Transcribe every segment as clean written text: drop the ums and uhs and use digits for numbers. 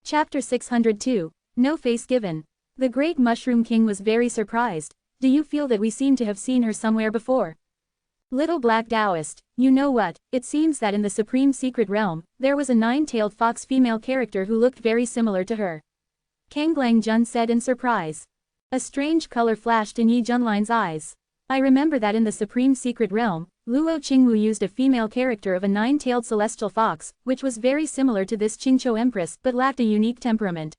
Chapter 602. No face given. The Great Mushroom King was very surprised. Do you feel that we seem to have seen her somewhere before? Little Black Taoist, you know what, it seems that in the Supreme Secret Realm, there was a nine-tailed fox female character who looked very similar to her. Kanglang Jun said in surprise. A strange color flashed in Yi Junline's eyes. I remember that in the Supreme Secret Realm, Luo Qingwu used a female character of a nine-tailed celestial fox, which was very similar to this Qingqiu Empress but lacked a unique temperament.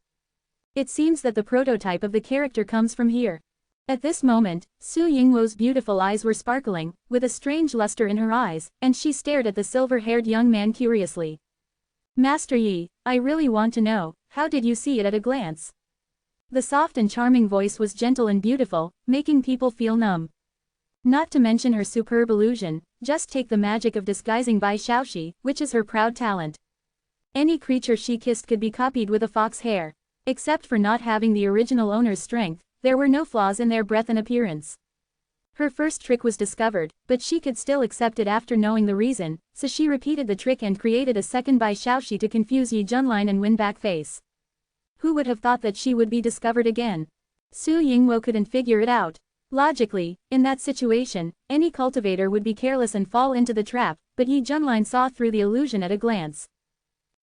It seems that the prototype of the character comes from here. At this moment, Su Yingwo's beautiful eyes were sparkling, with a strange luster in her eyes, and she stared at the silver-haired young man curiously. Master Yi, I really want to know, how did you see it at a glance? The soft and charming voice was gentle and beautiful, making people feel numb. Not to mention her superb illusion, just take the magic of disguising Bai Shaoxi, which is her proud talent. Any creature she kissed could be copied with a fox hair. Except for not having the original owner's strength, there were no flaws in their breath and appearance. Her first trick was discovered, but she could still accept it after knowing the reason, so she repeated the trick and created a second Bai Shaoxi to confuse Yi Junline and win back face. Who would have thought that she would be discovered again? Su Yingwo couldn't figure it out. Logically, in that situation, any cultivator would be careless and fall into the trap, but Yi Junline saw through the illusion at a glance.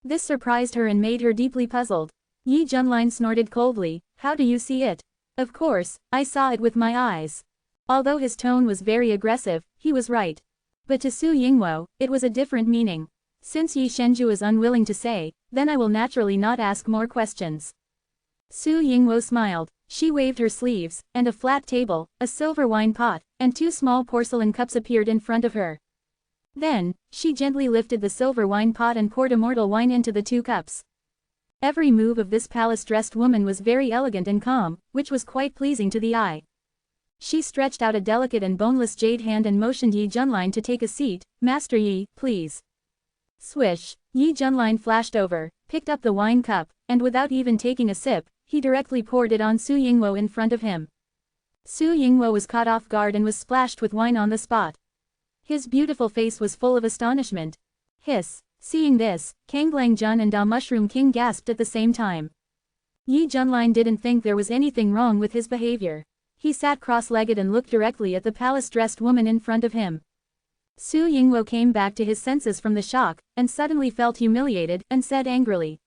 This surprised her and made her deeply puzzled. Yi Junline snorted coldly, how do you see it? Of course, I saw it with my eyes. Although his tone was very aggressive, he was right. But to Su Yingwo, it was a different meaning. Since Yi Shenju is unwilling to say, then I will naturally not ask more questions. Su Yingwo smiled. She waved her sleeves, and a flat table, a silver wine pot, and two small porcelain cups appeared in front of her. Then, she gently lifted the silver wine pot and poured immortal wine into the two cups. Every move of this palace-dressed woman was very elegant and calm, which was quite pleasing to the eye. She stretched out a delicate and boneless jade hand and motioned Yi Junline to take a seat. Master Yi, please. Swish, Yi Junline flashed over, picked up the wine cup, and without even taking a sip, he directly poured it on Su Yingwo in front of him. Su Yingwo was caught off guard and was splashed with wine on the spot. His beautiful face was full of astonishment. Hiss. Seeing this, Kanglang Jun and Da Mushroom King gasped at the same time. Yi Junline didn't think there was anything wrong with his behavior. He sat cross-legged and looked directly at the palace-dressed woman in front of him. Su Yingwo came back to his senses from the shock, and suddenly felt humiliated, and said angrily.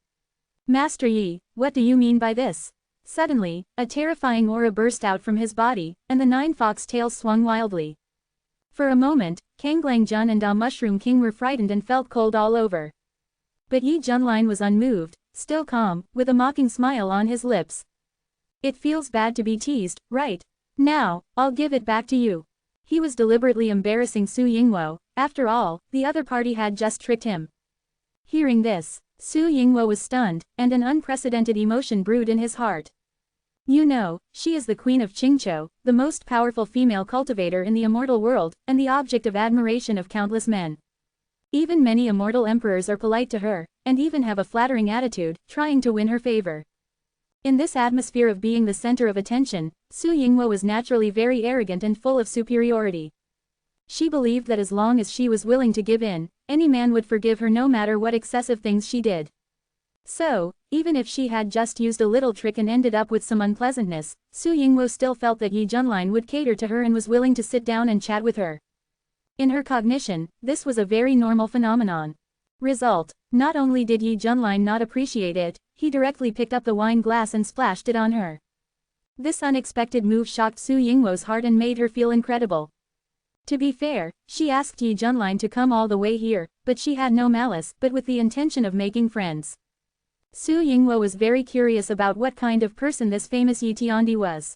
Master Yi, what do you mean by this? Suddenly, a terrifying aura burst out from his body, and the 9 fox tails swung wildly. For a moment, Kanglang Jun and Da Mushroom King were frightened and felt cold all over. But Yi Junline was unmoved, still calm, with a mocking smile on his lips. It feels bad to be teased, right? Now, I'll give it back to you. He was deliberately embarrassing Su Yingwo. After all, the other party had just tricked him. Hearing this, Su Yingwo was stunned, and an unprecedented emotion brewed in his heart. You know, she is the queen of Qingqiu, the most powerful female cultivator in the immortal world, and the object of admiration of countless men. Even many immortal emperors are polite to her, and even have a flattering attitude, trying to win her favor. In this atmosphere of being the center of attention, Su Yingwo was naturally very arrogant and full of superiority. She believed that as long as she was willing to give in, any man would forgive her no matter what excessive things she did. So, even if she had just used a little trick and ended up with some unpleasantness, Su Yingwo still felt that Yi Junline would cater to her and was willing to sit down and chat with her. In her cognition, this was a very normal phenomenon. Result, not only did Yi Junline not appreciate it, he directly picked up the wine glass and splashed it on her. This unexpected move shocked Su Yingwo's heart and made her feel incredible. To be fair, she asked Yi Junline to come all the way here, but she had no malice, but with the intention of making friends. Su Yingwo was very curious about what kind of person this famous Yi Tiandi was.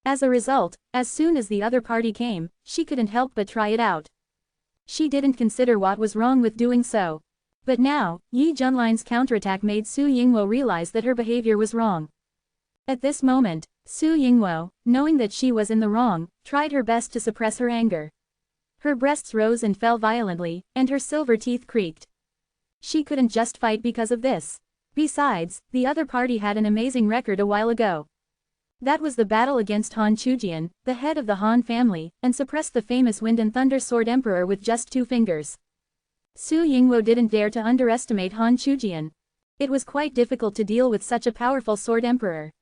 As a result, as soon as the other party came, she couldn't help but try it out. She didn't consider what was wrong with doing so. But now, Yi Junline's counterattack made Su Yingwo realize that her behavior was wrong. At this moment, Su Yingwo, knowing that she was in the wrong, tried her best to suppress her anger. Her breasts rose and fell violently, and her silver teeth creaked. She couldn't just fight because of this. Besides, the other party had an amazing record a while ago. That was the battle against Han Chujian, the head of the Han family, and suppressed the famous Wind and Thunder Sword Emperor with just 2 fingers. Su Yingwo didn't dare to underestimate Han Chujian. It was quite difficult to deal with such a powerful sword emperor.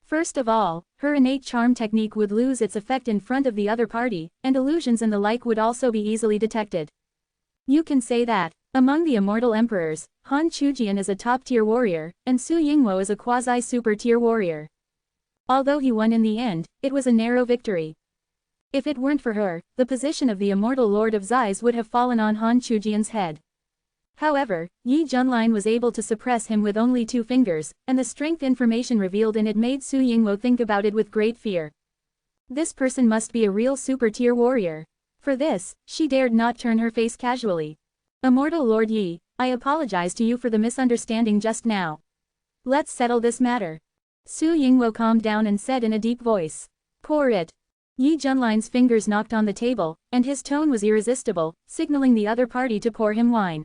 First of all, her innate charm technique would lose its effect in front of the other party, and illusions and the like would also be easily detected. You can say that, among the immortal emperors, Han Chujian is a top-tier warrior, and Su Yingwo is a quasi-super-tier warrior. Although he won in the end, it was a narrow victory. If it weren't for her, the position of the immortal Lord of Zais would have fallen on Han Chujian's head. However, Yi Junlin was able to suppress him with only 2 fingers, and the strength information revealed in it made Su Yingwo think about it with great fear. This person must be a real super-tier warrior. For this, she dared not turn her face casually. Immortal Lord Yi, I apologize to you for the misunderstanding just now. Let's settle this matter. Su Yingwo calmed down and said in a deep voice. Pour it. Yi Junlin's fingers knocked on the table, and his tone was irresistible, signaling the other party to pour him wine.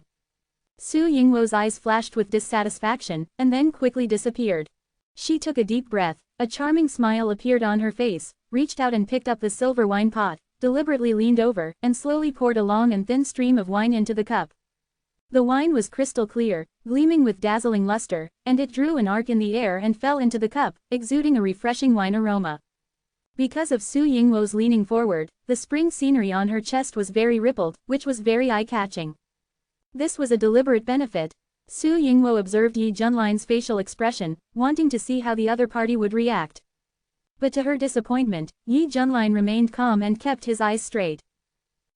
Su Yingwo's eyes flashed with dissatisfaction, and then quickly disappeared. She took a deep breath, a charming smile appeared on her face, reached out and picked up the silver wine pot, deliberately leaned over, and slowly poured a long and thin stream of wine into the cup. The wine was crystal clear, gleaming with dazzling luster, and it drew an arc in the air and fell into the cup, exuding a refreshing wine aroma. Because of Su Yingwo's leaning forward, the spring scenery on her chest was very rippled, which was very eye-catching. This was a deliberate benefit. Su Yingwo observed Yi Junlin's facial expression, wanting to see how the other party would react. But to her disappointment, Yi Junlin remained calm and kept his eyes straight.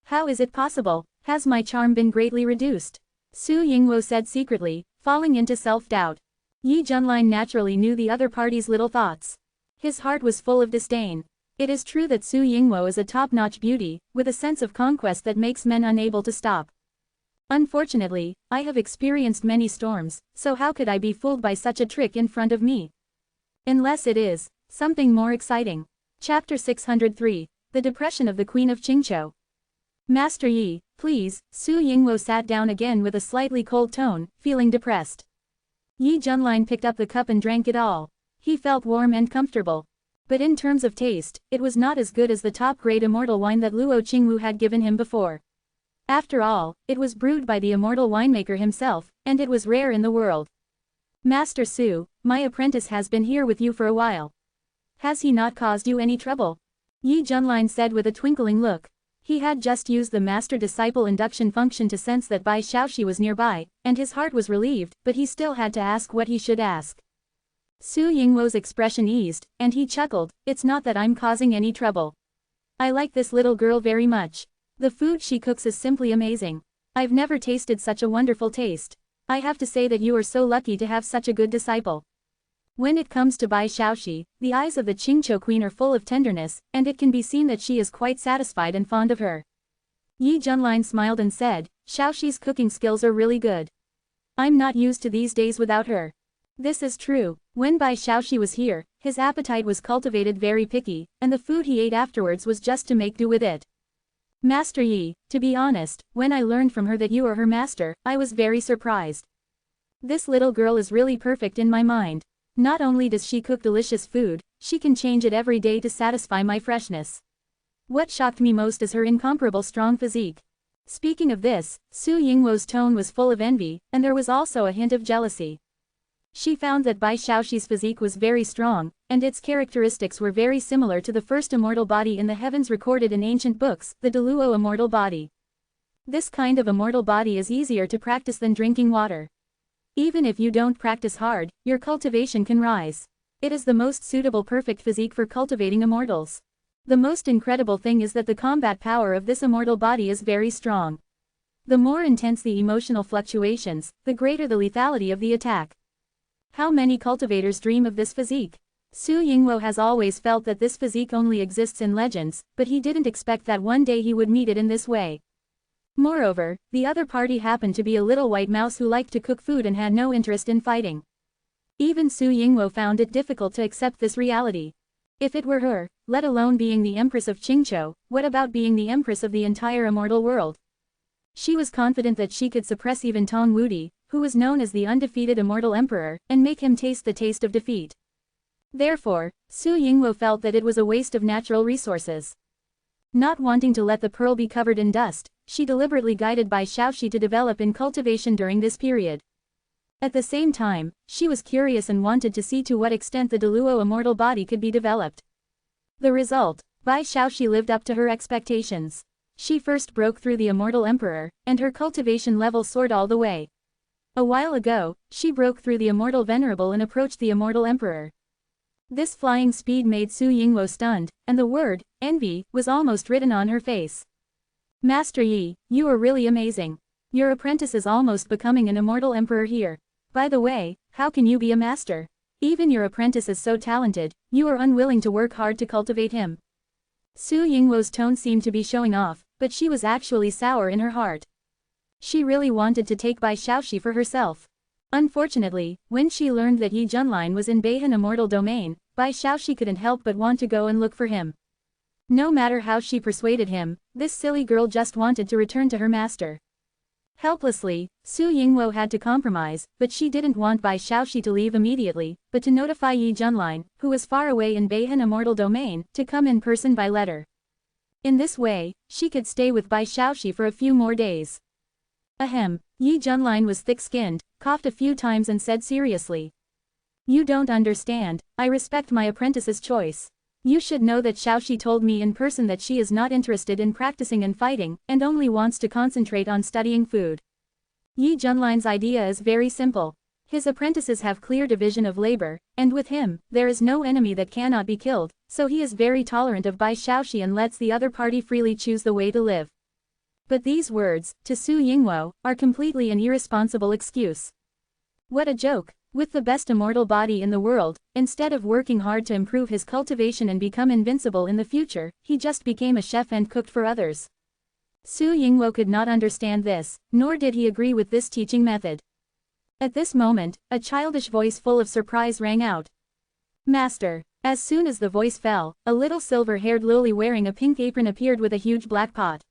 How is it possible? Has my charm been greatly reduced? Su Yingwo said secretly, falling into self-doubt. Yi Junlin naturally knew the other party's little thoughts. His heart was full of disdain. It is true that Su Yingwo is a top-notch beauty, with a sense of conquest that makes men unable to stop. Unfortunately, I have experienced many storms, so how could I be fooled by such a trick in front of me? Unless it is something more exciting. Chapter 603, The Depression of the Queen of Qingzhou. Master Yi, please. Su Yingwo sat down again with a slightly cold tone, feeling depressed. Yi Junlin picked up the cup and drank it all. He felt warm and comfortable. But in terms of taste, it was not as good as the top-grade immortal wine that Luo Qingwu had given him before. After all, it was brewed by the immortal winemaker himself, and it was rare in the world. Master Su, my apprentice has been here with you for a while. Has he not caused you any trouble? Yi Junlin said with a twinkling look. He had just used the master-disciple induction function to sense that Bai Xiaoxi was nearby, and his heart was relieved, but he still had to ask what he should ask. Su Yingwo's expression eased, and he chuckled, it's not that I'm causing any trouble. I like this little girl very much. The food she cooks is simply amazing. I've never tasted such a wonderful taste. I have to say that you are so lucky to have such a good disciple. When it comes to Bai Xiaoxi, the eyes of the Qingzhou queen are full of tenderness, and it can be seen that she is quite satisfied and fond of her. Yi Junlin smiled and said, Xiaoxi's cooking skills are really good. I'm not used to these days without her. This is true. When Bai Xiaoxi was here, his appetite was cultivated very picky, and the food he ate afterwards was just to make do with it. Master Yi, to be honest, when I learned from her that you are her master, I was very surprised. This little girl is really perfect in my mind. Not only does she cook delicious food, she can change it every day to satisfy my freshness. What shocked me most is her incomparable strong physique. Speaking of this, Su Yingwo's tone was full of envy, and there was also a hint of jealousy. She found that Bai Xiaoxi's physique was very strong, and its characteristics were very similar to the first immortal body in the heavens recorded in ancient books, the Deluo immortal body. This kind of immortal body is easier to practice than drinking water. Even if you don't practice hard, your cultivation can rise. It is the most suitable perfect physique for cultivating immortals. The most incredible thing is that the combat power of this immortal body is very strong. The more intense the emotional fluctuations, the greater the lethality of the attack. How many cultivators dream of this physique? Su Yingwo has always felt that this physique only exists in legends, but he didn't expect that one day he would meet it in this way. Moreover, the other party happened to be a little white mouse who liked to cook food and had no interest in fighting. Even Su Yingwo found it difficult to accept this reality. If it were her, let alone being the Empress of Qingzhou, what about being the Empress of the entire immortal world? She was confident that she could suppress even Tong Wudi, who was known as the undefeated immortal emperor, and make him taste the taste of defeat. Therefore, Su Yingwo felt that it was a waste of natural resources. Not wanting to let the pearl be covered in dust, she deliberately guided Bai Xiaoxi to develop in cultivation during this period. At the same time, she was curious and wanted to see to what extent the Deluo immortal body could be developed. The result, Bai Shaoxi lived up to her expectations. She first broke through the immortal emperor, and her cultivation level soared all the way. A while ago, she broke through the immortal venerable and approached the immortal emperor. This flying speed made Su Yingwo stunned, and the word, envy, was almost written on her face. Master Yi, you are really amazing. Your apprentice is almost becoming an immortal emperor here. By the way, how can you be a master? Even your apprentice is so talented, you are unwilling to work hard to cultivate him. Su Yingwo's tone seemed to be showing off, but she was actually sour in her heart. She really wanted to take Bai Shaoxi for herself. Unfortunately, when she learned that Yi Junlin was in Beihan immortal domain, Bai Shaoxi couldn't help but want to go and look for him. No matter how she persuaded him, this silly girl just wanted to return to her master. Helplessly, Su Yingwo had to compromise, but she didn't want Bai Shaoxi to leave immediately, but to notify Yi Junlin, who was far away in Beihan immortal domain, to come in person by letter. In this way, she could stay with Bai Shaoxi for a few more days. Ahem, Yi Junlin was thick-skinned, coughed a few times and said seriously. You don't understand, I respect my apprentice's choice. You should know that Shaoxi told me in person that she is not interested in practicing and fighting, and only wants to concentrate on studying food. Yi Junlin's idea is very simple. His apprentices have clear division of labor, and with him, there is no enemy that cannot be killed, so he is very tolerant of Bai Shaoxi and lets the other party freely choose the way to live. But these words, to Su Yingwo, are completely an irresponsible excuse. What a joke! With the best immortal body in the world, instead of working hard to improve his cultivation and become invincible in the future, he just became a chef and cooked for others. Su Yingwo could not understand this, nor did he agree with this teaching method. At this moment, a childish voice full of surprise rang out. Master! As soon as the voice fell, a little silver-haired lily wearing a pink apron appeared with a huge black pot.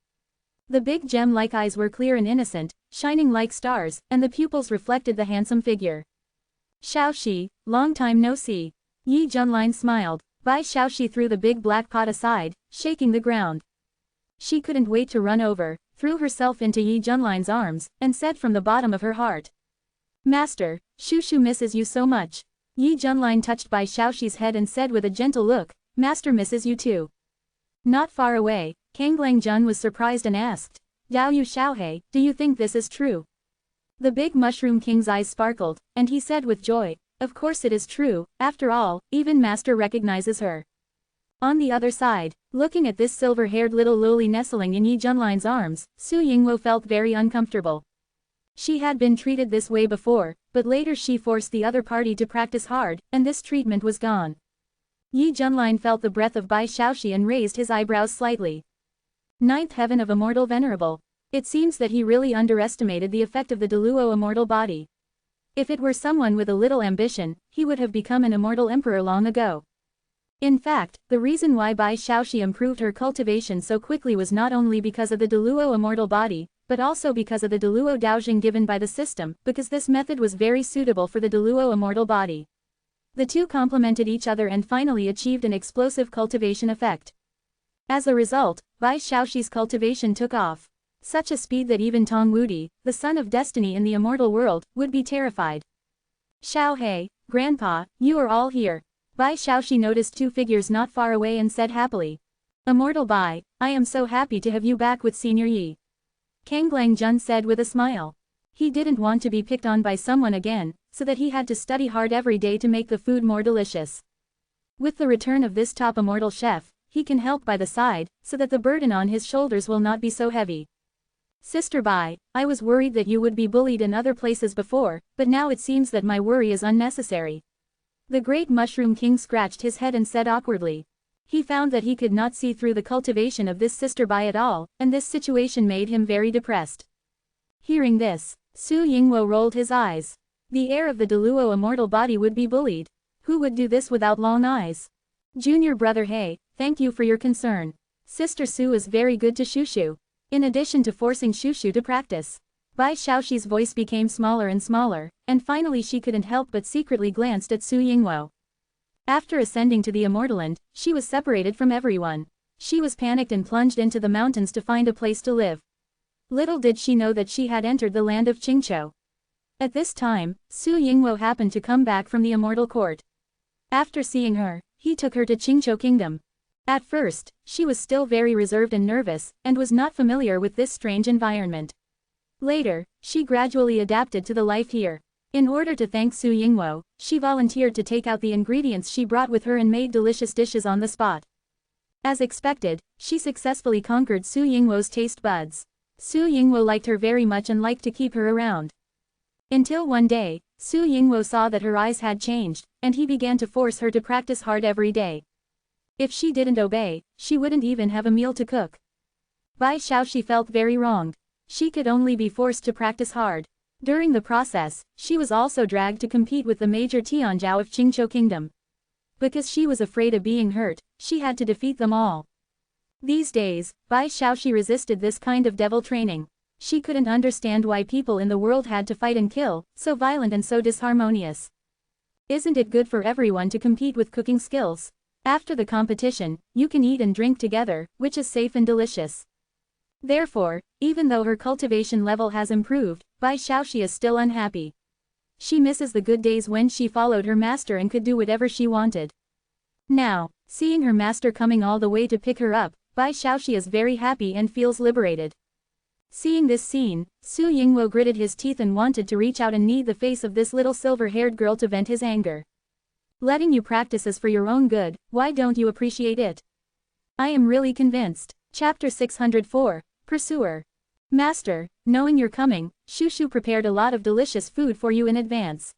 The big gem-like eyes were clear and innocent, shining like stars, and the pupils reflected the handsome figure. Shaoxi, long time no see. Yi Junlin smiled. Bai Shaoxi threw the big black pot aside, shaking the ground. She couldn't wait to run over, threw herself into Yi Junlin's arms, and said from the bottom of her heart. Master, Shushu misses you so much. Yi Junlin touched Bai Shaoxi's head and said with a gentle look, Master misses you too. Not far away, Kanglang Jun was surprised and asked, Yao Yu Xiaohei, do you think this is true? The big Mushroom King's eyes sparkled, and he said with joy, of course it is true, after all, even Master recognizes her. On the other side, looking at this silver-haired little lily nestling in Yi Junlin's arms, Su Yingwo felt very uncomfortable. She had been treated this way before, but later she forced the other party to practice hard, and this treatment was gone. Yi Junlin felt the breath of Bai Shaoxi and raised his eyebrows slightly. Ninth Heaven of Immortal Venerable. It seems that he really underestimated the effect of the Deluo immortal body. If it were someone with a little ambition, he would have become an immortal emperor long ago. In fact, the reason why Bai Shaoxi improved her cultivation so quickly was not only because of the Deluo immortal body, but also because of the Deluo Daojing given by the system, because this method was very suitable for the Deluo immortal body. The two complemented each other and finally achieved an explosive cultivation effect. As a result, Bai Shaoxi's cultivation took off. Such a speed that even Tong Wudi, the son of destiny in the immortal world, would be terrified. Xiaohei, Grandpa, you are all here. Bai Shaoxi noticed two figures not far away and said happily. Immortal Bai, I am so happy to have you back with Senior Yi. Kanglang Jun said with a smile. He didn't want to be picked on by someone again, so that he had to study hard every day to make the food more delicious. With the return of this top immortal chef, he can help by the side, so that the burden on his shoulders will not be so heavy. Sister Bai, I was worried that you would be bullied in other places before, but now it seems that my worry is unnecessary. The great Mushroom King scratched his head and said awkwardly. He found that he could not see through the cultivation of this Sister Bai at all, and this situation made him very depressed. Hearing this, Su Yingwo rolled his eyes. The heir of the Deluo immortal body would be bullied. Who would do this without long eyes? Junior brother He, thank you for your concern. Sister Su is very good to Shushu. In addition to forcing Shushu to practice. Bai Shaoxi's voice became smaller and smaller, and finally she couldn't help but secretly glanced at Su Yingwo. After ascending to the Immortaland, she was separated from everyone. She was panicked and plunged into the mountains to find a place to live. Little did she know that she had entered the land of Qingzhou. At this time, Su Yingwo happened to come back from the immortal court. After seeing her, he took her to Qingzhou Kingdom. At first, she was still very reserved and nervous, and was not familiar with this strange environment. Later, she gradually adapted to the life here. In order to thank Su Yingwo, she volunteered to take out the ingredients she brought with her and made delicious dishes on the spot. As expected, she successfully conquered Su Yingwo's taste buds. Su Yingwo liked her very much and liked to keep her around. Until one day, Su Yingwo saw that her eyes had changed, and he began to force her to practice hard every day. If she didn't obey, she wouldn't even have a meal to cook. Bai Xiaoxi felt very wronged. She could only be forced to practice hard. During the process, she was also dragged to compete with the major Tianzhou of Qingzhou Kingdom. Because she was afraid of being hurt, she had to defeat them all. These days, Bai Xiaoxi resisted this kind of devil training. She couldn't understand why people in the world had to fight and kill, so violent and so disharmonious. Isn't it good for everyone to compete with cooking skills? After the competition, you can eat and drink together, which is safe and delicious. Therefore, even though her cultivation level has improved, Bai Xiaoxi is still unhappy. She misses the good days when she followed her master and could do whatever she wanted. Now, seeing her master coming all the way to pick her up, Bai Xiaoxi is very happy and feels liberated. Seeing this scene, Su Yingwo gritted his teeth and wanted to reach out and knead the face of this little silver-haired girl to vent his anger. Letting you practice is for your own good, why don't you appreciate it? I am really convinced. Chapter 604, Pursuer. Master, knowing you're coming, Shushu prepared a lot of delicious food for you in advance.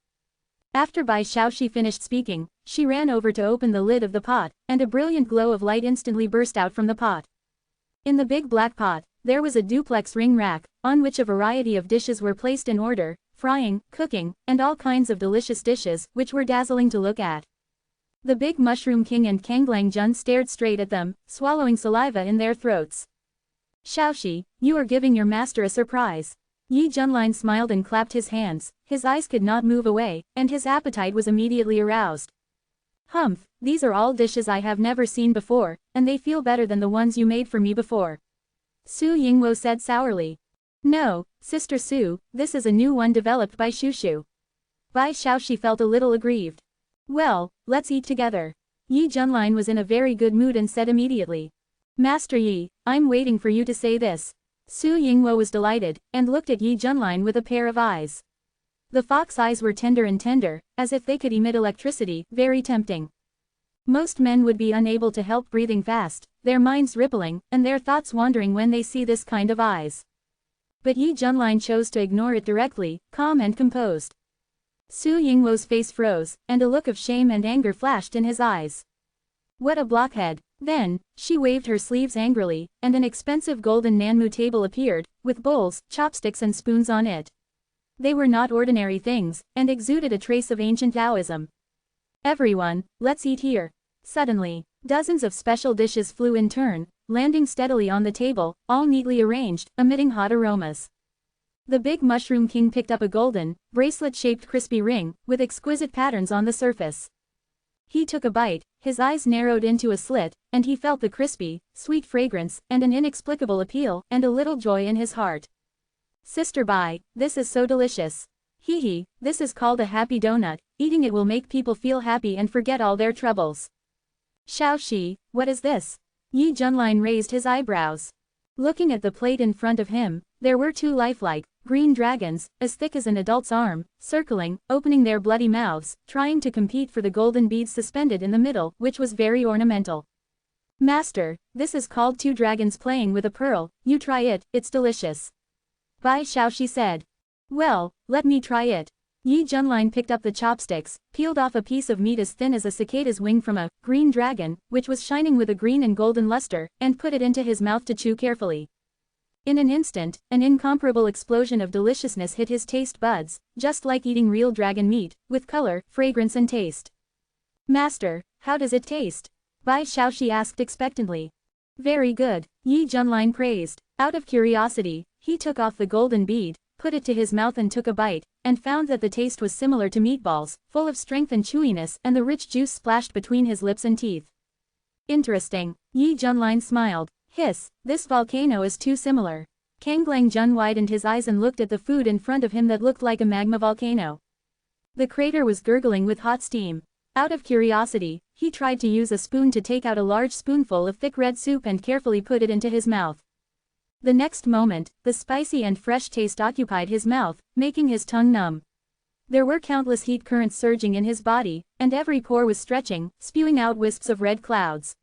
After Bai Xiaoxi finished speaking, she ran over to open the lid of the pot, and a brilliant glow of light instantly burst out from the pot. In the big black pot, there was a duplex ring rack, on which a variety of dishes were placed in order, frying, cooking, and all kinds of delicious dishes, which were dazzling to look at. The big Mushroom King and Kanglang Jun stared straight at them, swallowing saliva in their throats. Xiaoxi, you are giving your master a surprise. Yi Junlin smiled and clapped his hands, his eyes could not move away, and his appetite was immediately aroused. Humph, these are all dishes I have never seen before, and they feel better than the ones you made for me before. Su Yingwo said sourly. No, Sister Su, this is a new one developed by Shushu. Bai Xiaoxi felt a little aggrieved. Well, let's eat together. Yi Junlin was in a very good mood and said immediately. Master Yi, I'm waiting for you to say this. Su Yingwo was delighted, and looked at Yi Junlin with a pair of eyes. The fox eyes were tender, as if they could emit electricity, very tempting. Most men would be unable to help breathing fast, their minds rippling, and their thoughts wandering when they see this kind of eyes. But Yi Junlin chose to ignore it directly, calm and composed. Su Yingwo's face froze, and a look of shame and anger flashed in his eyes. What a blockhead! Then, she waved her sleeves angrily, and an expensive golden nanmu table appeared, with bowls, chopsticks and spoons on it. They were not ordinary things, and exuded a trace of ancient Taoism. Everyone, let's eat here. Suddenly, dozens of special dishes flew in turn, landing steadily on the table, all neatly arranged, emitting hot aromas. The big Mushroom King picked up a golden, bracelet-shaped crispy ring, with exquisite patterns on the surface. He took a bite, his eyes narrowed into a slit, and he felt the crispy, sweet fragrance, and an inexplicable appeal, and a little joy in his heart. Sister Bai, this is so delicious. Hee hee, this is called a happy donut, eating it will make people feel happy and forget all their troubles. Xiaoxi, what is this? Yi Junlin raised his eyebrows. Looking at the plate in front of him, there were two lifelike, green dragons, as thick as an adult's arm, circling, opening their bloody mouths, trying to compete for the golden beads suspended in the middle, which was very ornamental. Master, this is called two dragons playing with a pearl, you try it, it's delicious. Bai Xiaoxi said. Well, let me try it. Yi Junlin picked up the chopsticks, peeled off a piece of meat as thin as a cicada's wing from a green dragon, which was shining with a green and golden luster, and put it into his mouth to chew carefully. In an instant, an incomparable explosion of deliciousness hit his taste buds, just like eating real dragon meat, with color, fragrance and taste. Master, how does it taste? Bai Xiaoxi asked expectantly. Very good, Yi Junlin praised. Out of curiosity, he took off the golden bead, put it to his mouth and took a bite, and found that the taste was similar to meatballs, full of strength and chewiness, and the rich juice splashed between his lips and teeth. Interesting, Yi Junlin smiled. Hiss, this volcano is too similar. Kang Lang-jun widened his eyes and looked at the food in front of him that looked like a magma volcano. The crater was gurgling with hot steam. Out of curiosity, he tried to use a spoon to take out a large spoonful of thick red soup and carefully put it into his mouth. The next moment, the spicy and fresh taste occupied his mouth, making his tongue numb. There were countless heat currents surging in his body, and every pore was stretching, spewing out wisps of red clouds.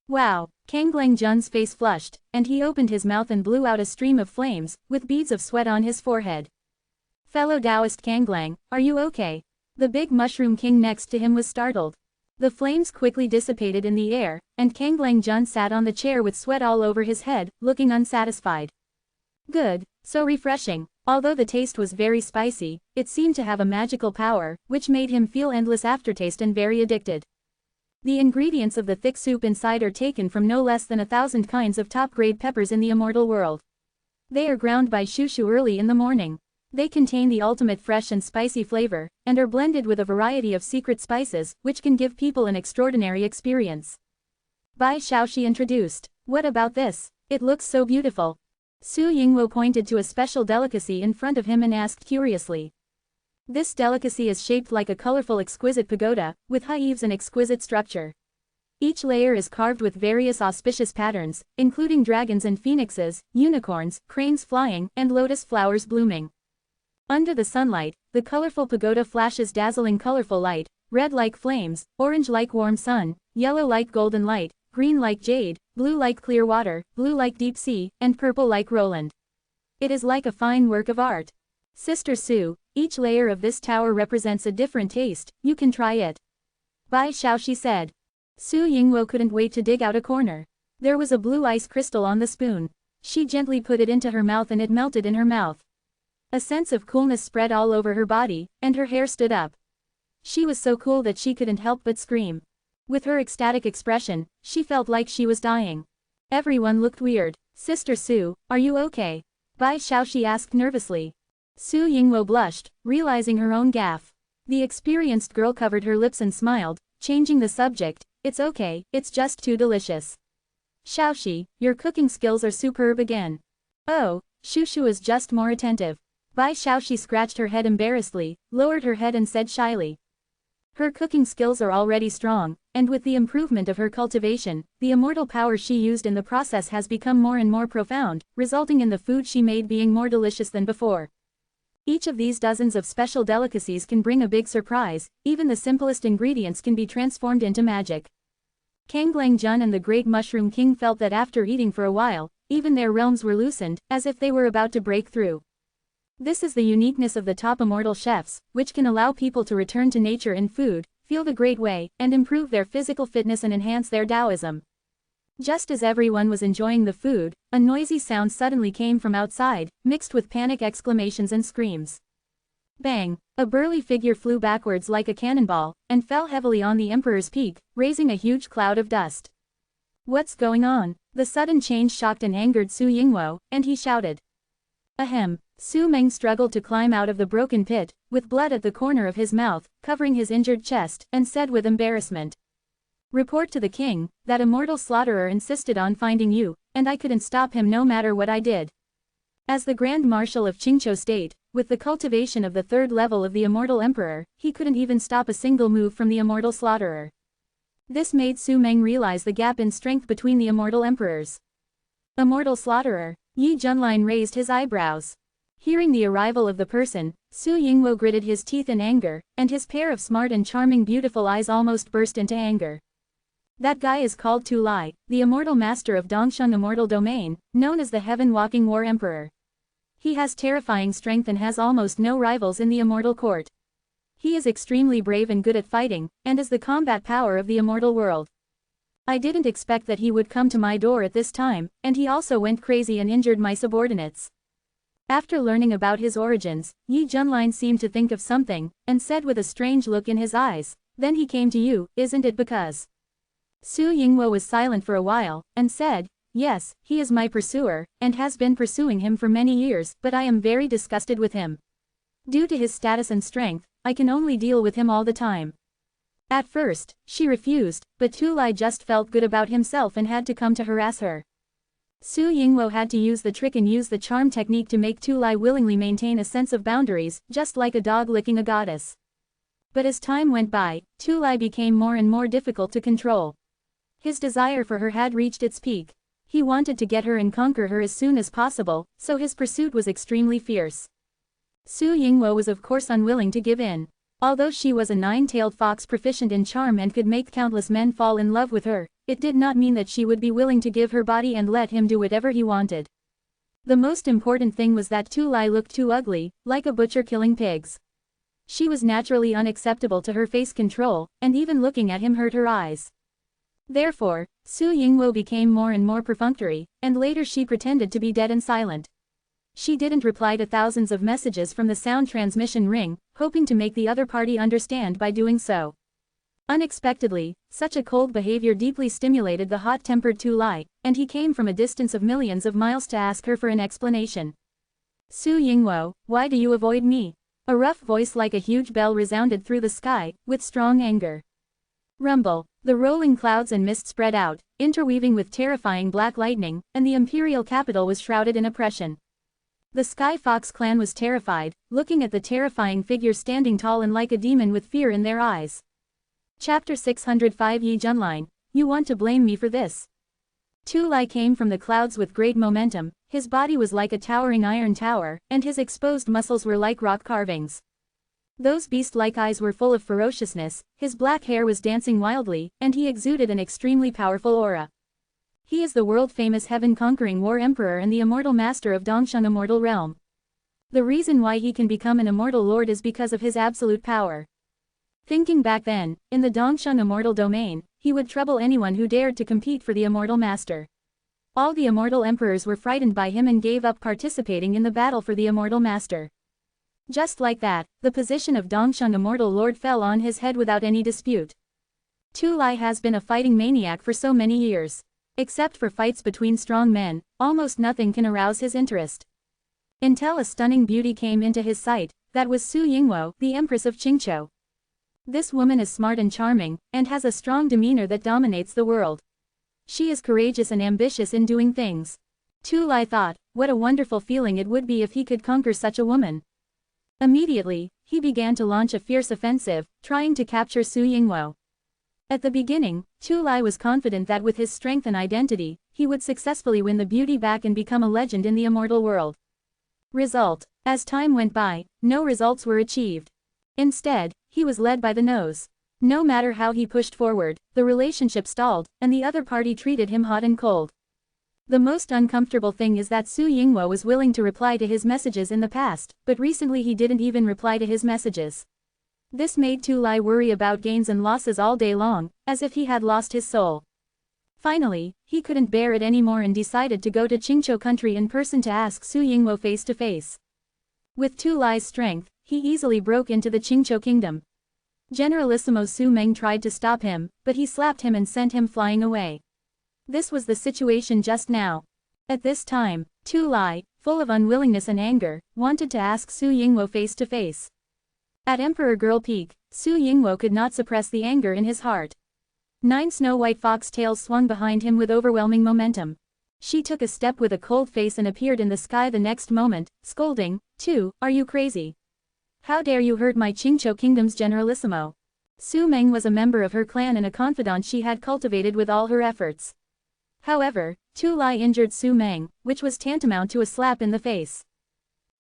Wow! Kang Lang-jun's face flushed, and he opened his mouth and blew out a stream of flames, with beads of sweat on his forehead. Fellow Taoist Kang Lang, are you okay? The big mushroom king next to him was startled. The flames quickly dissipated in the air, and Kang Lang-jun sat on the chair with sweat all over his head, looking unsatisfied. Good, so refreshing. Although the taste was very spicy, it seemed to have a magical power, which made him feel endless aftertaste and very addicted. The ingredients of the thick soup inside are taken from no less than 1,000 kinds of top-grade peppers in the immortal world. They are ground by Shushu early in the morning. They contain the ultimate fresh and spicy flavor, and are blended with a variety of secret spices, which can give people an extraordinary experience. Bai Shaoxi introduced. What about this? It looks so beautiful. Su Yingwo pointed to a special delicacy in front of him and asked curiously. This delicacy is shaped like a colorful exquisite pagoda, with high eaves and exquisite structure. Each layer is carved with various auspicious patterns, including dragons and phoenixes, unicorns, cranes flying, and lotus flowers blooming. Under the sunlight, the colorful pagoda flashes dazzling colorful light, red like flames, orange like warm sun, yellow like golden light, green like jade, blue like clear water, blue like deep sea, and purple like Roland. It is like a fine work of art. Sister Su, each layer of this tower represents a different taste, you can try it. Bai Shaoxi said. Su Yingwo couldn't wait to dig out a corner. There was a blue ice crystal on the spoon. She gently put it into her mouth and it melted in her mouth. A sense of coolness spread all over her body, and her hair stood up. She was so cool that she couldn't help but scream. With her ecstatic expression, she felt like she was dying. Everyone looked weird. Sister Su, are you okay? Bai Shaoxi asked nervously. Su Yingwo blushed, realizing her own gaffe. The experienced girl covered her lips and smiled, changing the subject. It's okay, it's just too delicious. Shaoxi, your cooking skills are superb again. Oh, Shushu is just more attentive. Bai Shaoxi scratched her head embarrassedly, lowered her head and said shyly. Her cooking skills are already strong, and with the improvement of her cultivation, the immortal power she used in the process has become more and more profound, resulting in the food she made being more delicious than before. Each of these dozens of special delicacies can bring a big surprise, even the simplest ingredients can be transformed into magic. Kang Lang-jun and the Great Mushroom King felt that after eating for a while, even their realms were loosened, as if they were about to break through. This is the uniqueness of the top immortal chefs, which can allow people to return to nature in food, feel the great way, and improve their physical fitness and enhance their Taoism. Just as everyone was enjoying the food, a noisy sound suddenly came from outside, mixed with panic exclamations and screams. Bang! A burly figure flew backwards like a cannonball, and fell heavily on the Emperor's peak, raising a huge cloud of dust. What's going on? The sudden change shocked and angered Su Yingwo, and he shouted. Ahem! Su Meng struggled to climb out of the broken pit, with blood at the corner of his mouth, covering his injured chest, and said with embarrassment. Report to the king, that immortal slaughterer insisted on finding you, and I couldn't stop him no matter what I did. As the Grand Marshal of Qingzhou State, with the cultivation of the third level of the immortal emperor, he couldn't even stop a single move from the immortal slaughterer. This made Su Meng realize the gap in strength between the immortal emperors. Immortal slaughterer, Yi Junlin raised his eyebrows. Hearing the arrival of the person, Su Yingwo gritted his teeth in anger, and his pair of smart and charming beautiful eyes almost burst into anger. That guy is called Tu Lai, the immortal master of Dongsheng Immortal Domain, known as the Heaven-Walking War Emperor. He has terrifying strength and has almost no rivals in the immortal court. He is extremely brave and good at fighting, and is the combat power of the immortal world. I didn't expect that he would come to my door at this time, and he also went crazy and injured my subordinates. After learning about his origins, Yi Junlin seemed to think of something, and said with a strange look in his eyes, then he came to you, isn't it because? Su Yingwo was silent for a while, and said, yes, he is my pursuer, and has been pursuing him for many years, but I am very disgusted with him. Due to his status and strength, I can only deal with him all the time. At first, she refused, but Tu Lai just felt good about himself and had to come to harass her. Su Yingwo had to use the trick and use the charm technique to make Tu Lai willingly maintain a sense of boundaries, just like a dog licking a goddess. But as time went by, Tu Lai became more and more difficult to control. His desire for her had reached its peak. He wanted to get her and conquer her as soon as possible, so his pursuit was extremely fierce. Su Yingwo was of course unwilling to give in. Although she was a nine-tailed fox proficient in charm and could make countless men fall in love with her, it did not mean that she would be willing to give her body and let him do whatever he wanted. The most important thing was that Tu Lai looked too ugly, like a butcher killing pigs. She was naturally unacceptable to her face control, and even looking at him hurt her eyes. Therefore, Su Yingwo became more and more perfunctory, and later she pretended to be dead and silent. She didn't reply to thousands of messages from the sound transmission ring, hoping to make the other party understand by doing so. Unexpectedly, such a cold behavior deeply stimulated the hot-tempered Tu Lai, and he came from a distance of millions of miles to ask her for an explanation. Su Yingwo, why do you avoid me? A rough voice like a huge bell resounded through the sky, with strong anger. Rumble. The rolling clouds and mist spread out, interweaving with terrifying black lightning, and the imperial capital was shrouded in oppression. The Sky Fox clan was terrified, looking at the terrifying figure standing tall and like a demon with fear in their eyes. Chapter 605 Yi Junline, you want to blame me for this? Tu Lai came from the clouds with great momentum, his body was like a towering iron tower, and his exposed muscles were like rock carvings. Those beast-like eyes were full of ferociousness, his black hair was dancing wildly, and he exuded an extremely powerful aura. He is the world-famous heaven-conquering war emperor and the immortal master of Dongsheng immortal realm. The reason why he can become an immortal lord is because of his absolute power. Thinking back then, in the Dongsheng immortal domain, he would trouble anyone who dared to compete for the immortal master. All the immortal emperors were frightened by him and gave up participating in the battle for the immortal master. Just like that, the position of Dongsheng Immortal Lord fell on his head without any dispute. Tu Lai has been a fighting maniac for so many years. Except for fights between strong men, almost nothing can arouse his interest. Until a stunning beauty came into his sight, that was Su Yingwo, the Empress of Qingzhou. This woman is smart and charming, and has a strong demeanor that dominates the world. She is courageous and ambitious in doing things. Tu Lai thought, what a wonderful feeling it would be if he could conquer such a woman. Immediately, he began to launch a fierce offensive, trying to capture Su Yingwo. At the beginning, Tu Lai was confident that with his strength and identity, he would successfully win the beauty back and become a legend in the immortal world. Result: as time went by, no results were achieved. Instead, he was led by the nose. No matter how he pushed forward, the relationship stalled, and the other party treated him hot and cold. The most uncomfortable thing is that Su Yingwo was willing to reply to his messages in the past, but recently he didn't even reply to his messages. This made Tu Lai worry about gains and losses all day long, as if he had lost his soul. Finally, he couldn't bear it anymore and decided to go to Qingzhou country in person to ask Su Yingwo face to face. With Tu Lai's strength, he easily broke into the Qingzhou kingdom. Generalissimo Su Meng tried to stop him, but he slapped him and sent him flying away. This was the situation just now. At this time, Tu Lai, full of unwillingness and anger, wanted to ask Su Yingwo face to face. At Emperor Girl Peak, Su Yingwo could not suppress the anger in his heart. 9 snow-white fox tails swung behind him with overwhelming momentum. She took a step with a cold face and appeared in the sky the next moment, scolding, "Tu, are you crazy? How dare you hurt my Qingzhou kingdom's generalissimo?" Su Meng was a member of her clan and a confidant she had cultivated with all her efforts. However, Tu Lai injured Su Meng, which was tantamount to a slap in the face.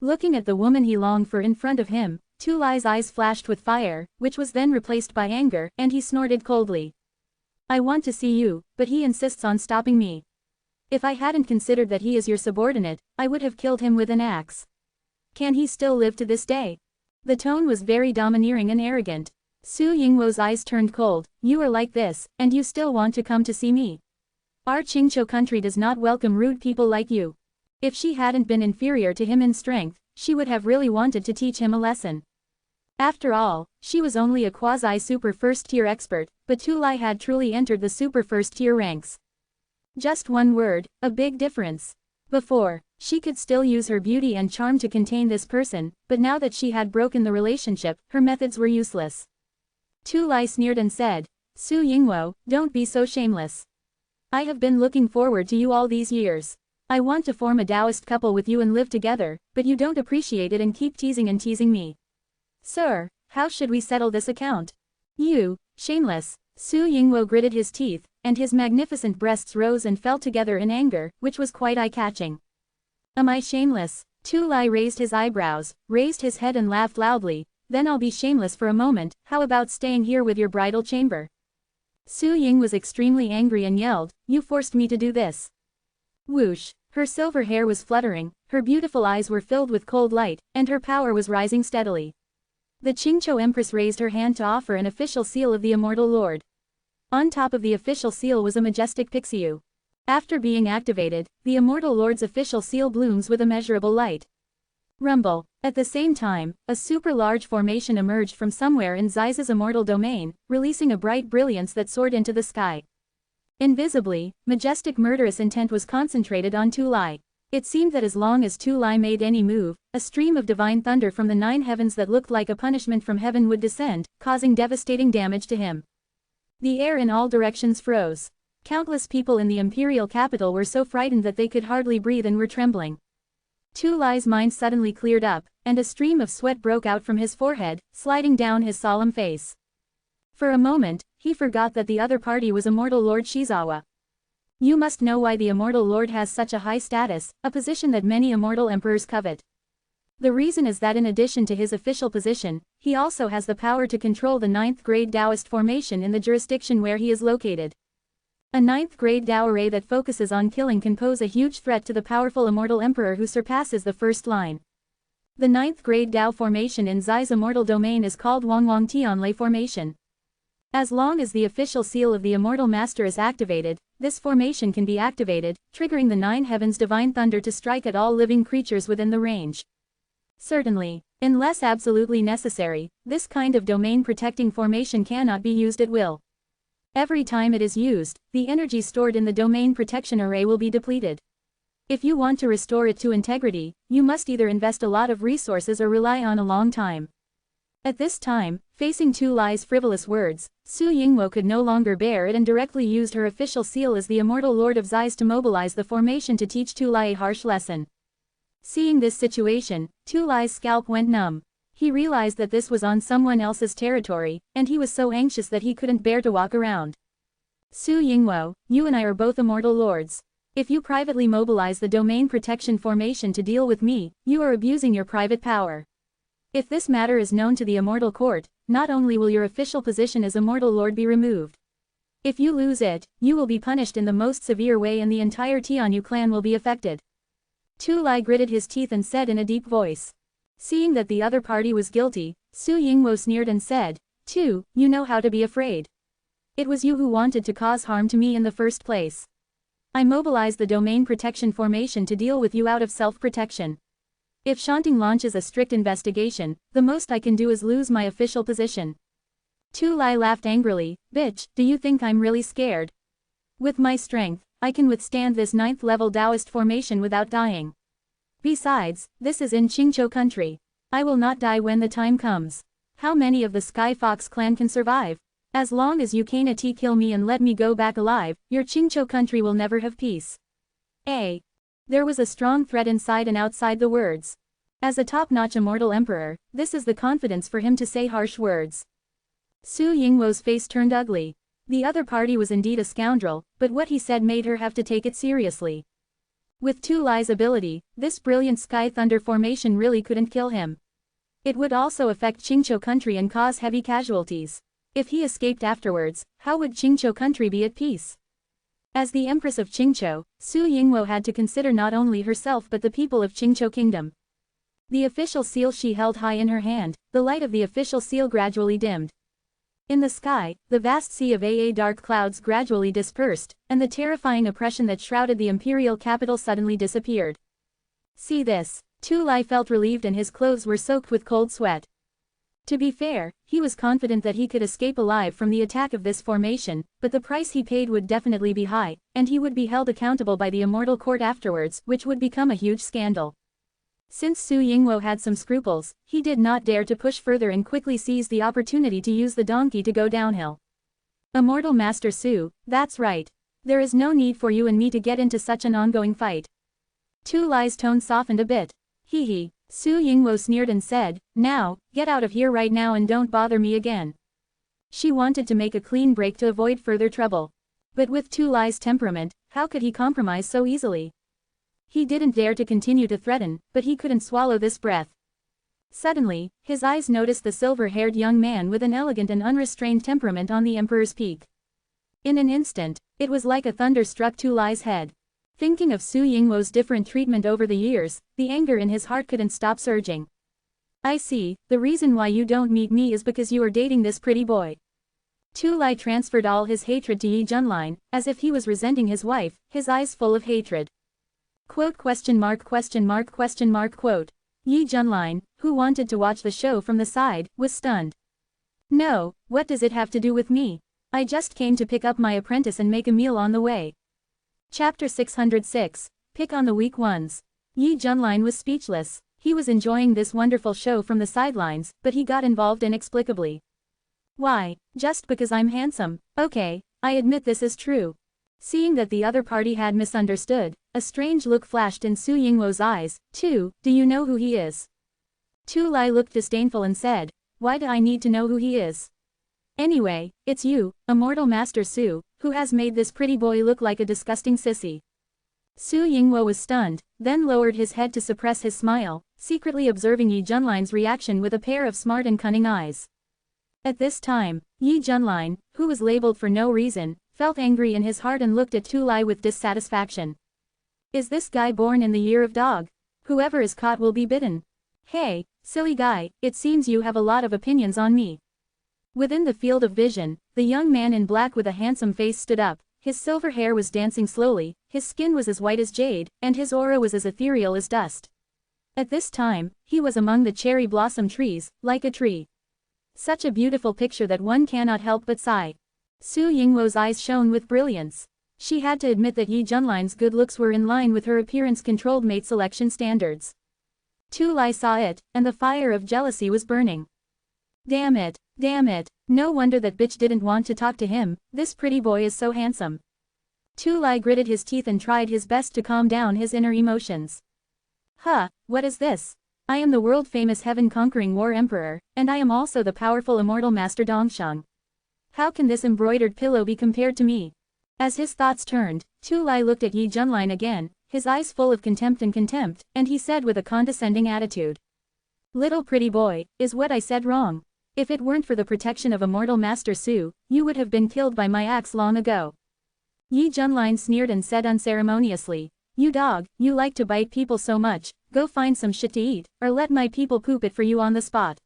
Looking at the woman he longed for in front of him, Tu Lai's eyes flashed with fire, which was then replaced by anger, and he snorted coldly. "I want to see you, but he insists on stopping me. If I hadn't considered that he is your subordinate, I would have killed him with an axe. Can he still live to this day?" The tone was very domineering and arrogant. Su Yingwo's eyes turned cold. "You are like this, and you still want to come to see me? Our Qingzhou country does not welcome rude people like you." If she hadn't been inferior to him in strength, she would have really wanted to teach him a lesson. After all, she was only a quasi-super first-tier expert, but Tu Lai had truly entered the super first-tier ranks. Just one word, a big difference. Before, she could still use her beauty and charm to contain this person, but now that she had broken the relationship, her methods were useless. Tu Lai sneered and said, "Su Yingwo, don't be so shameless. I have been looking forward to you all these years. I want to form a Taoist couple with you and live together, but you don't appreciate it and keep teasing and teasing me. Sir, how should we settle this account? You, shameless. Su Yingwo gritted his teeth, and his magnificent breasts rose and fell together in anger, which was quite eye-catching. Am I shameless? Tu Lai raised his eyebrows, raised his head and laughed loudly. Then I'll be shameless for a moment. How about staying here with your bridal chamber? Su Ying was extremely angry and yelled, you forced me to do this. Whoosh, her silver hair was fluttering, her beautiful eyes were filled with cold light, and her power was rising steadily. The Qingqiu Empress raised her hand to offer an official seal of the Immortal Lord. On top of the official seal was a majestic pixiu. After being activated, the Immortal Lord's official seal blooms with immeasurable light. Rumble. At the same time, a super-large formation emerged from somewhere in Zai's immortal domain, releasing a bright brilliance that soared into the sky. Invisibly, majestic murderous intent was concentrated on Tu Lai. It seemed that as long as Tu Lai made any move, a stream of divine thunder from the 9 heavens that looked like a punishment from heaven would descend, causing devastating damage to him. The air in all directions froze. Countless people in the imperial capital were so frightened that they could hardly breathe and were trembling. Tu Lai's mind suddenly cleared up, and a stream of sweat broke out from his forehead, sliding down his solemn face. For a moment, he forgot that the other party was Immortal Lord Shizawa. You must know why the Immortal Lord has such a high status, a position that many immortal emperors covet. The reason is that in addition to his official position, he also has the power to control the 9th grade Taoist formation in the jurisdiction where he is located. A 9th grade Tao array that focuses on killing can pose a huge threat to the powerful immortal emperor who surpasses the first line. The 9th grade Tao formation in Zai's immortal domain is called Wangwang Tianlei formation. As long as the official seal of the Immortal Master is activated, this formation can be activated, triggering the 9 heavens divine thunder to strike at all living creatures within the range. Certainly, unless absolutely necessary, this kind of domain-protecting formation cannot be used at will. Every time it is used, the energy stored in the domain protection array will be depleted. If you want to restore it to integrity, you must either invest a lot of resources or rely on a long time. At this time, facing Tu Lai's frivolous words, Su Yingwo could no longer bear it and directly used her official seal as the Immortal Lord of Zai's to mobilize the formation to teach Tu Lai a harsh lesson. Seeing this situation, Tu Lai's scalp went numb. He realized that this was on someone else's territory, and he was so anxious that he couldn't bear to walk around. Su Yingwo, you and I are both Immortal Lords. If you privately mobilize the domain protection formation to deal with me, you are abusing your private power. If this matter is known to the Immortal Court, not only will your official position as Immortal Lord be removed. If you lose it, you will be punished in the most severe way and the entire Tianyu clan will be affected. Tu Lai gritted his teeth and said in a deep voice. Seeing that the other party was guilty, Su Yingwo sneered and said, "Tu, you know how to be afraid. It was you who wanted to cause harm to me in the first place. I mobilized the domain protection formation to deal with you out of self-protection. If Shanting launches a strict investigation, the most I can do is lose my official position." Tu Lai laughed angrily, "Bitch, do you think I'm really scared? With my strength, I can withstand this 9th level Taoist formation without dying. Besides, this is in Qingqiu country. I will not die when the time comes. How many of the Sky Fox clan can survive? As long as you can't kill me and let me go back alive, your Qingqiu country will never have peace." There was a strong threat inside and outside the words. As a top-notch immortal emperor, this is the confidence for him to say harsh words. Su Yingwo's face turned ugly. The other party was indeed a scoundrel, but what he said made her have to take it seriously. With Tu Lai's ability, this brilliant sky thunder formation really couldn't kill him. It would also affect Qingqiu country and cause heavy casualties. If he escaped afterwards, how would Qingqiu country be at peace? As the Empress of Qingqiu, Su Yingwo had to consider not only herself but the people of Qingqiu Kingdom. The official seal she held high in her hand, the light of the official seal gradually dimmed. In the sky, the vast sea of dark clouds gradually dispersed, and the terrifying oppression that shrouded the imperial capital suddenly disappeared. See this. Tu Lai felt relieved and his clothes were soaked with cold sweat. To be fair, he was confident that he could escape alive from the attack of this formation, but the price he paid would definitely be high, and he would be held accountable by the Immortal Court afterwards, which would become a huge scandal. Since Su Yingwo had some scruples, he did not dare to push further and quickly seized the opportunity to use the donkey to go downhill. Immortal Master Su, that's right. There is no need for you and me to get into such an ongoing fight. Tu Lai's tone softened a bit. Hee hee. Su Yingwo sneered and said, now, get out of here right now and don't bother me again. She wanted to make a clean break to avoid further trouble. But with Tu Lai's temperament, how could he compromise so easily? He didn't dare to continue to threaten, but he couldn't swallow this breath. Suddenly, his eyes noticed the silver-haired young man with an elegant and unrestrained temperament on the Emperor's peak. In an instant, it was like a thunder struck Tu Lai's head. Thinking of Su Yingwo's different treatment over the years, the anger in his heart couldn't stop surging. I see, the reason why you don't meet me is because you are dating this pretty boy. Tu Lai transferred all his hatred to Yi Junlin, as if he was resenting his wife, his eyes full of hatred. Quote question mark question mark question mark quote. Yi Junlin, who wanted to watch the show from the side, was stunned. No, what does it have to do with me? I just came to pick up my apprentice and make a meal on the way. Chapter 606, Pick on the Weak Ones. Yi Junlin was speechless. He was enjoying this wonderful show from the sidelines, but he got involved inexplicably. Why, just because I'm handsome? Okay, I admit this is true. Seeing that the other party had misunderstood, a strange look flashed in Su Yingwo's eyes. Do you know who he is? Tu Lai looked disdainful and said, why do I need to know who he is? Anyway, it's you, Immortal Master Su, who has made this pretty boy look like a disgusting sissy. Su Yingwo was stunned, then lowered his head to suppress his smile, secretly observing Yi Junlin's reaction with a pair of smart and cunning eyes. At this time, Yi Junlin, who was labeled for no reason, felt angry in his heart and looked at Tu Lai with dissatisfaction. Is this guy born in the year of dog? Whoever is caught will be bitten. Hey, silly guy, it seems you have a lot of opinions on me. Within the field of vision, the young man in black with a handsome face stood up. His silver hair was dancing slowly, his skin was as white as jade, and his aura was as ethereal as dust. At this time, he was among the cherry blossom trees, like a tree. Such a beautiful picture that one cannot help but sigh. Su Yingwo's eyes shone with brilliance. She had to admit that Yi Junlin's good looks were in line with her appearance-controlled mate selection standards. Tu Lai saw it, and the fire of jealousy was burning. Damn it, no wonder that bitch didn't want to talk to him, this pretty boy is so handsome. Tu Lai gritted his teeth and tried his best to calm down his inner emotions. What is this? I am the world-famous heaven-conquering war emperor, and I am also the powerful immortal master Dongsheng. How can this embroidered pillow be compared to me? As his thoughts turned, Tu Lai looked at Yi Junlin again, his eyes full of contempt, and he said with a condescending attitude. Little pretty boy, is what I said wrong? If it weren't for the protection of immortal Master Su, you would have been killed by my axe long ago. Yi Junlin sneered and said unceremoniously, you dog, you like to bite people so much, go find some shit to eat, or let my people poop it for you on the spot.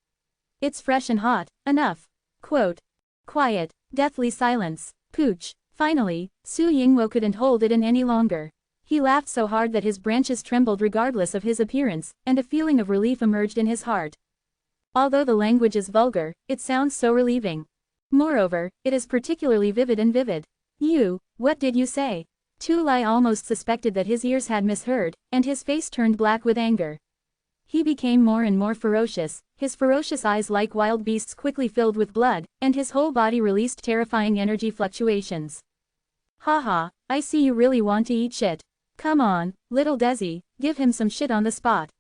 It's fresh and hot, enough. Quote. Quiet, deathly silence, pooch. Finally, Su Yingwo couldn't hold it in any longer. He laughed so hard that his branches trembled regardless of his appearance, and a feeling of relief emerged in his heart. Although the language is vulgar, it sounds so relieving. Moreover, it is particularly vivid. What did you say? Tu Lai almost suspected that his ears had misheard, and his face turned black with anger. He became more and more ferocious, his ferocious eyes like wild beasts quickly filled with blood, and his whole body released terrifying energy fluctuations. Haha, I see you really want to eat shit. Come on, little Desi, give him some shit on the spot.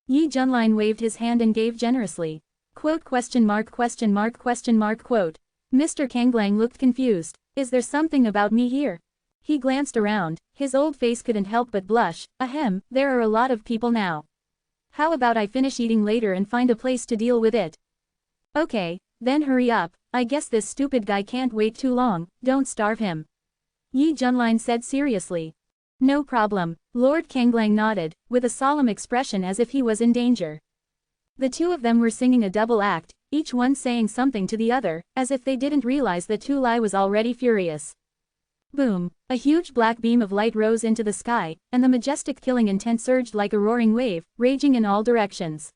Yi Junlin waved his hand and gave generously. Quote question mark question mark question mark quote. Mr. Kanglang looked confused. Is there something about me here? He glanced around, his old face couldn't help but blush. Ahem, there are a lot of people now. How about I finish eating later and find a place to deal with it? Okay, then hurry up, I guess this stupid guy can't wait too long, don't starve him. Yi Junlin said seriously. No problem, Lord Kanglang nodded, with a solemn expression as if he was in danger. The two of them were singing a double act, each one saying something to the other, as if they didn't realize that Tu Lai was already furious. Boom, a huge black beam of light rose into the sky, and the majestic killing intent surged like a roaring wave, raging in all directions.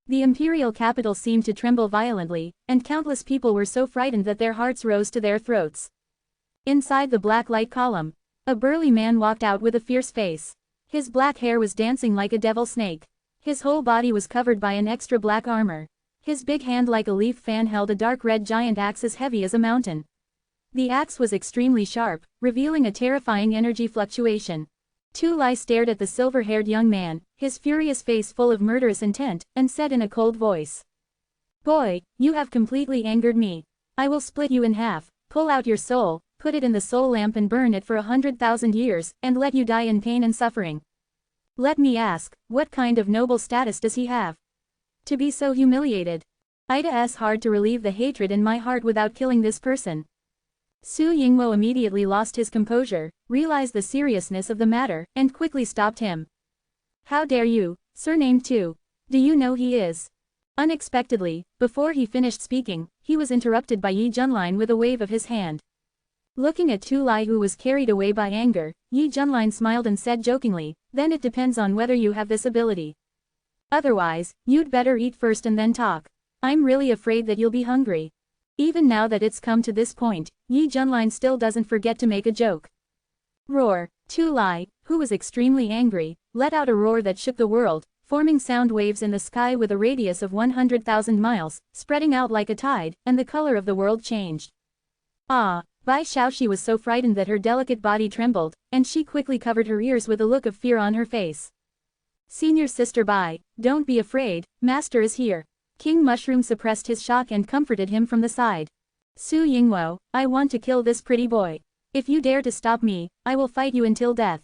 The imperial capital seemed to tremble violently, and countless people were so frightened that their hearts rose to their throats. Inside the black light column, a burly man walked out with a fierce face. His black hair was dancing like a devil snake. His whole body was covered by an extra black armor. His big hand like a leaf fan held a dark red giant axe as heavy as a mountain. The axe was extremely sharp, revealing a terrifying energy fluctuation. Tu Lai stared at the silver-haired young man, his furious face full of murderous intent, and said in a cold voice. Boy, you have completely angered me. I will split you in half, pull out your soul, put it in the soul lamp and burn it for 100,000 years, and let you die in pain and suffering. Let me ask, what kind of noble status does he have? To be so humiliated. It's hard to relieve the hatred in my heart without killing this person. Su Yingwo immediately lost his composure, realized the seriousness of the matter, and quickly stopped him. How dare you, surnamed Tu? Do you know he is? Unexpectedly, before he finished speaking, he was interrupted by Yi Junlin with a wave of his hand. Looking at Tu Lai, who was carried away by anger, Yi Junlin smiled and said jokingly, then it depends on whether you have this ability. Otherwise, you'd better eat first and then talk. I'm really afraid that you'll be hungry. Even now that it's come to this point, Yi Junlin still doesn't forget to make a joke. Roar. Tu Lai, who was extremely angry, let out a roar that shook the world, forming sound waves in the sky with a radius of 100,000 miles, spreading out like a tide, and the color of the world changed. Ah! Bai Xiaoxi was so frightened that her delicate body trembled, and she quickly covered her ears with a look of fear on her face. Senior Sister Bai, don't be afraid, Master is here. King Mushroom suppressed his shock and comforted him from the side. Su Yingwo, I want to kill this pretty boy. If you dare to stop me, I will fight you until death.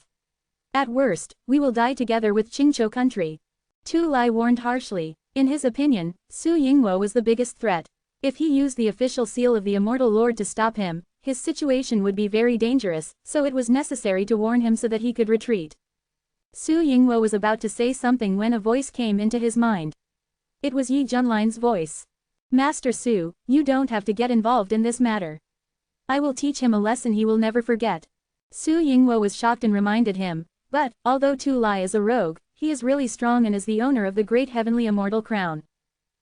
At worst, we will die together with Qingzhou country. Tu Lai warned harshly. In his opinion, Su Yingwo was the biggest threat. If he used the official seal of the Immortal Lord to stop him, his situation would be very dangerous, so it was necessary to warn him so that he could retreat. Su Yingwo was about to say something when a voice came into his mind. It was Yi Junlin's voice. Master Su, you don't have to get involved in this matter. I will teach him a lesson he will never forget. Su Yingwo was shocked and reminded him, but, although Tu Lai is a rogue, he is really strong and is the owner of the great heavenly immortal crown.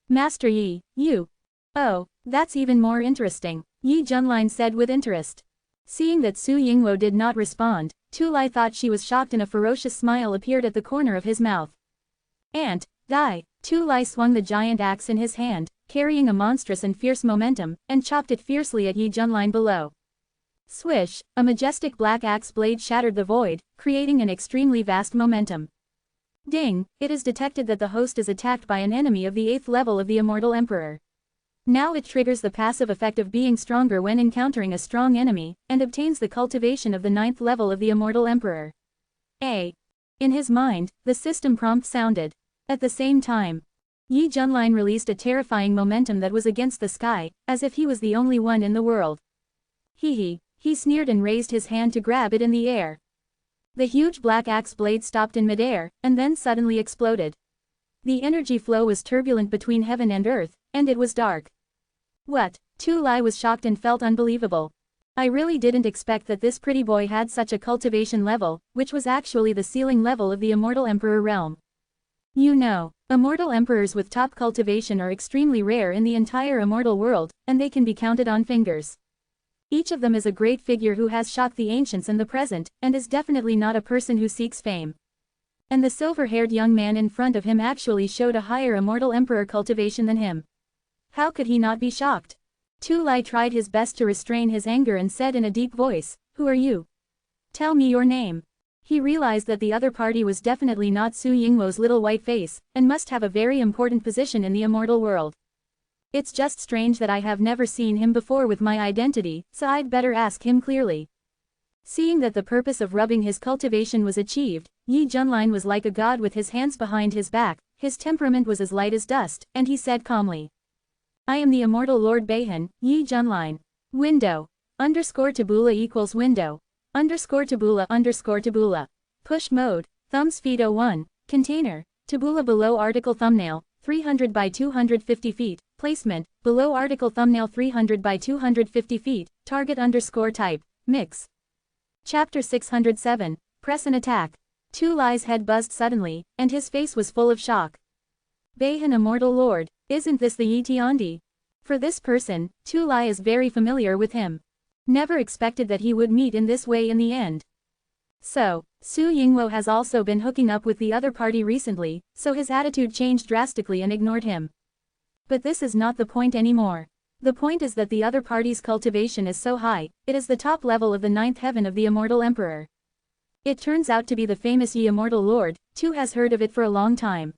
Master Yi, you. Oh, that's even more interesting, Yi Junlin said with interest. Seeing that Su Yingwo did not respond, Tu Lai thought she was shocked and a ferocious smile appeared at the corner of his mouth. Ant, die! Tu Lai swung the giant axe in his hand, carrying a monstrous and fierce momentum, and chopped it fiercely at Yi Junlin below. Swish, a majestic black axe blade shattered the void, creating an extremely vast momentum. Ding, it is detected that the host is attacked by an enemy of the 8th level of the Immortal Emperor. Now it triggers the passive effect of being stronger when encountering a strong enemy, and obtains the cultivation of the 9th level of the Immortal Emperor. In his mind, the system prompt sounded. At the same time, Yi Junlin released a terrifying momentum that was against the sky, as if he was the only one in the world. He sneered and raised his hand to grab it in the air. The huge black axe blade stopped in midair, and then suddenly exploded. The energy flow was turbulent between heaven and earth, and it was dark. What? Tu Lai was shocked and felt unbelievable. I really didn't expect that this pretty boy had such a cultivation level, which was actually the ceiling level of the Immortal Emperor realm. You know, Immortal Emperors with top cultivation are extremely rare in the entire immortal world, and they can be counted on fingers. Each of them is a great figure who has shocked the ancients and the present, and is definitely not a person who seeks fame. And the silver-haired young man in front of him actually showed a higher Immortal Emperor cultivation than him. How could he not be shocked? Tu Lai tried his best to restrain his anger and said in a deep voice, "Who are you? Tell me your name." He realized that the other party was definitely not Su Yingwo's little white face, and must have a very important position in the immortal world. It's just strange that I have never seen him before with my identity, so I'd better ask him clearly. Seeing that the purpose of rubbing his cultivation was achieved, Yi Junlin was like a god with his hands behind his back, his temperament was as light as dust, and he said calmly. I am the immortal Lord Beihan, Yi Junlin. Window. _tabula equals window. _tabula. Push mode. Thumb speed 01. Container. Tabula below article thumbnail, 300 by 250 feet. Placement. Below article thumbnail 300 by 250 feet. Target _type. Mix. Chapter 607. Press and attack. Tu Lai's head buzzed suddenly, and his face was full of shock. Beihan Immortal Lord, isn't this the Yi Tiandi? For this person, Tu Lai is very familiar with him. Never expected that he would meet in this way in the end. So, Su Yingwo has also been hooking up with the other party recently, so his attitude changed drastically and ignored him. But this is not the point anymore. The point is that the other party's cultivation is so high, it is the top level of the 9th heaven of the Immortal Emperor. It turns out to be the famous Yi Immortal Lord. Tu has heard of it for a long time.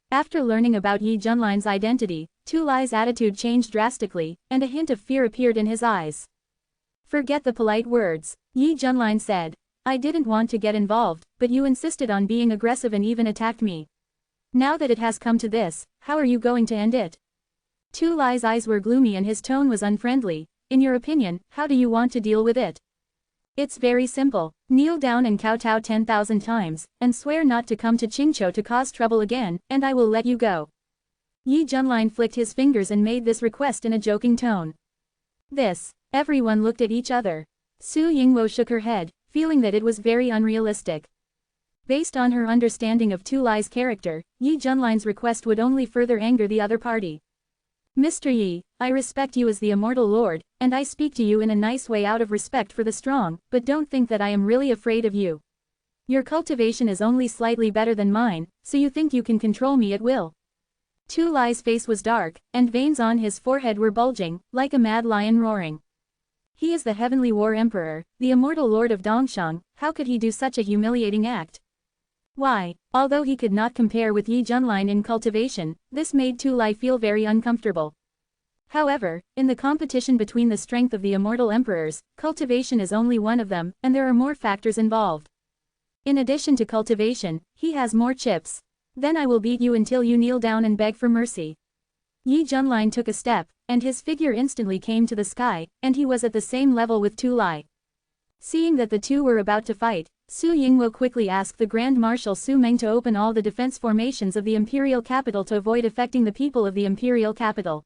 After learning about Yi Junline's identity, Tu Lai's attitude changed drastically, and a hint of fear appeared in his eyes. Forget the polite words, Yi Junline said. I didn't want to get involved, but you insisted on being aggressive and even attacked me. Now that it has come to this, how are you going to end it? Tu Lai's eyes were gloomy and his tone was unfriendly. In your opinion, how do you want to deal with it? It's very simple. Kneel down and kowtow 10,000 times, and swear not to come to Qingqiu to cause trouble again, and I will let you go. Yi Junline flicked his fingers and made this request in a joking tone. Everyone looked at each other. Su Yingwo shook her head, feeling that it was very unrealistic. Based on her understanding of Tu Lai's character, Yi Junline's request would only further anger the other party. Mr. Yi, I respect you as the Immortal Lord, and I speak to you in a nice way out of respect for the strong, but don't think that I am really afraid of you. Your cultivation is only slightly better than mine, so you think you can control me at will. Tu Lai's face was dark, and veins on his forehead were bulging, like a mad lion roaring. He is the Heavenly War Emperor, the Immortal Lord of Dongshang. How could he do such a humiliating act? Why, although he could not compare with Yi Junline in cultivation, this made Tu Lai feel very uncomfortable. However, in the competition between the strength of the Immortal Emperors, cultivation is only one of them, and there are more factors involved. In addition to cultivation, he has more chips. Then I will beat you until you kneel down and beg for mercy. Yi Junline took a step, and his figure instantly came to the sky, and he was at the same level with Tu Lai. Seeing that the two were about to fight, Su Yingwo quickly asked the Grand Marshal Su Meng to open all the defense formations of the imperial capital to avoid affecting the people of the imperial capital.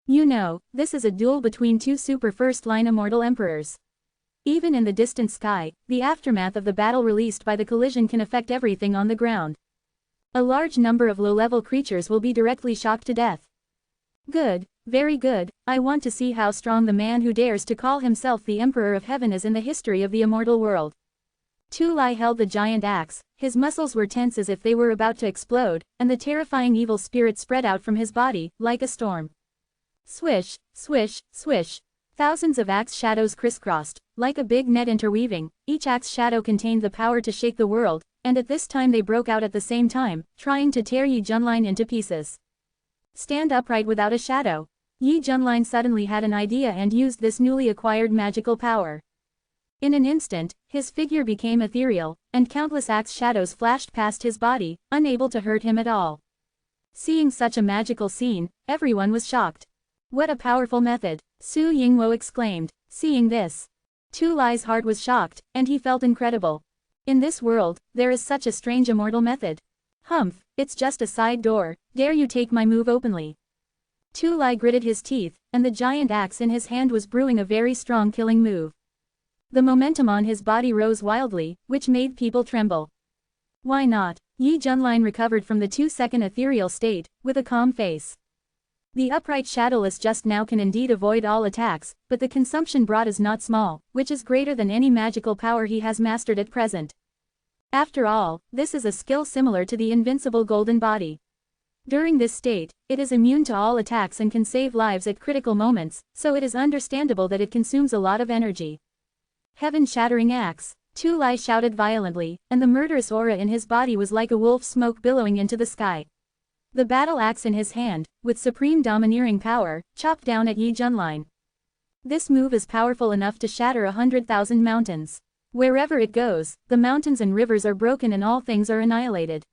You know, this is a duel between two super first-line immortal emperors. Even in the distant sky, the aftermath of the battle released by the collision can affect everything on the ground. A large number of low-level creatures will be directly shocked to death. Good, very good. I want to see how strong the man who dares to call himself the Emperor of Heaven is in the history of the immortal world. Tu Lai held the giant axe, his muscles were tense as if they were about to explode, and the terrifying evil spirit spread out from his body, like a storm. Swish, swish, swish. Thousands of axe shadows crisscrossed, like a big net interweaving. Each axe shadow contained the power to shake the world, and at this time they broke out at the same time, trying to tear Yi Junline into pieces. Stand upright without a shadow. Yi Junline suddenly had an idea and used this newly acquired magical power. In an instant, his figure became ethereal, and countless axe shadows flashed past his body, unable to hurt him at all. Seeing such a magical scene, everyone was shocked. What a powerful method, Su Yingwo exclaimed. Seeing this, Tu Lai's heart was shocked, and he felt incredible. In this world, there is such a strange immortal method. Humph, it's just a side door, dare you take my move openly. Tu Lai gritted his teeth, and the giant axe in his hand was brewing a very strong killing move. The momentum on his body rose wildly, which made people tremble. Why not? Yi Junline recovered from the 2-second ethereal state, with a calm face. The upright shadowless just now can indeed avoid all attacks, but the consumption brought is not small, which is greater than any magical power he has mastered at present. After all, this is a skill similar to the invincible golden body. During this state, it is immune to all attacks and can save lives at critical moments, so it is understandable that it consumes a lot of energy. Heaven-shattering axe, Tu Lai shouted violently, and the murderous aura in his body was like a wolf's smoke billowing into the sky. The battle axe in his hand, with supreme domineering power, chopped down at Yi Junline. This move is powerful enough to shatter 100,000 mountains. Wherever it goes, the mountains and rivers are broken and all things are annihilated.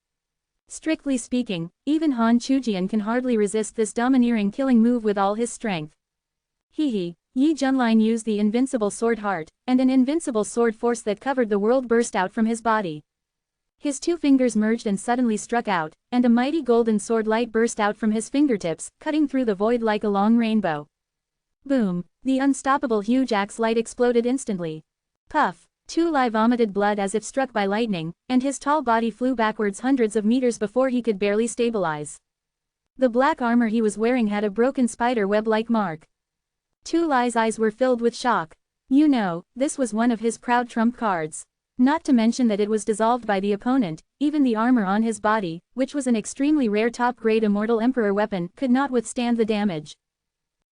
Strictly speaking, even Han Chujian can hardly resist this domineering killing move with all his strength. Yi Junline used the invincible sword heart, and an invincible sword force that covered the world burst out from his body. His two fingers merged and suddenly struck out, and a mighty golden sword light burst out from his fingertips, cutting through the void like a long rainbow. Boom! The unstoppable huge axe light exploded instantly. Puff! Tu Lai vomited blood as if struck by lightning, and his tall body flew backwards hundreds of meters before he could barely stabilize. The black armor he was wearing had a broken spider web-like mark. Tu Lai's eyes were filled with shock. You know, this was one of his proud trump cards. Not to mention that it was dissolved by the opponent, even the armor on his body, which was an extremely rare top-grade immortal emperor weapon, could not withstand the damage.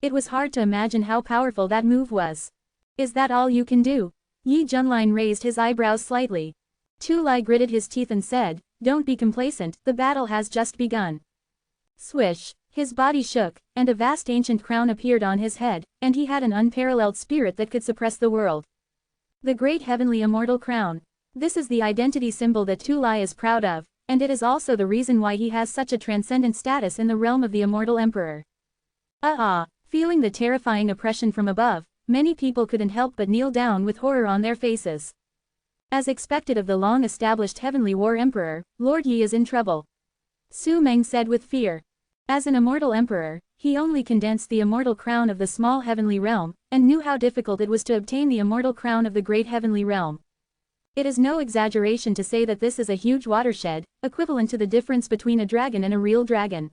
It was hard to imagine how powerful that move was. Is that all you can do? Yi Junline raised his eyebrows slightly. Tu Lai gritted his teeth and said, "Don't be complacent, the battle has just begun." Swish, his body shook, and a vast ancient crown appeared on his head, and he had an unparalleled spirit that could suppress the world. The great heavenly immortal crown. This is the identity symbol that Tu Lai is proud of, and it is also the reason why he has such a transcendent status in the realm of the immortal emperor. Feeling the terrifying oppression from above, many people couldn't help but kneel down with horror on their faces. As expected of the long-established heavenly war emperor, Lord Yi is in trouble. Su Meng said with fear. As an immortal emperor, he only condensed the immortal crown of the small heavenly realm, and knew how difficult it was to obtain the immortal crown of the great heavenly realm. It is no exaggeration to say that this is a huge watershed, equivalent to the difference between a dragon and a real dragon.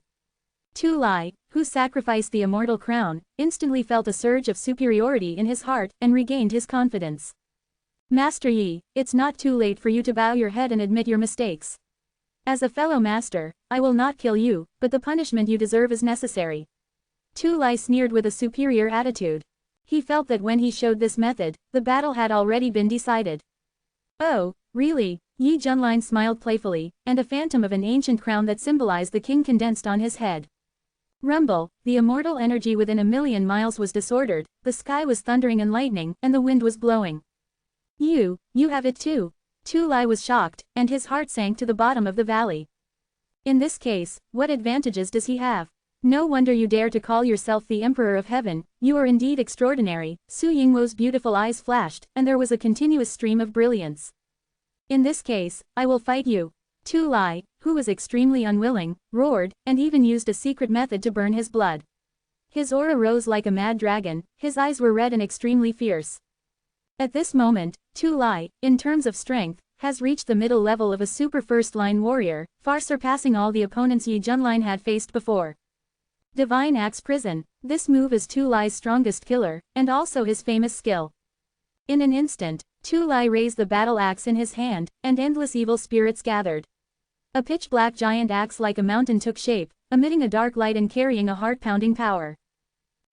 Tu Lai, who sacrificed the immortal crown, instantly felt a surge of superiority in his heart and regained his confidence. Master Yi, it's not too late for you to bow your head and admit your mistakes. As a fellow master, I will not kill you, but the punishment you deserve is necessary. Tu Lai sneered with a superior attitude. He felt that when he showed this method, the battle had already been decided. Oh, really? Yi Junlin smiled playfully, and a phantom of an ancient crown that symbolized the king condensed on his head. Rumble, the immortal energy within 1,000,000 miles was disordered, the sky was thundering and lightning, and the wind was blowing. You have it too. Tu Lai was shocked, and his heart sank to the bottom of the valley. In this case, what advantages does he have? No wonder you dare to call yourself the Emperor of Heaven, you are indeed extraordinary. Su Yingwo's beautiful eyes flashed, and there was a continuous stream of brilliance. In this case, I will fight you. Tu Lai, who was extremely unwilling, roared, and even used a secret method to burn his blood. His aura rose like a mad dragon, his eyes were red and extremely fierce. At this moment, Tu Lai, in terms of strength, has reached the middle level of a super first-line warrior, far surpassing all the opponents Yi Junlin had faced before. Divine Axe Prison. This move is Tu Lai's strongest killer, and also his famous skill. In an instant, Tu Lai raised the battle axe in his hand, and endless evil spirits gathered. A pitch-black giant axe like a mountain took shape, emitting a dark light and carrying a heart-pounding power.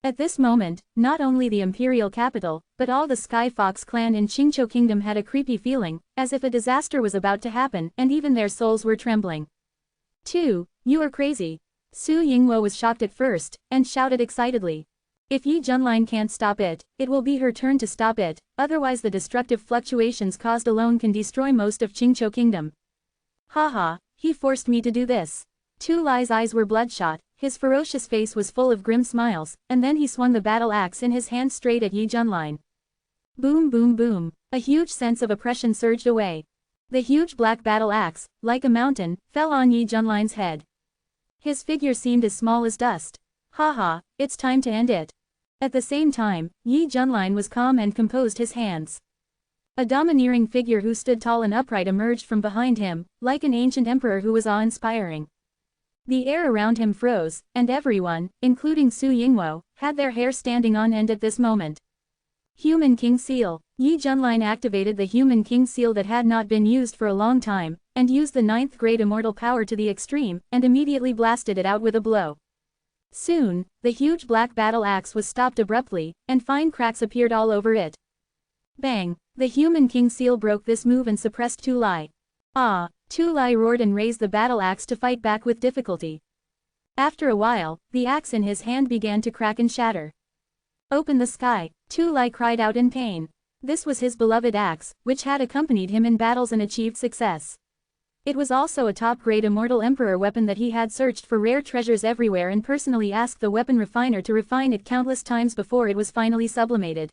At this moment, not only the imperial capital, but all the Sky Fox clan in Qingzhou Kingdom had a creepy feeling, as if a disaster was about to happen, and even their souls were trembling. You are crazy. Su Yingwo was shocked at first, and shouted excitedly. If Yi Junlin can't stop it, it will be her turn to stop it, otherwise the destructive fluctuations caused alone can destroy most of Qingzhou Kingdom. Haha, he forced me to do this. Tu Lai's eyes were bloodshot, his ferocious face was full of grim smiles, and then he swung the battle axe in his hand straight at Yi Junlin. Boom boom boom, a huge sense of oppression surged away. The huge black battle axe, like a mountain, fell on Yi Junlin's head. His figure seemed as small as dust. Haha, it's time to end it. At the same time, Yi Junlin was calm and composed his hands. A domineering figure who stood tall and upright emerged from behind him, like an ancient emperor who was awe-inspiring. The air around him froze, and everyone, including Su Yingwo, had their hair standing on end at this moment. Human King Seal. Yi Junlin activated the Human King Seal that had not been used for a long time, and used the 9th grade immortal power to the extreme, and immediately blasted it out with a blow. Soon, the huge black battle axe was stopped abruptly, and fine cracks appeared all over it. Bang! The Human King Seal broke this move and suppressed Tu Lai. Tu Lai roared and raised the battle axe to fight back with difficulty. After a while, the axe in his hand began to crack and shatter. Open the sky, Tu Lai cried out in pain. This was his beloved axe, which had accompanied him in battles and achieved success. It was also a top-grade immortal emperor weapon that he had searched for rare treasures everywhere and personally asked the weapon refiner to refine it countless times before it was finally sublimated.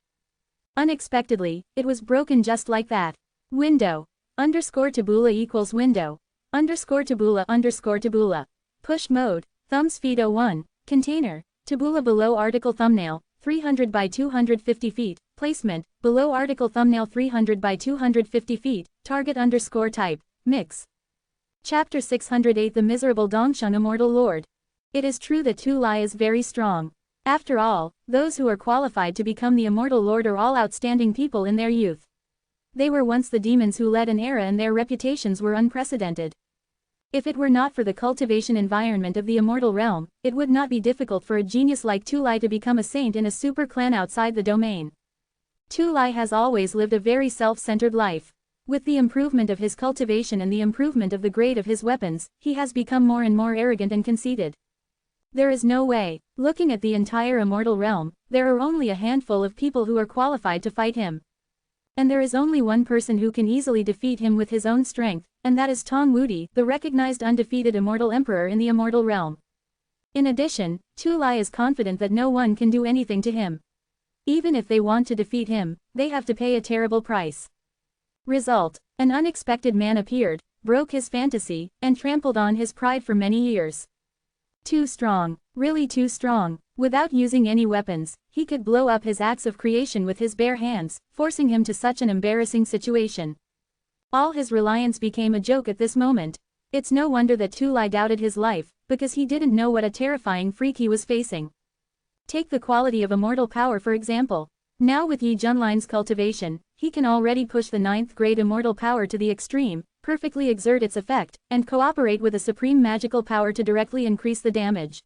Unexpectedly, it was broken just like that. Window. _tabula equals window. _tabula. Push mode. Thumbs feed 01. Container. Tabula below article thumbnail, 300 by 250 feet. Placement. Below article thumbnail 300 by 250 feet. Target _type. Mix. Chapter 608 The Miserable Dongsheng Immortal Lord. It is true that Tu Lai is very strong. After all, those who are qualified to become the Immortal Lord are all outstanding people in their youth. They were once the demons who led an era and their reputations were unprecedented. If it were not for the cultivation environment of the immortal realm, it would not be difficult for a genius like Tu Lai to become a saint in a super clan outside the domain. Tu Lai has always lived a very self-centered life. With the improvement of his cultivation and the improvement of the grade of his weapons, he has become more and more arrogant and conceited. There is no way. Looking at the entire immortal realm, there are only a handful of people who are qualified to fight him. And there is only one person who can easily defeat him with his own strength, and that is Tong Wudi, the recognized undefeated immortal emperor in the immortal realm. In addition, Tu Lai is confident that no one can do anything to him. Even if they want to defeat him, they have to pay a terrible price. Result: an unexpected man appeared, broke his fantasy, and trampled on his pride for many years. Too strong, really too strong. Without using any weapons, he could blow up his acts of creation with his bare hands, forcing him to such an embarrassing situation. All his reliance became a joke at this moment. It's no wonder that Tu Lai doubted his life, because he didn't know what a terrifying freak he was facing. Take the quality of immortal power for example. Now with Yi Junline's cultivation, he can already push the 9th grade immortal power to the extreme, perfectly exert its effect, and cooperate with a supreme magical power to directly increase the damage.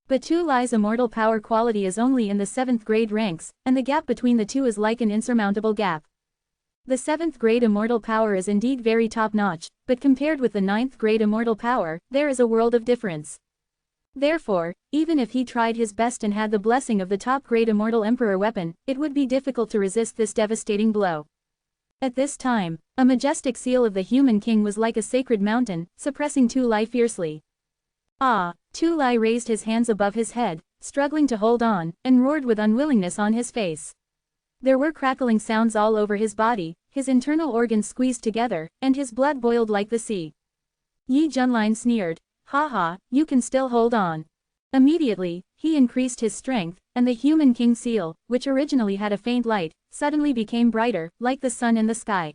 But Tu Lai's immortal power quality is only in the 7th grade ranks, and the gap between the two is like an insurmountable gap. The 7th grade immortal power is indeed very top-notch, but compared with the 9th grade immortal power, there is a world of difference. Therefore, even if he tried his best and had the blessing of the top-grade immortal emperor weapon, it would be difficult to resist this devastating blow. At this time, a majestic seal of the human king was like a sacred mountain, suppressing Tu Lai fiercely. Ah! Tu Lai raised his hands above his head, struggling to hold on, and roared with unwillingness on his face. There were crackling sounds all over his body, his internal organs squeezed together, and his blood boiled like the sea. Yi Junline sneered. "Ha ha, you can still hold on." Immediately, he increased his strength, and the human king seal, which originally had a faint light, suddenly became brighter, like the sun in the sky.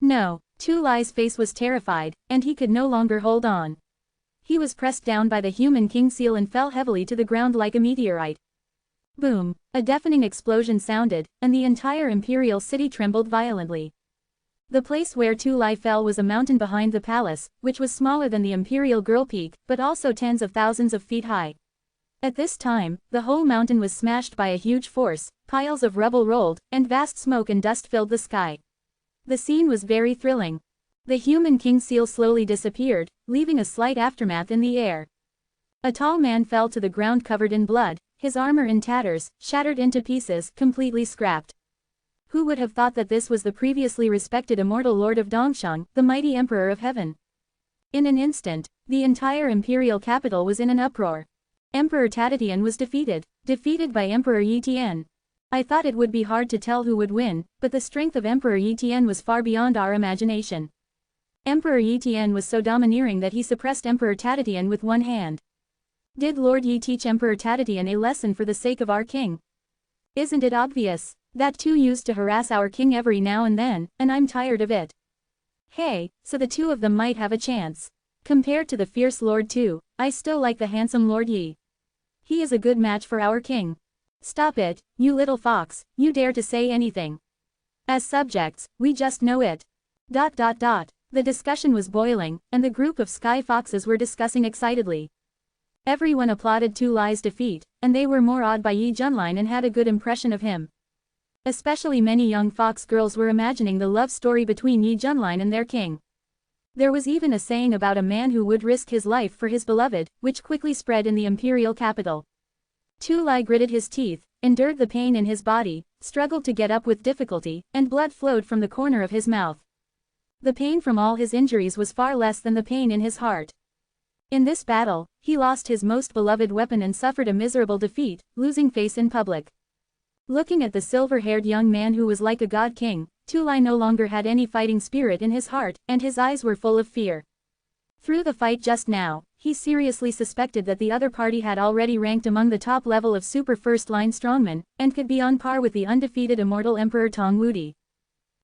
No, Tu Lai's face was terrified, and he could no longer hold on. He was pressed down by the human king seal and fell heavily to the ground like a meteorite. Boom! A deafening explosion sounded, and the entire imperial city trembled violently. The place where Tu Lai fell was a mountain behind the palace, which was smaller than the Imperial Girl Peak, but also tens of thousands of feet high. At this time, the whole mountain was smashed by a huge force, piles of rubble rolled, and vast smoke and dust filled the sky. The scene was very thrilling. The human king seal slowly disappeared, leaving a slight aftermath in the air. A tall man fell to the ground covered in blood, his armor in tatters, shattered into pieces, completely scrapped. Who would have thought that this was the previously respected immortal lord of Dongsheng, the mighty emperor of heaven? In an instant, the entire imperial capital was in an uproar. Emperor Tatatian was defeated by Emperor Yi Tian. I thought it would be hard to tell who would win, but the strength of Emperor Yi Tian was far beyond our imagination. Emperor Yi Tian was so domineering that he suppressed Emperor Tatatian with one hand. Did Lord Yi teach Emperor Tatatian a lesson for the sake of our king? Isn't it obvious? That Tu used to harass our king every now and then, and I'm tired of it. Hey, so the two of them might have a chance. Compared to the fierce Lord Tu, I still like the handsome Lord Yi. He is a good match for our king. Stop it, you little fox, you dare to say anything. As subjects, we just know it. ... The discussion was boiling, and the group of sky foxes were discussing excitedly. Everyone applauded Tu Lai's defeat, and they were more awed by Yi Junline and had a good impression of him. Especially many young fox girls were imagining the love story between Yi Junline and their king. There was even a saying about a man who would risk his life for his beloved, which quickly spread in the imperial capital. Tu Lai gritted his teeth, endured the pain in his body, struggled to get up with difficulty, and blood flowed from the corner of his mouth. The pain from all his injuries was far less than the pain in his heart. In this battle, he lost his most beloved weapon and suffered a miserable defeat, losing face in public. Looking at the silver-haired young man who was like a god king, Tu Lai no longer had any fighting spirit in his heart, and his eyes were full of fear. Through the fight just now, he seriously suspected that the other party had already ranked among the top level of super first-line strongmen, and could be on par with the undefeated immortal Emperor Tong Wudi.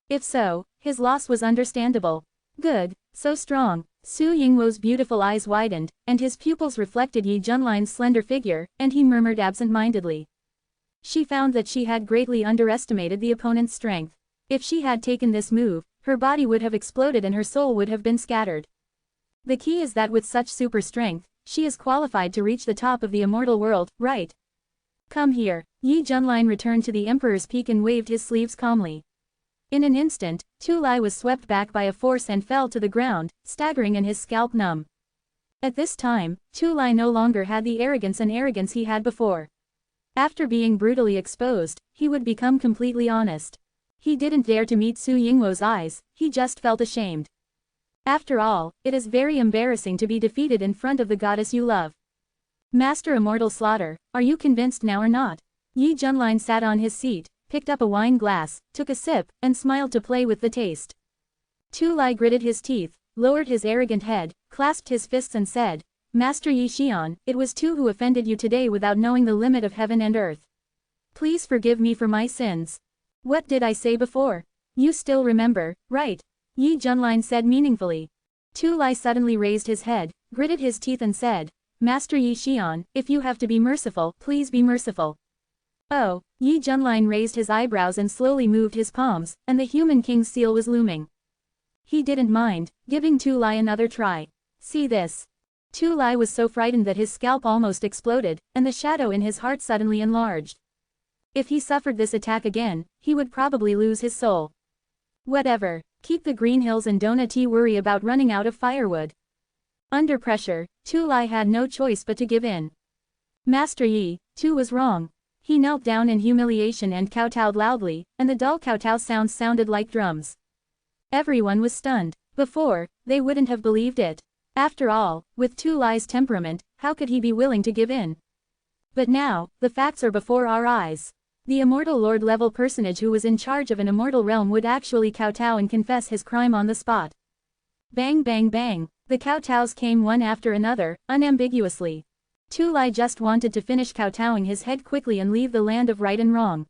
If so, his loss was understandable. Good, so strong. Su Yingwo's beautiful eyes widened, and his pupils reflected Yi Junline's slender figure, and he murmured absent-mindedly. She found that she had greatly underestimated the opponent's strength. If she had taken this move, her body would have exploded and her soul would have been scattered. The key is that with such super strength, she is qualified to reach the top of the immortal world, right? Come here. Yi Junline returned to the Emperor's peak and waved his sleeves calmly. In an instant, Tu Lai was swept back by a force and fell to the ground, staggering and his scalp numb. At this time, Tu Lai no longer had the arrogance he had before. After being brutally exposed, he would become completely honest. He didn't dare to meet Su Yingwo's eyes, he just felt ashamed. After all, it is very embarrassing to be defeated in front of the goddess you love. Master Immortal Slaughter, are you convinced now or not? Yi Junlin sat on his seat, picked up a wine glass, took a sip, and smiled to play with the taste. Tu Lai gritted his teeth, lowered his arrogant head, clasped his fists and said, Master Yi Xian, it was Tu who offended you today without knowing the limit of heaven and earth. Please forgive me for my sins. What did I say before? You still remember, right? Yi Junlin said meaningfully. Tu Lai suddenly raised his head, gritted his teeth and said, Master Yi Xian, if you have to be merciful, please be merciful. Oh, Yi Junlin raised his eyebrows and slowly moved his palms, and the human king's seal was looming. He didn't mind, giving Tu Lai another try. See this. Tu Lai was so frightened that his scalp almost exploded, and the shadow in his heart suddenly enlarged. If he suffered this attack again, he would probably lose his soul. Whatever, keep the green hills and don't worry about running out of firewood. Under pressure, Tu Lai had no choice but to give in. Master Yi, Tu was wrong. He knelt down in humiliation and kowtowed loudly, and the dull kowtow sounds sounded like drums. Everyone was stunned. Before, they wouldn't have believed it. After all, with Tu Lai's temperament, how could he be willing to give in? But now, the facts are before our eyes. The immortal lord-level personage who was in charge of an immortal realm would actually kowtow and confess his crime on the spot. Bang bang bang, the kowtows came one after another, unambiguously. Tu Lai just wanted to finish kowtowing his head quickly and leave the land of right and wrong.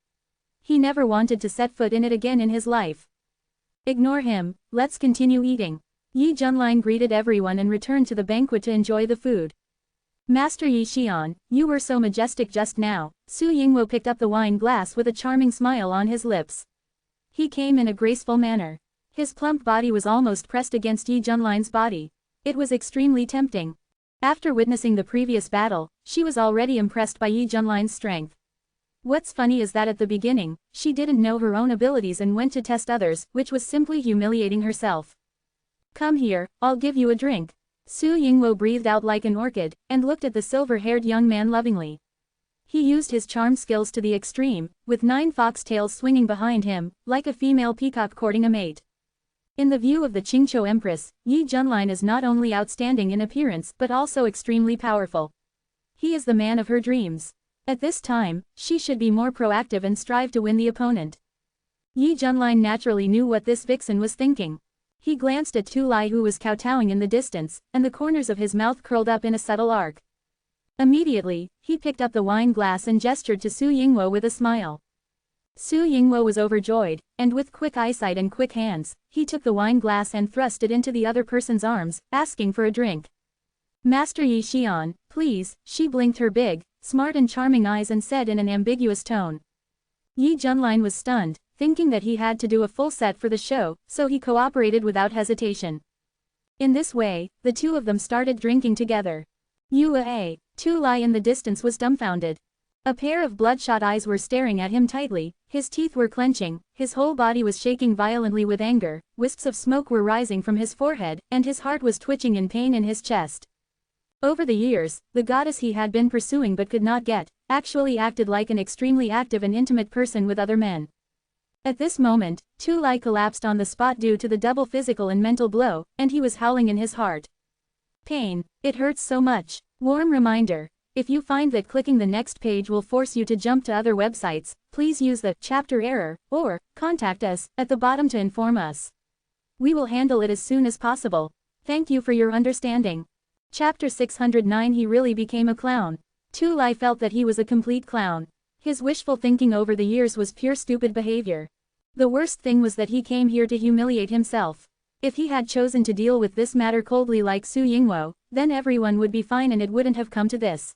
He never wanted to set foot in it again in his life. Ignore him, let's continue eating. Yi Junlin greeted everyone and returned to the banquet to enjoy the food. Master Yi Xian, you were so majestic just now. Su Yingwo picked up the wine glass with a charming smile on his lips. He came in a graceful manner. His plump body was almost pressed against Yi Junlin's body. It was extremely tempting. After witnessing the previous battle, she was already impressed by Yi Junlin's strength. What's funny is that at the beginning, she didn't know her own abilities and went to test others, which was simply humiliating herself. Come here, I'll give you a drink. Su Yingwo breathed out like an orchid, and looked at the silver-haired young man lovingly. He used his charm skills to the extreme, with 9 foxtails swinging behind him, like a female peacock courting a mate. In the view of the Qingqiu Empress, Yi Junlin is not only outstanding in appearance but also extremely powerful. He is the man of her dreams. At this time, she should be more proactive and strive to win the opponent. Yi Junlin naturally knew what this vixen was thinking. He glanced at Tu Lai who was kowtowing in the distance, and the corners of his mouth curled up in a subtle arc. Immediately, he picked up the wine glass and gestured to Su Yingwo with a smile. Su Yingwo was overjoyed, and with quick eyesight and quick hands, he took the wine glass and thrust it into the other person's arms, asking for a drink. Master Yi Xian, please, she blinked her big, smart and charming eyes and said in an ambiguous tone. Yi Junlin was stunned, thinking that he had to do a full set for the show, so he cooperated without hesitation. In this way, the two of them started drinking together. Ua, Tu Lai in the distance was dumbfounded. A pair of bloodshot eyes were staring at him tightly, his teeth were clenching, his whole body was shaking violently with anger, wisps of smoke were rising from his forehead, and his heart was twitching in pain in his chest. Over the years, the goddess he had been pursuing but could not get, actually acted like an extremely active and intimate person with other men. At this moment, Tu Lai collapsed on the spot due to the double physical and mental blow, and he was howling in his heart. Pain. It hurts so much. Warm reminder. If you find that clicking the next page will force you to jump to other websites, please use the chapter error, or contact us at the bottom to inform us. We will handle it as soon as possible. Thank you for your understanding. Chapter 609 He really became a clown. Tu Lai felt that he was a complete clown. His wishful thinking over the years was pure stupid behavior. The worst thing was that he came here to humiliate himself. If he had chosen to deal with this matter coldly like Su Yingwo, then everyone would be fine and it wouldn't have come to this.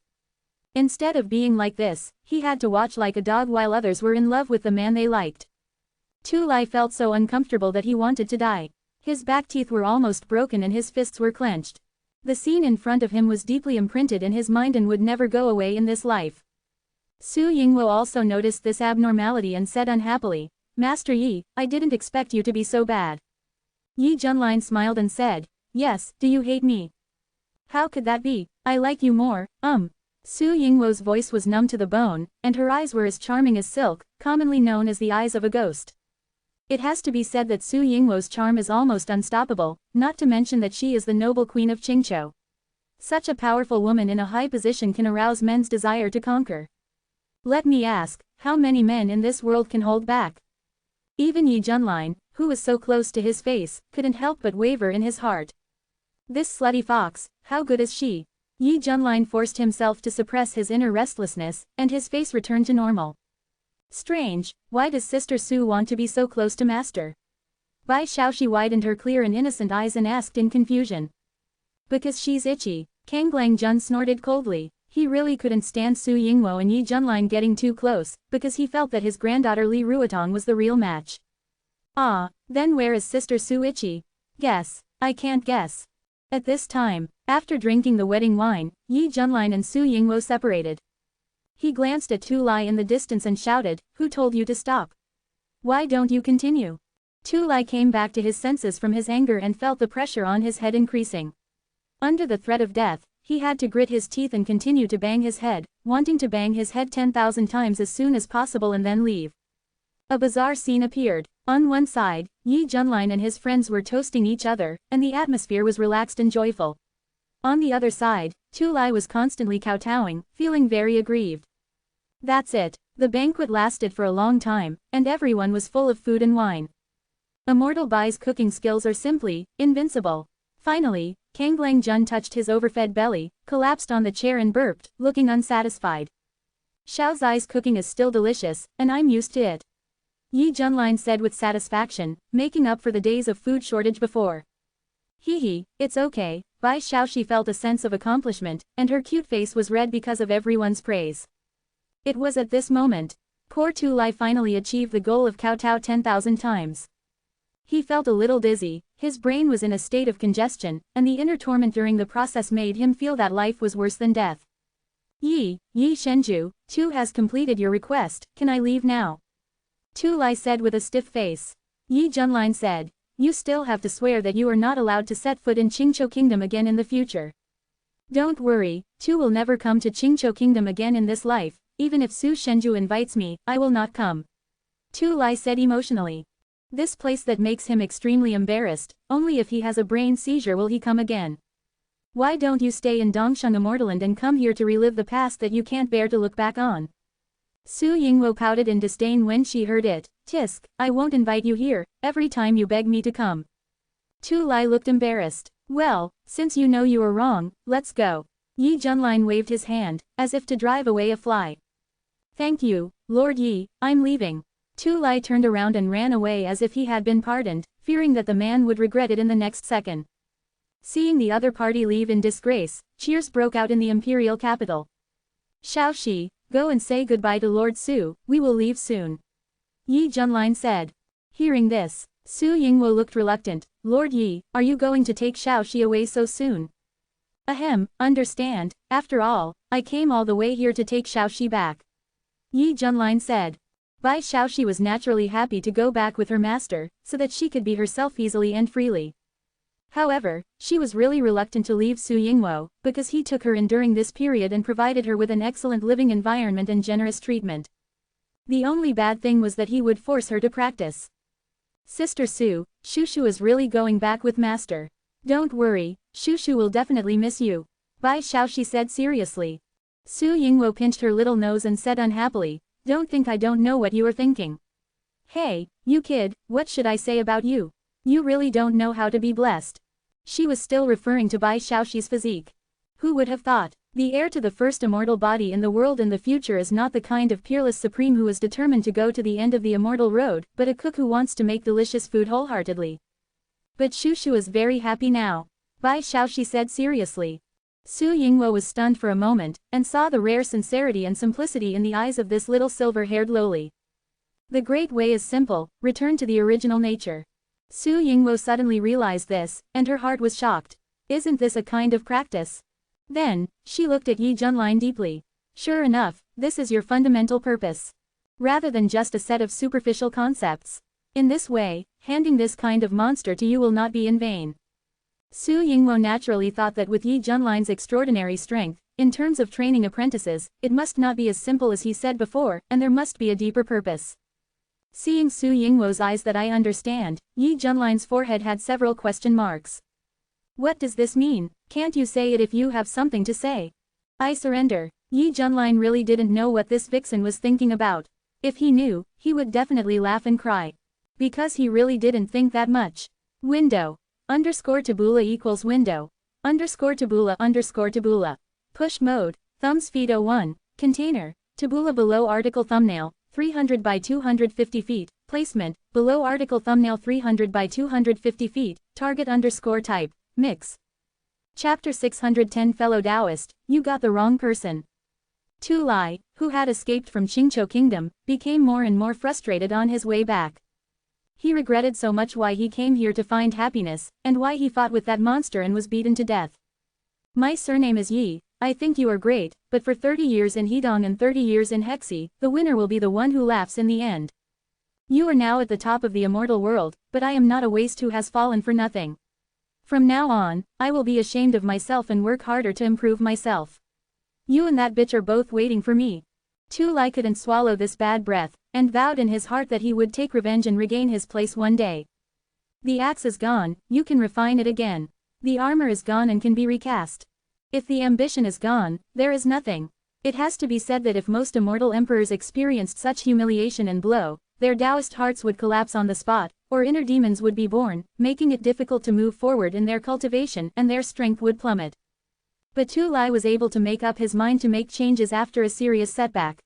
Instead of being like this, he had to watch like a dog while others were in love with the man they liked. Tu Lai felt so uncomfortable that he wanted to die. His back teeth were almost broken and his fists were clenched. The scene in front of him was deeply imprinted in his mind and would never go away in this life. Su Yingwo also noticed this abnormality and said unhappily, Master Yi, I didn't expect you to be so bad. Yi Junlin smiled and said, yes, do you hate me? How could that be? I like you more, Su Yingwo's voice was numb to the bone, and her eyes were as charming as silk, commonly known as the eyes of a ghost. It has to be said that Su Yingwo's charm is almost unstoppable, not to mention that she is the noble queen of Qingzhou. Such a powerful woman in a high position can arouse men's desire to conquer. Let me ask, how many men in this world can hold back? Even Yi Junlin, who was so close to his face, couldn't help but waver in his heart. This slutty fox, how good is she? Yi Junlin forced himself to suppress his inner restlessness, and his face returned to normal. Strange, why does Sister Su want to be so close to Master? Bai Xiaoxi widened her clear and innocent eyes and asked in confusion. Because she's itchy, Kang Langjun snorted coldly. He really couldn't stand Su Yingwo and Yi Junlin getting too close, because he felt that his granddaughter Li Ruotong was the real match. Ah, then where is Sister Su itchy? Guess. I can't guess. At this time, after drinking the wedding wine, Yi Junlin and Su Yingwo separated. He glanced at Tu Lai in the distance and shouted, who told you to stop? Why don't you continue? Tu Lai came back to his senses from his anger and felt the pressure on his head increasing. Under the threat of death, he had to grit his teeth and continue to bang his head, wanting to bang his head 10,000 times as soon as possible and then leave. A bizarre scene appeared. On one side, Yi Junlin and his friends were toasting each other, and the atmosphere was relaxed and joyful. On the other side, Tu Lai was constantly kowtowing, feeling very aggrieved. That's it. The banquet lasted for a long time, and everyone was full of food and wine. Immortal Bai's cooking skills are simply invincible. Finally, Kang Langjun touched his overfed belly, collapsed on the chair and burped, looking unsatisfied. Xiao Zai's cooking is still delicious, and I'm used to it. Yi Junlin said with satisfaction, making up for the days of food shortage before. Hee, it's okay. Bai Xiaoxi felt a sense of accomplishment, and her cute face was red because of everyone's praise. It was at this moment. Poor Tu Lai finally achieved the goal of kowtow 10,000 times. He felt a little dizzy, his brain was in a state of congestion, and the inner torment during the process made him feel that life was worse than death. Yi Shenju, Tu has completed your request, can I leave now? Tu Lai said with a stiff face. Yi Junlin said, you still have to swear that you are not allowed to set foot in Qingzhou Kingdom again in the future. Don't worry, Tu will never come to Qingzhou Kingdom again in this life, even if Su Shenju invites me, I will not come. Tu Lai said emotionally. This place that makes him extremely embarrassed, only if he has a brain seizure will he come again. Why don't you stay in Dongsheng Immortaland and come here to relive the past that you can't bear to look back on? Su Yingwo pouted in disdain when she heard it. Tisk, I won't invite you here, every time you beg me to come. Tu Lai looked embarrassed. Well, since you know you are wrong, let's go. Yi Junlin waved his hand, as if to drive away a fly. Thank you, Lord Yi, I'm leaving. Tu Lai turned around and ran away as if he had been pardoned, fearing that the man would regret it in the next second. Seeing the other party leave in disgrace, cheers broke out in the imperial capital. Xiaoxi, go and say goodbye to Lord Su, we will leave soon. Yi Junlin said. Hearing this, Su Yingwo looked reluctant. Lord Yi, are you going to take Xiaoxi away so soon? Ahem, understand, after all, I came all the way here to take Xiaoxi back. Yi Junlin said. Bai Xiaoxi was naturally happy to go back with her master, so that she could be herself easily and freely. However, she was really reluctant to leave Su Yingwo, because he took her in during this period and provided her with an excellent living environment and generous treatment. The only bad thing was that he would force her to practice. Sister Su, Shushu is really going back with master. Don't worry, Shushu will definitely miss you. Bai Xiaoxi said seriously. Su Yingwo pinched her little nose and said unhappily, don't think I don't know what you are thinking. Hey, you kid, what should I say about you? You really don't know how to be blessed. She was still referring to Bai Xiaoxi's physique. Who would have thought? The heir to the first immortal body in the world in the future is not the kind of peerless supreme who is determined to go to the end of the immortal road, but a cook who wants to make delicious food wholeheartedly. But Shushu is very happy now. Bai Xiaoxi said seriously. Su Yingwo was stunned for a moment, and saw the rare sincerity and simplicity in the eyes of this little silver-haired lowly. The great way is simple, return to the original nature. Su Yingwo suddenly realized this, and her heart was shocked. Isn't this a kind of practice? Then, she looked at Yi Junlin deeply. Sure enough, this is your fundamental purpose. rather than just a set of superficial concepts. In this way, handing this kind of monster to you will not be in vain. Su Yingwo naturally thought that with Yi Junline's extraordinary strength, in terms of training apprentices, it must not be as simple as he said before, and there must be a deeper purpose. Seeing Su Yingwo's eyes that I understand, Yi Junline's forehead had several question marks. What does this mean? Can't you say it if you have something to say? I surrender. Yi Junline really didn't know what this vixen was thinking about. If he knew, he would definitely laugh and cry. Because he really didn't think that much. Window. Underscore tabula equals window. Underscore tabula. Push mode. Thumbs feed 01. Container. Tabula below article thumbnail. 300 by 250 feet. Placement. Below article thumbnail 300 by 250 feet. Target underscore type. Mix. Chapter 610 Fellow Taoist, you got the wrong person. Tu Lai, who had escaped from Qingzhou Kingdom, became more and more frustrated on his way back. He regretted so much why he came here to find happiness, and why he fought with that monster and was beaten to death. My surname is Yi, I think you are great, but for 30 years in Hedong and 30 years in Hexi, the winner will be the one who laughs in the end. You are now at the top of the immortal world, but I am not a waste who has fallen for nothing. From now on, I will be ashamed of myself and work harder to improve myself. You and that bitch are both waiting for me. Tu Lai couldn't swallow this bad breath, and vowed in his heart that he would take revenge and regain his place one day. The axe is gone, you can refine it again. The armor is gone and can be recast. If the ambition is gone, there is nothing. It has to be said that if most immortal emperors experienced such humiliation and blow, their Taoist hearts would collapse on the spot, or inner demons would be born, making it difficult to move forward in their cultivation and their strength would plummet. But Tu Lai was able to make up his mind to make changes after a serious setback.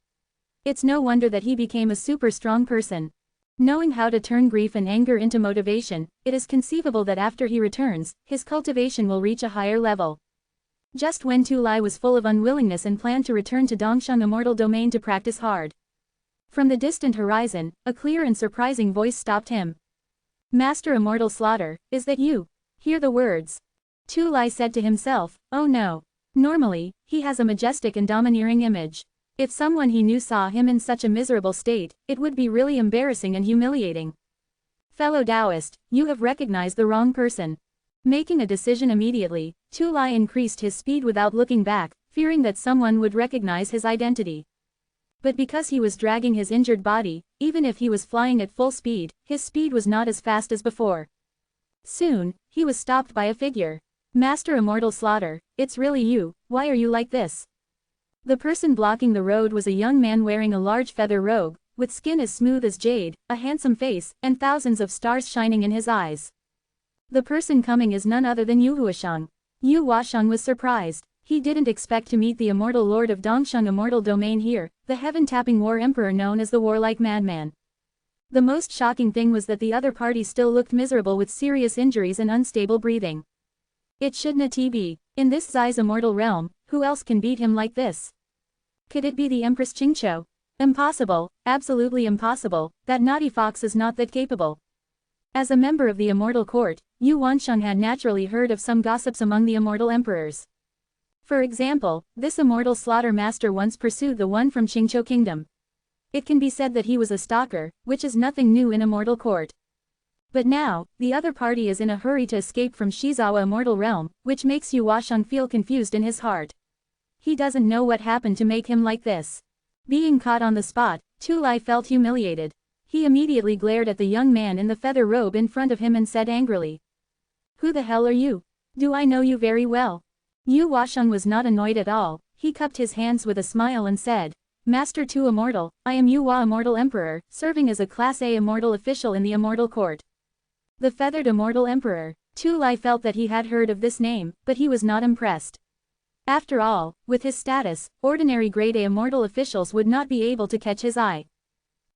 It's no wonder that he became a super strong person. Knowing how to turn grief and anger into motivation, it is conceivable that after he returns, his cultivation will reach a higher level. Just when Tu Lai was full of unwillingness and planned to return to Dongsheng Immortal Domain to practice hard. From the distant horizon, a clear and surprising voice stopped him. Master Immortal Slaughter, is that you? Hear the words. Tu Lai said to himself, oh no. Normally, he has a majestic and domineering image. If someone he knew saw him in such a miserable state, it would be really embarrassing and humiliating. Fellow Taoist, you have recognized the wrong person. Making a decision immediately, Tu Lai increased his speed without looking back, fearing that someone would recognize his identity. But because he was dragging his injured body, even if he was flying at full speed, his speed was not as fast as before. Soon, he was stopped by a figure. Master Immortal Slaughter, it's really you, why are you like this? The person blocking the road was a young man wearing a large feather robe, with skin as smooth as jade, a handsome face, and thousands of stars shining in his eyes. The person coming is none other than Yu Huasheng. Yu Huasheng was surprised. He didn't expect to meet the immortal lord of Dongsheng Immortal Domain here, the heaven-tapping war emperor known as the warlike madman. The most shocking thing was that the other party still looked miserable with serious injuries and unstable breathing. It shouldn't be. In this Zai's immortal realm, who else can beat him like this? Could it be the Empress Qingzhou? Impossible, absolutely impossible, that naughty fox is not that capable. As a member of the immortal court, Yu Huasheng had naturally heard of some gossips among the immortal emperors. For example, this immortal slaughter master once pursued the one from Qingzhou Kingdom. It can be said that he was a stalker, which is nothing new in immortal court. But now, the other party is in a hurry to escape from Shizawa Immortal Realm, which makes Yu Huasheng feel confused in his heart. He doesn't know what happened to make him like this. Being caught on the spot, Tu Lai felt humiliated. He immediately glared at the young man in the feather robe in front of him and said angrily. Who the hell are you? Do I know you very well? Yu Huasheng was not annoyed at all, he cupped his hands with a smile and said, Master Tu Immortal, I am Yu Hua Immortal Emperor, serving as a Class A Immortal official in the Immortal Court. The Feathered Immortal Emperor. Tu Lai felt that he had heard of this name, but he was not impressed. After all, with his status, ordinary Grade A Immortal officials would not be able to catch his eye.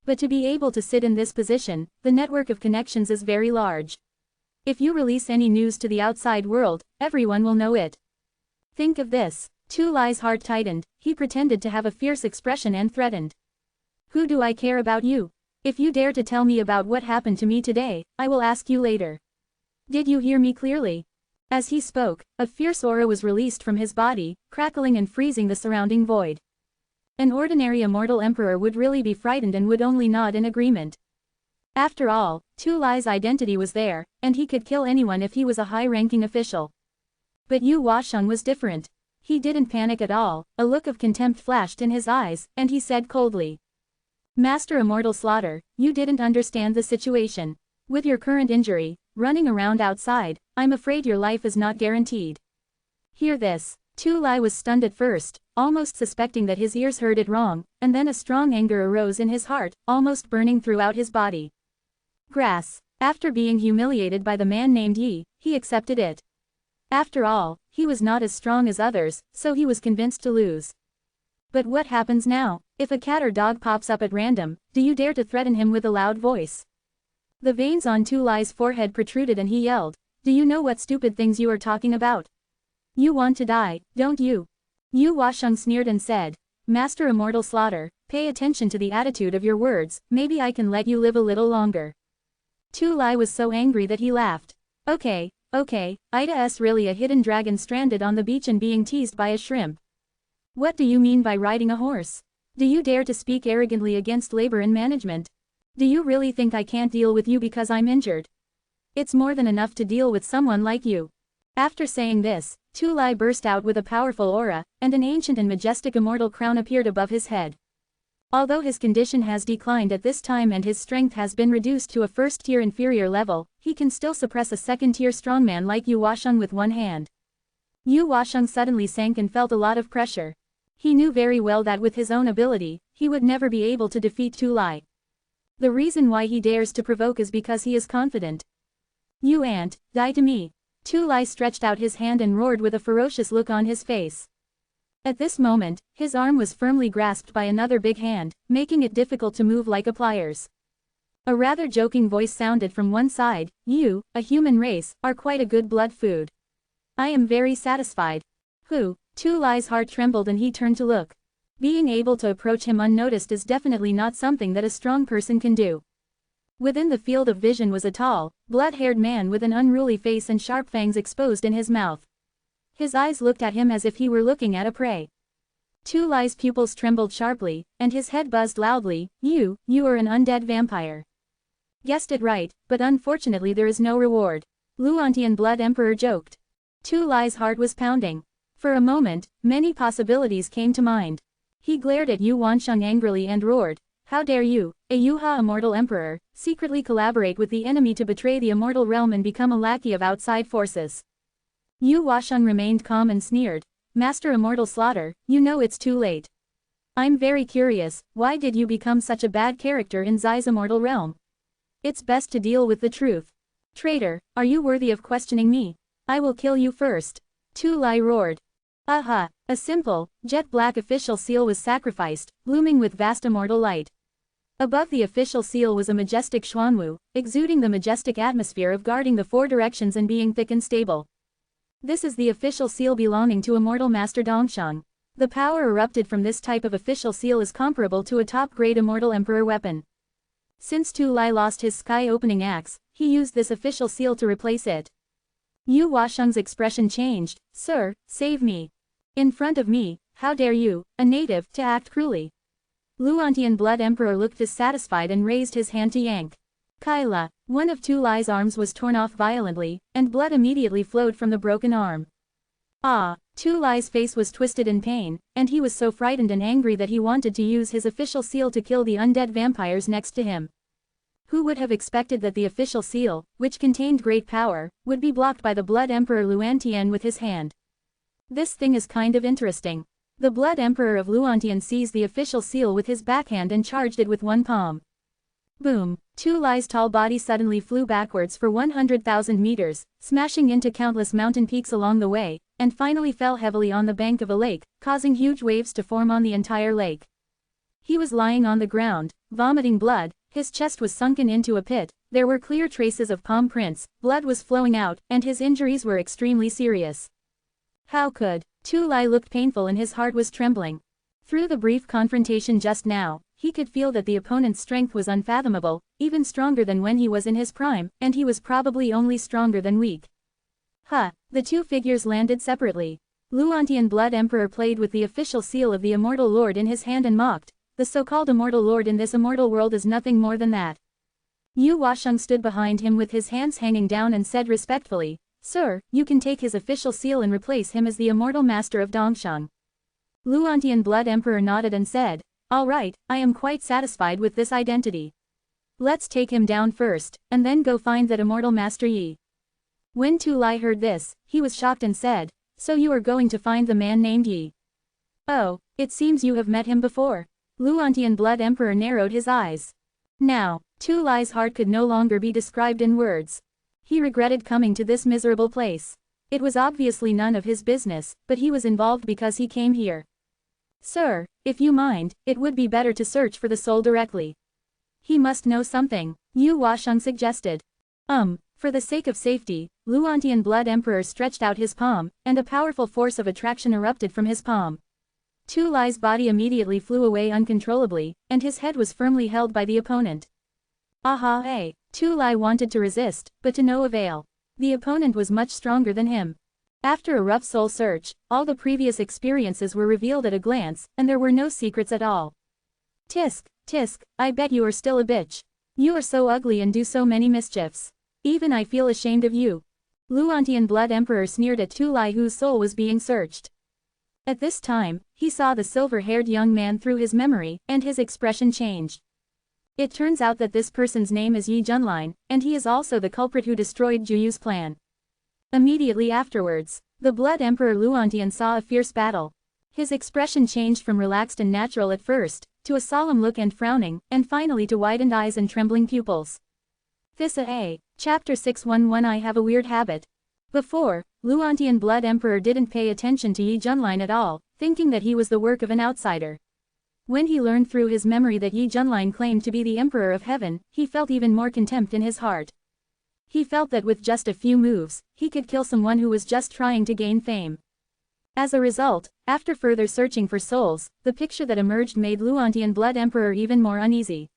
But to be able to sit in this position, the network of connections is very large. If you release any news to the outside world, everyone will know it. Think of this. Tu Lai's heart tightened, he pretended to have a fierce expression and threatened. Who do I care about you? If you dare to tell me about what happened to me today, I will ask you later. Did you hear me clearly? As he spoke, a fierce aura was released from his body, crackling and freezing the surrounding void. An ordinary immortal emperor would really be frightened and would only nod in agreement. After all, Tu Lai's identity was there, and he could kill anyone if he was a high-ranking official. But Yu Washeng was different. He didn't panic at all, a look of contempt flashed in his eyes, and he said coldly. Master Immortal Slaughter, you didn't understand the situation. With your current injury, running around outside, I'm afraid your life is not guaranteed. Hear this. Tu Lai was stunned at first, almost suspecting that his ears heard it wrong, and then a strong anger arose in his heart, almost burning throughout his body. Grass. After being humiliated by the man named Yi, he accepted it. After all, he was not as strong as others, so he was convinced to lose. But what happens now? If a cat or dog pops up at random, do you dare to threaten him with a loud voice? The veins on Tu Lai's forehead protruded and he yelled, do you know what stupid things you are talking about? You want to die, don't you? Yu Washeng sneered and said, Master Immortal Slaughter, pay attention to the attitude of your words, maybe I can let you live a little longer. Tu Lai was so angry that he laughed. Okay, Ida's really a hidden dragon stranded on the beach and being teased by a shrimp. What do you mean by riding a horse? Do you dare to speak arrogantly against labor and management? Do you really think I can't deal with you because I'm injured? It's more than enough to deal with someone like you. After saying this, Tu Lai burst out with a powerful aura, and an ancient and majestic immortal crown appeared above his head. Although his condition has declined at this time and his strength has been reduced to a first-tier inferior level, he can still suppress a second-tier strongman like Yu Washeng with one hand. Yu Washeng suddenly sank and felt a lot of pressure. He knew very well that with his own ability, he would never be able to defeat Tu Lai. The reason why he dares to provoke is because he is confident. You ant, die to me. Tu Lai stretched out his hand and roared with a ferocious look on his face. At this moment, his arm was firmly grasped by another big hand, making it difficult to move like a pliers. A rather joking voice sounded from one side, you, a human race, are quite a good blood food. I am very satisfied. Who? Tu Lai's heart trembled and he turned to look. Being able to approach him unnoticed is definitely not something that a strong person can do. Within the field of vision was a tall, blood-haired man with an unruly face and sharp fangs exposed in his mouth. His eyes looked at him as if he were looking at a prey. Tu Lai's pupils trembled sharply, and his head buzzed loudly, you are an undead vampire. Guessed it right, but unfortunately there is no reward. Luantian Blood Emperor joked. Tu Lai's heart was pounding. For a moment, many possibilities came to mind. He glared at Yu Washeng angrily and roared, how dare you, a Yuha Immortal Emperor, secretly collaborate with the enemy to betray the immortal realm and become a lackey of outside forces. Yu Washeng remained calm and sneered, Master Immortal Slaughter, you know it's too late. I'm very curious, why did you become such a bad character in Zai's immortal realm? It's best to deal with the truth. Traitor, are you worthy of questioning me? I will kill you first. Tu Lai roared. Aha! A simple, jet-black official seal was sacrificed, blooming with vast immortal light. Above the official seal was a majestic Xuanwu, exuding the majestic atmosphere of guarding the four directions and being thick and stable. This is the official seal belonging to Immortal Master Dongshang. The power erupted from this type of official seal is comparable to a top-grade Immortal Emperor weapon. Since Tu Lai lost his sky-opening axe, he used this official seal to replace it. Yu Washeng's expression changed, Sir, save me. In front of me, how dare you, a native, to act cruelly? Luantian Blood Emperor looked dissatisfied and raised his hand to yank. Kaila, one of Tu Lai's arms was torn off violently, and blood immediately flowed from the broken arm. Ah! Tu Lai's face was twisted in pain, and he was so frightened and angry that he wanted to use his official seal to kill the undead vampires next to him. Who would have expected that the official seal, which contained great power, would be blocked by the Blood Emperor Luantian with his hand? This thing is kind of interesting. The Blood Emperor of Luantian seized the official seal with his backhand and charged it with one palm. Boom! Tu Lai's tall body suddenly flew backwards for 100,000 meters, smashing into countless mountain peaks along the way, and finally fell heavily on the bank of a lake, causing huge waves to form on the entire lake. He was lying on the ground, vomiting blood, his chest was sunken into a pit, there were clear traces of palm prints, blood was flowing out, and his injuries were extremely serious. How could? Tu Lai looked painful and his heart was trembling. Through the brief confrontation just now, he could feel that the opponent's strength was unfathomable, even stronger than when he was in his prime, and he was probably only stronger than weak. The two figures landed separately. Luantian Blood Emperor played with the official seal of the Immortal Lord in his hand and mocked, the so-called Immortal Lord in this immortal world is nothing more than that. Yu Washeng stood behind him with his hands hanging down and said respectfully, Sir, you can take his official seal and replace him as the Immortal Master of Dongsheng. Luantian Blood Emperor nodded and said, All right, I am quite satisfied with this identity. Let's take him down first, and then go find that Immortal Master Yi. When Tu Lai heard this, he was shocked and said, So you are going to find the man named Yi? Oh, it seems you have met him before. Luantian Blood Emperor narrowed his eyes. Now, Tu Lai's heart could no longer be described in words. He regretted coming to this miserable place. It was obviously none of his business, but he was involved because he came here. Sir, if you mind, it would be better to search for the soul directly. He must know something, Yu Washeng suggested. For the sake of safety, Luantian Blood Emperor stretched out his palm, and a powerful force of attraction erupted from his palm. Tu Lai's body immediately flew away uncontrollably, and his head was firmly held by the opponent. Aha! Hey! Tu Lai wanted to resist, but to no avail. The opponent was much stronger than him. After a rough soul search, all the previous experiences were revealed at a glance, and there were no secrets at all. Tisk, tisk, I bet you are still a bitch. You are so ugly and do so many mischiefs. Even I feel ashamed of you. Luantian Blood Emperor sneered at Tu Lai whose soul was being searched. At this time, he saw the silver-haired young man through his memory, and his expression changed. It turns out that this person's name is Yi Junlin, and he is also the culprit who destroyed Juyu's plan. Immediately afterwards, the Blood Emperor Luantian saw a fierce battle. His expression changed from relaxed and natural at first, to a solemn look and frowning, and finally to widened eyes and trembling pupils. Chapter 611 I have a weird habit. Before, Luantian Blood Emperor didn't pay attention to Yi Junlin at all, thinking that he was the work of an outsider. When he learned through his memory that Yi Junlin claimed to be the Emperor of Heaven, he felt even more contempt in his heart. He felt that with just a few moves, he could kill someone who was just trying to gain fame. As a result, after further searching for souls, the picture that emerged made Luantian Blood Emperor even more uneasy.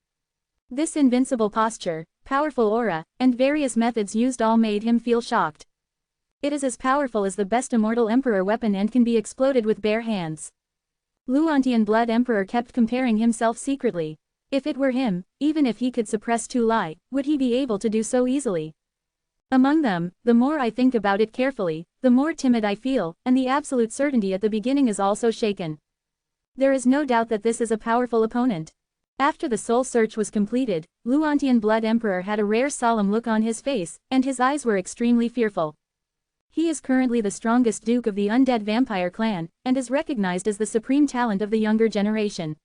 This invincible posture, powerful aura, and various methods used all made him feel shocked. It is as powerful as the best immortal emperor weapon and can be exploded with bare hands. Luantian Blood Emperor kept comparing himself secretly. If it were him, even if he could suppress Tu Lai, would he be able to do so easily? Among them, the more I think about it carefully, the more timid I feel, and the absolute certainty at the beginning is also shaken. There is no doubt that this is a powerful opponent. After the soul search was completed, Luantian Blood Emperor had a rare solemn look on his face, and his eyes were extremely fearful. He is currently the strongest duke of the undead vampire clan, and is recognized as the supreme talent of the younger generation.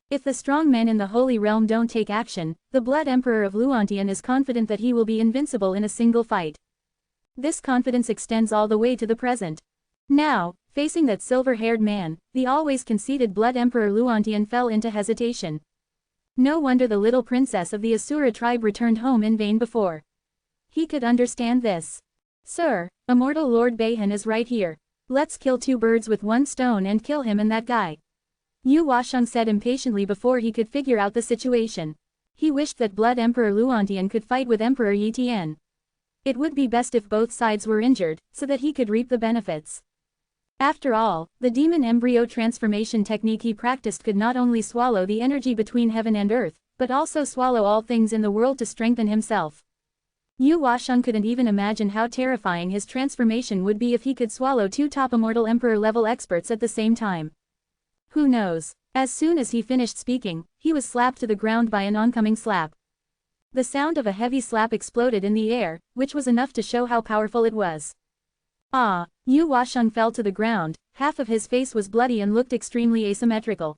If the strong men in the Holy Realm don't take action, the Blood Emperor of Luantian is confident that he will be invincible in a single fight. This confidence extends all the way to the present. Now, facing that silver-haired man, the always conceited Blood Emperor Luantian fell into hesitation. No wonder the little princess of the Asura tribe returned home in vain before. He could understand this. Sir, Immortal Lord Beihan is right here. Let's kill two birds with one stone and kill him and that guy. Yu Washeng said impatiently before he could figure out the situation. He wished that Blood Emperor Luantian could fight with Emperor Yi Tian. It would be best if both sides were injured, so that he could reap the benefits. After all, the demon embryo transformation technique he practiced could not only swallow the energy between heaven and earth, but also swallow all things in the world to strengthen himself. Yu Washeng couldn't even imagine how terrifying his transformation would be if he could swallow two top immortal emperor-level experts at the same time. Who knows? As soon as he finished speaking, he was slapped to the ground by an oncoming slap. The sound of a heavy slap exploded in the air, which was enough to show how powerful it was. Yu Washeng fell to the ground, half of his face was bloody and looked extremely asymmetrical.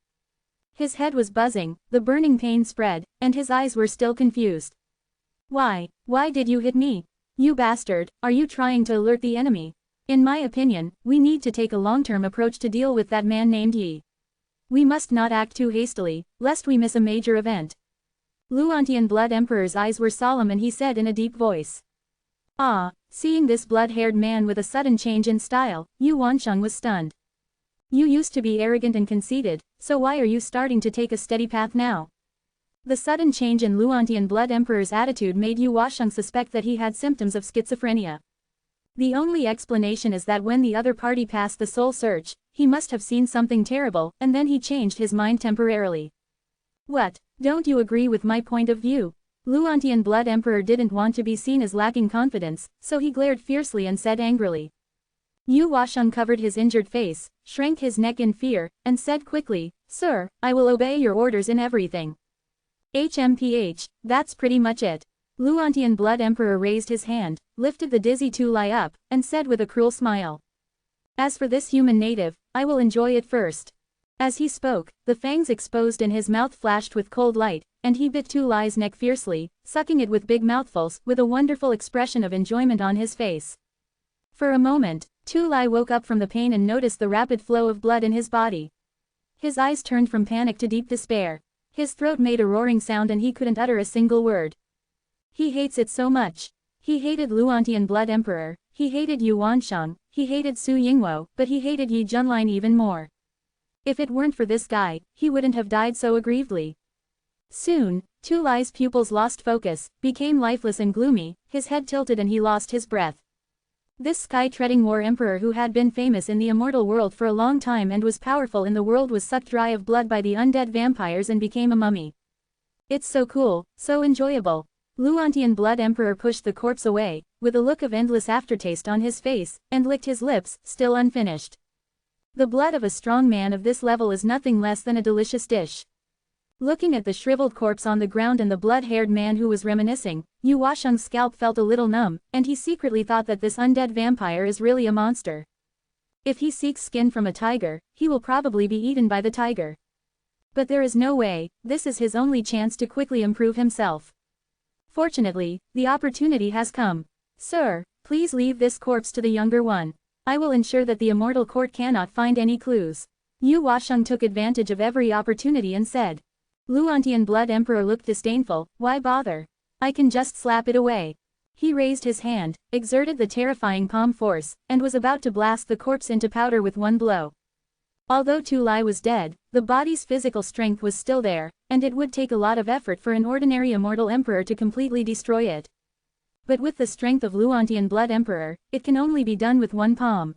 His head was buzzing, the burning pain spread, and his eyes were still confused. Why did you hit me? You bastard, are you trying to alert the enemy? In my opinion, we need to take a long-term approach to deal with that man named Yi. We must not act too hastily, lest we miss a major event. Luantian Blood Emperor's eyes were solemn and he said in a deep voice. Seeing this blood-haired man with a sudden change in style, Yu Washeng was stunned. You used to be arrogant and conceited, so why are you starting to take a steady path now? The sudden change in Luantian Blood Emperor's attitude made Yu Washeng suspect that he had symptoms of schizophrenia. The only explanation is that when the other party passed the soul search, he must have seen something terrible, and then he changed his mind temporarily. What, don't you agree with my point of view? Luantian Blood Emperor didn't want to be seen as lacking confidence, so he glared fiercely and said angrily. Yu Washeng covered his injured face, shrank his neck in fear, and said quickly, Sir, I will obey your orders in everything. HMPH, that's pretty much it. Luantian Blood Emperor raised his hand, lifted the dizzy Tu Lai up, and said with a cruel smile. As for this human native, I will enjoy it first. As he spoke, the fangs exposed in his mouth flashed with cold light, and he bit Tu Lai's neck fiercely, sucking it with big mouthfuls, with a wonderful expression of enjoyment on his face. For a moment, Tu Lai woke up from the pain and noticed the rapid flow of blood in his body. His eyes turned from panic to deep despair. His throat made a roaring sound and he couldn't utter a single word. He hates it so much. He hated Luantian Blood Emperor, he hated Yu Wansheng, he hated Su Yingwo, but he hated Yi Junlin even more. If it weren't for this guy, he wouldn't have died so aggrievedly. Soon, Tu Lai's pupils lost focus, became lifeless and gloomy, his head tilted and he lost his breath. This sky-treading war emperor who had been famous in the immortal world for a long time and was powerful in the world was sucked dry of blood by the undead vampires and became a mummy. It's so cool, so enjoyable. Luantian Blood Emperor pushed the corpse away, with a look of endless aftertaste on his face, and licked his lips, still unfinished. The blood of a strong man of this level is nothing less than a delicious dish. Looking at the shriveled corpse on the ground and the blood-haired man who was reminiscing, Yu Washeng's scalp felt a little numb, and he secretly thought that this undead vampire is really a monster. If he seeks skin from a tiger, he will probably be eaten by the tiger. But there is no way, this is his only chance to quickly improve himself. Fortunately, the opportunity has come. Sir, please leave this corpse to the younger one. I will ensure that the immortal court cannot find any clues. Yu Washeng took advantage of every opportunity and said. Luantian Blood Emperor looked disdainful, why bother? I can just slap it away. He raised his hand, exerted the terrifying palm force, and was about to blast the corpse into powder with one blow. Although Tu Lai was dead, the body's physical strength was still there, and it would take a lot of effort for an ordinary immortal emperor to completely destroy it. But with the strength of Luantian Blood Emperor, it can only be done with one palm.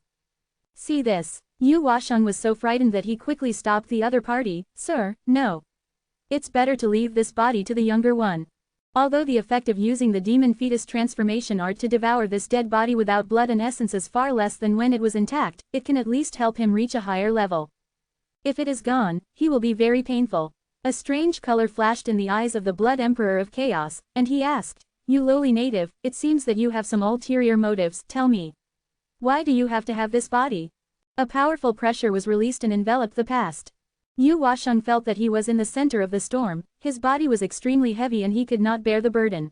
See this. Yu Washeng was so frightened that he quickly stopped the other party. Sir, no. It's better to leave this body to the younger one. Although the effect of using the demon fetus transformation art to devour this dead body without blood and essence is far less than when it was intact, it can at least help him reach a higher level. If it is gone, he will be very painful. A strange color flashed in the eyes of the Blood Emperor of Chaos, and he asked, You lowly native, it seems that you have some ulterior motives, tell me. Why do you have to have this body? A powerful pressure was released and enveloped the past. Yu Washeng felt that he was in the center of the storm, his body was extremely heavy and he could not bear the burden.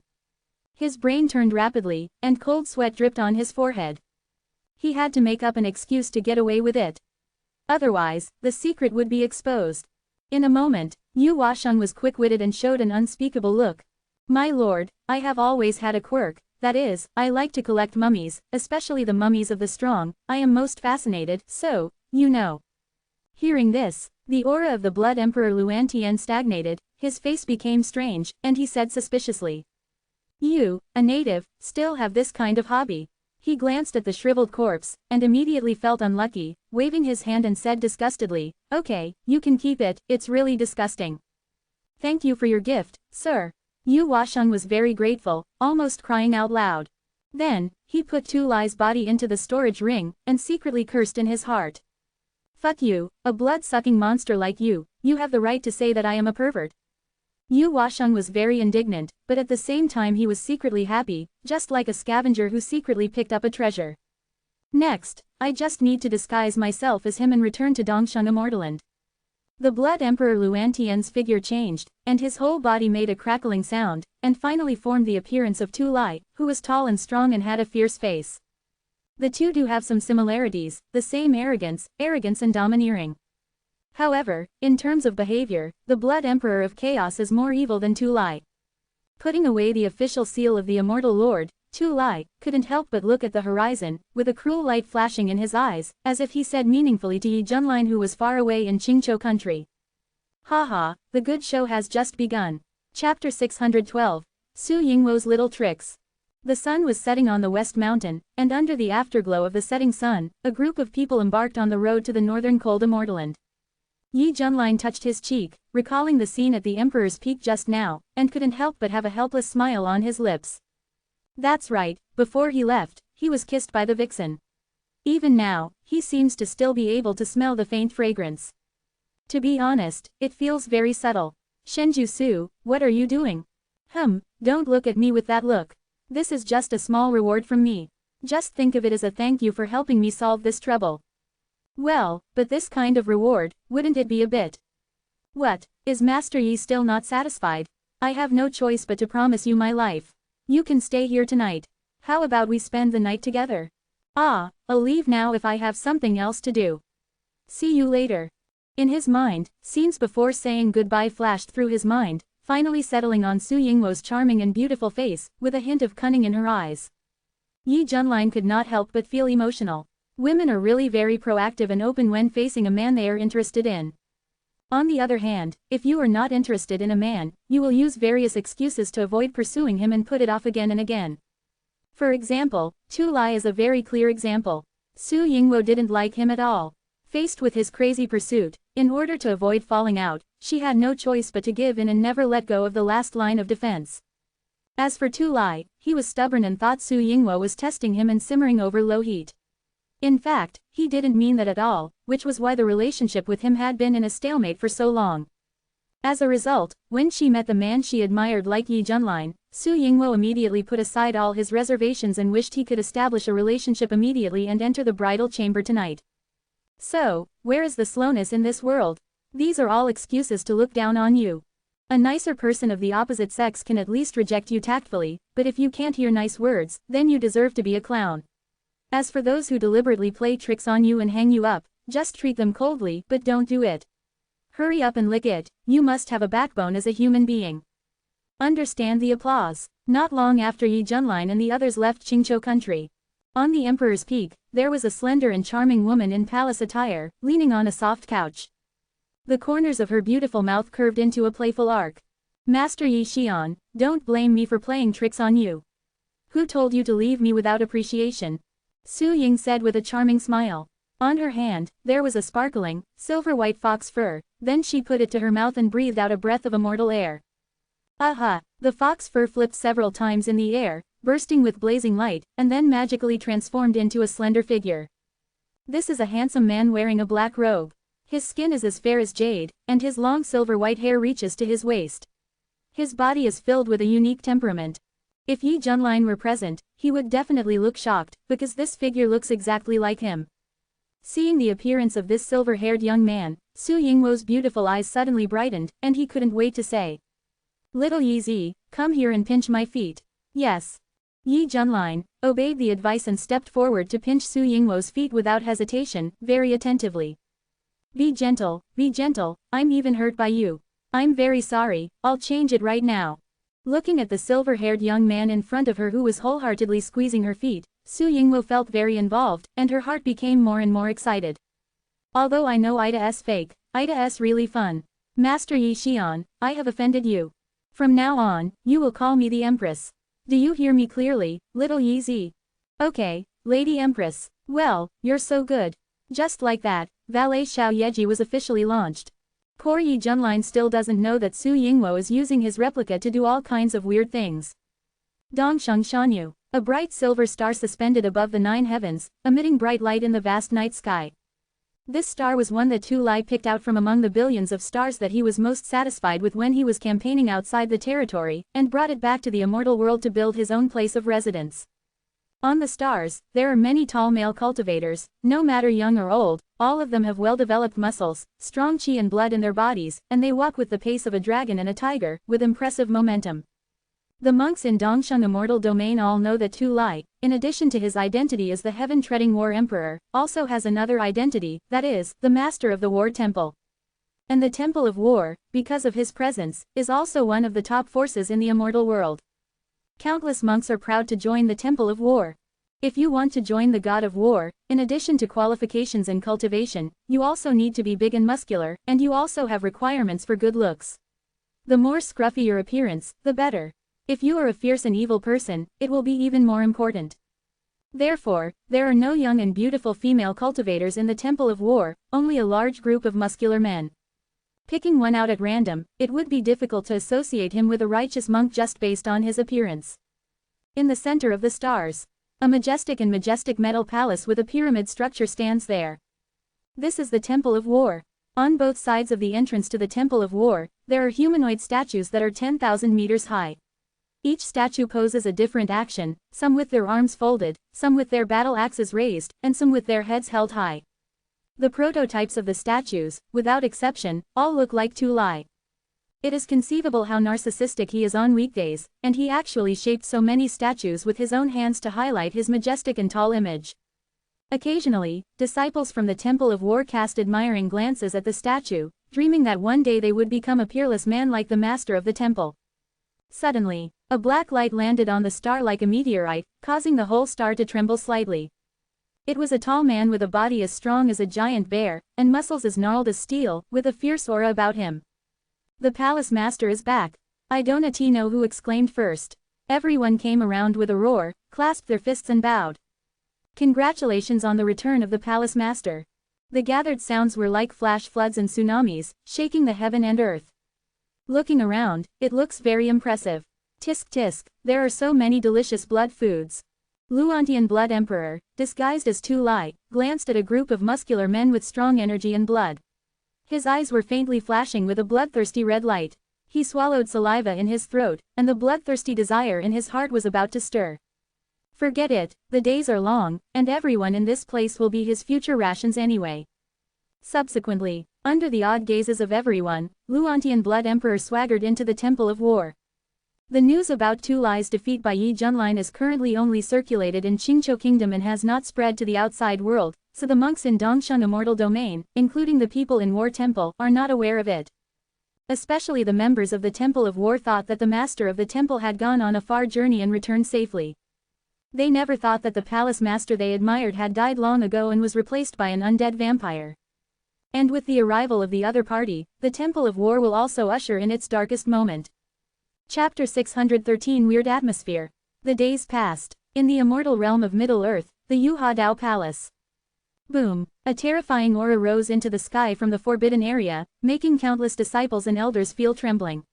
His brain turned rapidly, and cold sweat dripped on his forehead. He had to make up an excuse to get away with it. Otherwise, the secret would be exposed. In a moment, Yu Washeng was quick-witted and showed an unspeakable look. My lord, I have always had a quirk, that is, I like to collect mummies, especially the mummies of the strong, I am most fascinated, so, you know. Hearing this, the aura of the Blood Emperor Luantian stagnated, his face became strange, and he said suspiciously. You, a native, still have this kind of hobby. He glanced at the shriveled corpse, and immediately felt unlucky, waving his hand and said disgustedly, Okay, you can keep it, it's really disgusting. Thank you for your gift, sir. Yu Washeng was very grateful, almost crying out loud. Then, he put Tu Lai's body into the storage ring, and secretly cursed in his heart. Fuck you, a blood-sucking monster like you have the right to say that I am a pervert. Yu Washeng was very indignant, but at the same time he was secretly happy, just like a scavenger who secretly picked up a treasure. Next, I just need to disguise myself as him and return to Dongsheng Immortaland. The Blood Emperor Luantian's figure changed, and his whole body made a crackling sound, and finally formed the appearance of Tu Lai, who was tall and strong and had a fierce face. The two do have some similarities, the same arrogance and domineering. However, in terms of behavior, the Blood Emperor of Chaos is more evil than Tu Lai. Putting away the official seal of the Immortal Lord, Tu Lai couldn't help but look at the horizon, with a cruel light flashing in his eyes, as if he said meaningfully to Yi Junlin who was far away in Qingzhou country. Haha, the good show has just begun. Chapter 612. Su Yingwo's Little Tricks. The sun was setting on the west mountain, and under the afterglow of the setting sun, a group of people embarked on the road to the northern cold Immortaland. Yi Junlin touched his cheek, recalling the scene at the Emperor's Peak just now, and couldn't help but have a helpless smile on his lips. That's right, before he left, he was kissed by the vixen. Even now, he seems to still be able to smell the faint fragrance. To be honest, it feels very subtle. Shenju Su, what are you doing? Don't look at me with that look. This is just a small reward from me. Just think of it as a thank you for helping me solve this trouble. Well, but this kind of reward, wouldn't it be a bit? What, is Master Yi still not satisfied? I have no choice but to promise you my life. You can stay here tonight. How about we spend the night together? I'll leave now if I have something else to do. See you later. In his mind, scenes before saying goodbye flashed through his mind, finally settling on Su Yingwo's charming and beautiful face, with a hint of cunning in her eyes. Yi Junlin could not help but feel emotional. Women are really very proactive and open when facing a man they are interested in. On the other hand, if you are not interested in a man, you will use various excuses to avoid pursuing him and put it off again and again. For example, Tu Lai is a very clear example. Su Yingwo didn't like him at all. Faced with his crazy pursuit, in order to avoid falling out, she had no choice but to give in and never let go of the last line of defense. As for Tu Lai, he was stubborn and thought Su Yingwo was testing him and simmering over low heat. In fact, he didn't mean that at all, which was why the relationship with him had been in a stalemate for so long. As a result, when she met the man she admired like Yi Junlin, Su Yingwo immediately put aside all his reservations and wished he could establish a relationship immediately and enter the bridal chamber tonight. So, where is the slowness in this world? These are all excuses to look down on you. A nicer person of the opposite sex can at least reject you tactfully, but if you can't hear nice words, then you deserve to be a clown. As for those who deliberately play tricks on you and hang you up, just treat them coldly, but don't do it. Hurry up and lick it, you must have a backbone as a human being. Understand the applause. Not long after Yi Junlin and the others left Qingzhou country. On the Emperor's Peak, there was a slender and charming woman in palace attire, leaning on a soft couch. The corners of her beautiful mouth curved into a playful arc. Master Yi Xian, don't blame me for playing tricks on you. Who told you to leave me without appreciation? Su Ying said with a charming smile. On her hand, there was a sparkling, silver-white fox fur, then she put it to her mouth and breathed out a breath of immortal air. Aha! The fox fur flipped several times in the air, bursting with blazing light, and then magically transformed into a slender figure. This is a handsome man wearing a black robe. His skin is as fair as jade, and his long silver-white hair reaches to his waist. His body is filled with a unique temperament. If Yi Junlin were present, he would definitely look shocked, because this figure looks exactly like him. Seeing the appearance of this silver-haired young man, Su Yingwo's beautiful eyes suddenly brightened, and he couldn't wait to say, "Little Yi Zi, come here and pinch my feet." Yes. Yi Junlin obeyed the advice and stepped forward to pinch Su Yingwo's feet without hesitation, very attentively. Be gentle, I'm even hurt by you. I'm very sorry, I'll change it right now." Looking at the silver-haired young man in front of her who was wholeheartedly squeezing her feet, Su Yingwo felt very involved, and her heart became more and more excited. Although I know Ida's fake, Ida's really fun. Master Yi Xian, I have offended you. From now on, you will call me the Empress. Do you hear me clearly, little Yi Zi? Okay, Lady Empress. Well, you're so good. Just like that, Valet Xiao Yeji was officially launched. Poor Yi Junlin still doesn't know that Su Yingwo is using his replica to do all kinds of weird things. Dongsheng Shanyu. A bright silver star suspended above the 9 heavens, emitting bright light in the vast night sky. This star was one that Tu Lai picked out from among the billions of stars that he was most satisfied with when he was campaigning outside the territory, and brought it back to the immortal world to build his own place of residence. On the stars, there are many tall male cultivators, no matter young or old, all of them have well-developed muscles, strong chi and blood in their bodies, and they walk with the pace of a dragon and a tiger, with impressive momentum. The monks in Dongsheng Immortal Domain all know that Tu Lai, in addition to his identity as the heaven-treading war emperor, also has another identity, that is, the master of the war temple. And the temple of war, because of his presence, is also one of the top forces in the immortal world. Countless monks are proud to join the temple of war. If you want to join the god of war, in addition to qualifications and cultivation, you also need to be big and muscular, and you also have requirements for good looks. The more scruffy your appearance, the better. If you are a fierce and evil person, it will be even more important. Therefore, there are no young and beautiful female cultivators in the Temple of War, only a large group of muscular men. Picking one out at random, it would be difficult to associate him with a righteous monk just based on his appearance. In the center of the stars, a majestic metal palace with a pyramid structure stands there. This is the Temple of War. On both sides of the entrance to the Temple of War, there are humanoid statues that are 10,000 meters high. Each statue poses a different action, some with their arms folded, some with their battle axes raised, and some with their heads held high. The prototypes of the statues, without exception, all look like Tu Lai. It is conceivable how narcissistic he is on weekdays, and he actually shaped so many statues with his own hands to highlight his majestic and tall image. Occasionally, disciples from the Temple of War cast admiring glances at the statue, dreaming that one day they would become a peerless man like the master of the temple. Suddenly, a black light landed on the star like a meteorite, causing the whole star to tremble slightly. It was a tall man with a body as strong as a giant bear, and muscles as gnarled as steel, with a fierce aura about him. The palace master is back. I don't know who exclaimed first. Everyone came around with a roar, clasped their fists and bowed. Congratulations on the return of the palace master. The gathered sounds were like flash floods and tsunamis, shaking the heaven and earth. Looking around, it looks very impressive. Tisk tisk, there are so many delicious blood foods. Luantian Blood Emperor, disguised as Tu Lai, glanced at a group of muscular men with strong energy and blood. His eyes were faintly flashing with a bloodthirsty red light. He swallowed saliva in his throat, and the bloodthirsty desire in his heart was about to stir. Forget it, the days are long, and everyone in this place will be his future rations anyway. Subsequently, under the odd gazes of everyone, Luantian Blood Emperor swaggered into the Temple of War. The news about Tu Lai's defeat by Yi Junlin is currently only circulated in Qingqiu Kingdom and has not spread to the outside world, so the monks in Dongsheng Immortal Domain, including the people in War Temple, are not aware of it. Especially the members of the Temple of War thought that the master of the temple had gone on a far journey and returned safely. They never thought that the palace master they admired had died long ago and was replaced by an undead vampire. And with the arrival of the other party, the Temple of War will also usher in its darkest moment. Chapter 613 Weird Atmosphere. The days passed. In the immortal realm of Middle-earth, the Yuha Dao Palace. Boom! A terrifying aura rose into the sky from the forbidden area, making countless disciples and elders feel trembling.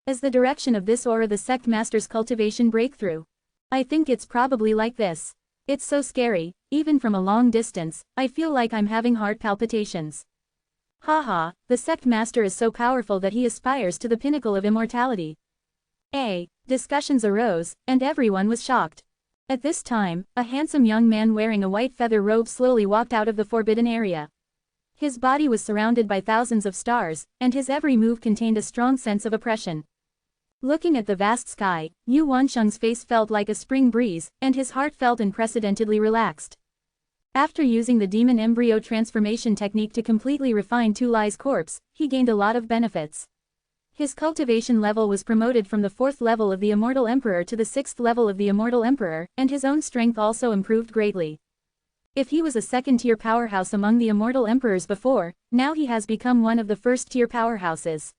As the direction of this aura the sect master's cultivation breakthrough. I think it's probably like this. It's so scary, even from a long distance, I feel like I'm having heart palpitations. Haha, the sect master is so powerful that he aspires to the pinnacle of immortality. Discussions arose, and everyone was shocked. At this time, a handsome young man wearing a white feather robe slowly walked out of the forbidden area. His body was surrounded by thousands of stars, and his every move contained a strong sense of oppression. Looking at the vast sky, Yu Wansheng's face felt like a spring breeze, and his heart felt unprecedentedly relaxed. After using the demon embryo transformation technique to completely refine Tu Lai's corpse, he gained a lot of benefits. His cultivation level was promoted from the 4th level of the Immortal Emperor to the 6th level of the Immortal Emperor, and his own strength also improved greatly. If he was a second-tier powerhouse among the Immortal Emperors before, now he has become one of the first-tier powerhouses.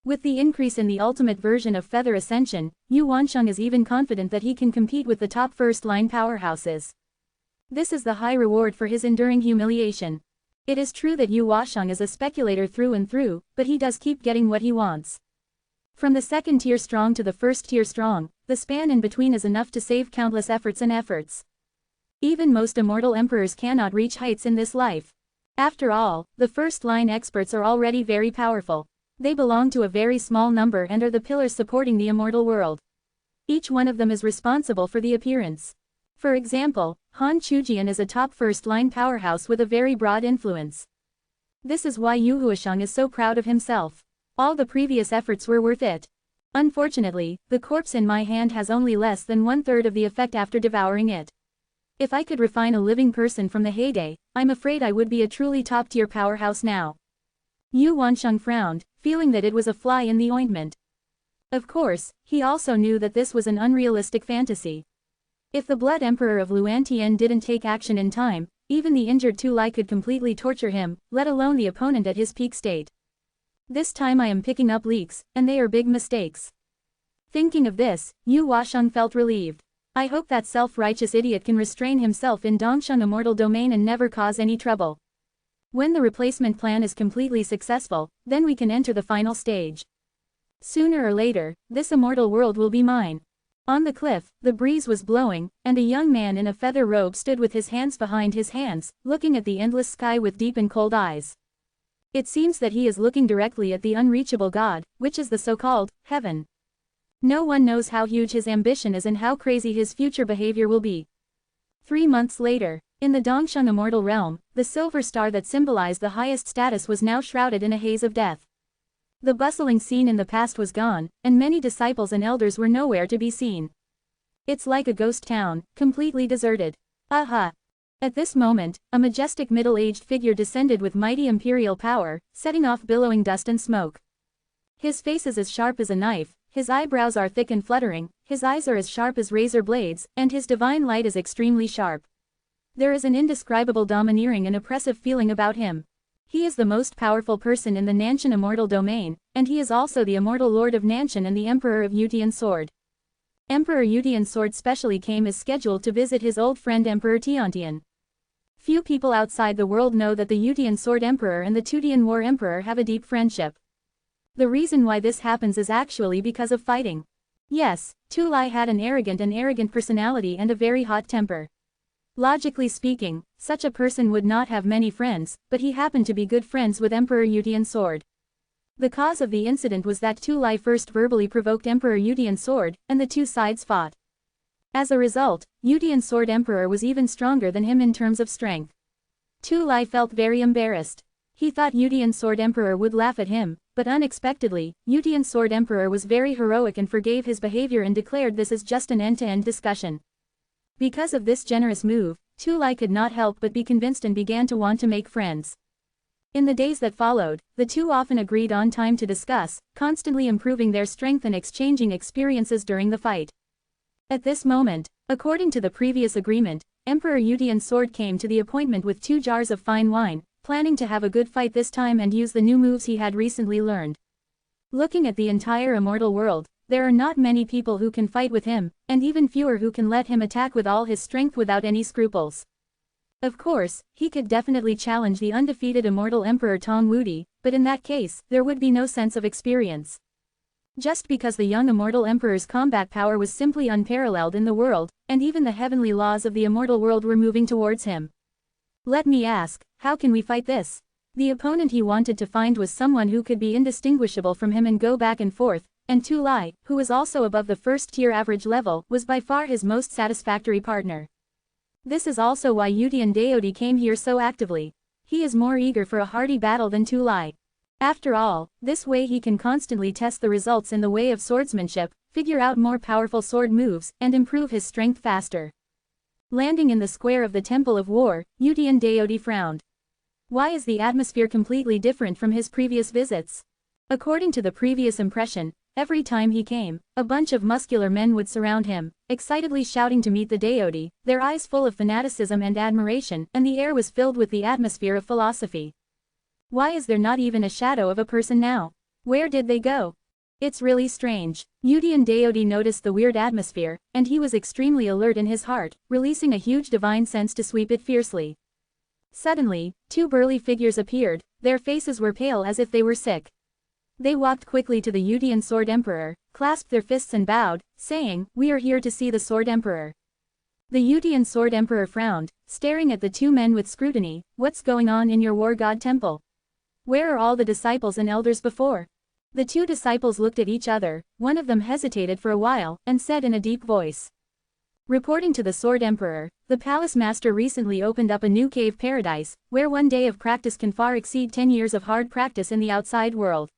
With the increase in the ultimate version of Feather Ascension, Yu Wansheng is even confident that he can compete with the top first-line powerhouses. This is the high reward for his enduring humiliation. It is true that Yu Wansheng is a speculator through and through, but he does keep getting what he wants. From the second-tier strong to the first-tier strong, the span in between is enough to save countless efforts. Even most immortal emperors cannot reach heights in this life. After all, the first-line experts are already very powerful. They belong to a very small number and are the pillars supporting the immortal world. Each one of them is responsible for the appearance. For example, Han Chujian is a top first-line powerhouse with a very broad influence. This is why Yu Huasheng is so proud of himself. All the previous efforts were worth it. Unfortunately, the corpse in my hand has only less than 1/3 of the effect after devouring it. If I could refine a living person from the heyday, I'm afraid I would be a truly top-tier powerhouse now. Yu Wansheng frowned, feeling that it was a fly in the ointment. Of course, he also knew that this was an unrealistic fantasy. If the Blood Emperor of Luantian didn't take action in time, even the injured Tu Lai could completely torture him, let alone the opponent at his peak state. This time I am picking up leaks, and they are big mistakes. Thinking of this, Yu Huasheng felt relieved. I hope that self-righteous idiot can restrain himself in Dongsheng immortal domain and never cause any trouble. When the replacement plan is completely successful, then we can enter the final stage. Sooner or later, this immortal world will be mine. On the cliff, the breeze was blowing, and a young man in a feather robe stood with his hands behind his hands, looking at the endless sky with deep and cold eyes. It seems that he is looking directly at the unreachable God, which is the so-called heaven. No one knows how huge his ambition is and how crazy his future behavior will be. 3 months later, in the Dongsheng immortal realm, the silver star that symbolized the highest status was now shrouded in a haze of death. The bustling scene in the past was gone, and many disciples and elders were nowhere to be seen. It's like a ghost town, completely deserted. Aha! At this moment, a majestic middle-aged figure descended with mighty imperial power, setting off billowing dust and smoke. His face is as sharp as a knife, his eyebrows are thick and fluttering, his eyes are as sharp as razor blades, and his divine light is extremely sharp. There is an indescribable domineering and oppressive feeling about him. He is the most powerful person in the Nanshan immortal domain, and he is also the immortal lord of Nanshan and the emperor of Yutian Sword. Emperor Yutian Sword specially came as scheduled to visit his old friend Emperor Tiantian. Few people outside the world know that the Yutian Sword Emperor and the Tutian War Emperor have a deep friendship. The reason why this happens is actually because of fighting. Yes, Tu Lai had an arrogant personality and a very hot temper. Logically speaking, such a person would not have many friends, but he happened to be good friends with Emperor Yutian Sword. The cause of the incident was that Tu Lai first verbally provoked Emperor Yutian Sword, and the two sides fought. As a result, Yutian Sword Emperor was even stronger than him in terms of strength. Tu Lai felt very embarrassed. He thought Yutian Sword Emperor would laugh at him, but unexpectedly, Yutian Sword Emperor was very heroic and forgave his behavior and declared this as just an end-to-end discussion. Because of this generous move, Tu Lai could not help but be convinced and began to want to make friends. In the days that followed, the two often agreed on time to discuss, constantly improving their strength and exchanging experiences during the fight. At this moment, according to the previous agreement, Emperor Yutian Sword came to the appointment with 2 jars of fine wine, planning to have a good fight this time and use the new moves he had recently learned. Looking at the entire immortal world, there are not many people who can fight with him, and even fewer who can let him attack with all his strength without any scruples. Of course, he could definitely challenge the undefeated immortal Emperor Tong Wudi, but in that case, there would be no sense of experience. Just because the young immortal emperor's combat power was simply unparalleled in the world, and even the heavenly laws of the immortal world were moving towards him. Let me ask, how can we fight this? The opponent he wanted to find was someone who could be indistinguishable from him and go back and forth, and Tu Lai, who was also above the first-tier average level, was by far his most satisfactory partner. This is also why Yutian Daodi came here so actively. He is more eager for a hearty battle than Tu Lai. After all, this way he can constantly test the results in the way of swordsmanship, figure out more powerful sword moves, and improve his strength faster. Landing in the square of the Temple of War, Yutian Daodi frowned. Why is the atmosphere completely different from his previous visits? According to the previous impression, every time he came, a bunch of muscular men would surround him, excitedly shouting to meet the Daodi, their eyes full of fanaticism and admiration, and the air was filled with the atmosphere of philosophy. Why is there not even a shadow of a person now? Where did they go? It's really strange. Yutian Daodi noticed the weird atmosphere, and he was extremely alert in his heart, releasing a huge divine sense to sweep it fiercely. Suddenly, 2 burly figures appeared, their faces were pale as if they were sick. They walked quickly to the Yutian Sword Emperor, clasped their fists and bowed, saying, "We are here to see the Sword Emperor." The Yutian Sword Emperor frowned, staring at the 2 men with scrutiny. "What's going on in your war god temple? Where are all the disciples and elders before?" The 2 disciples looked at each other, one of them hesitated for a while, and said in a deep voice. Reporting to the Sword Emperor, the Palace Master recently opened up a new cave paradise, where 1 day of practice can far exceed 10 years of hard practice in the outside world.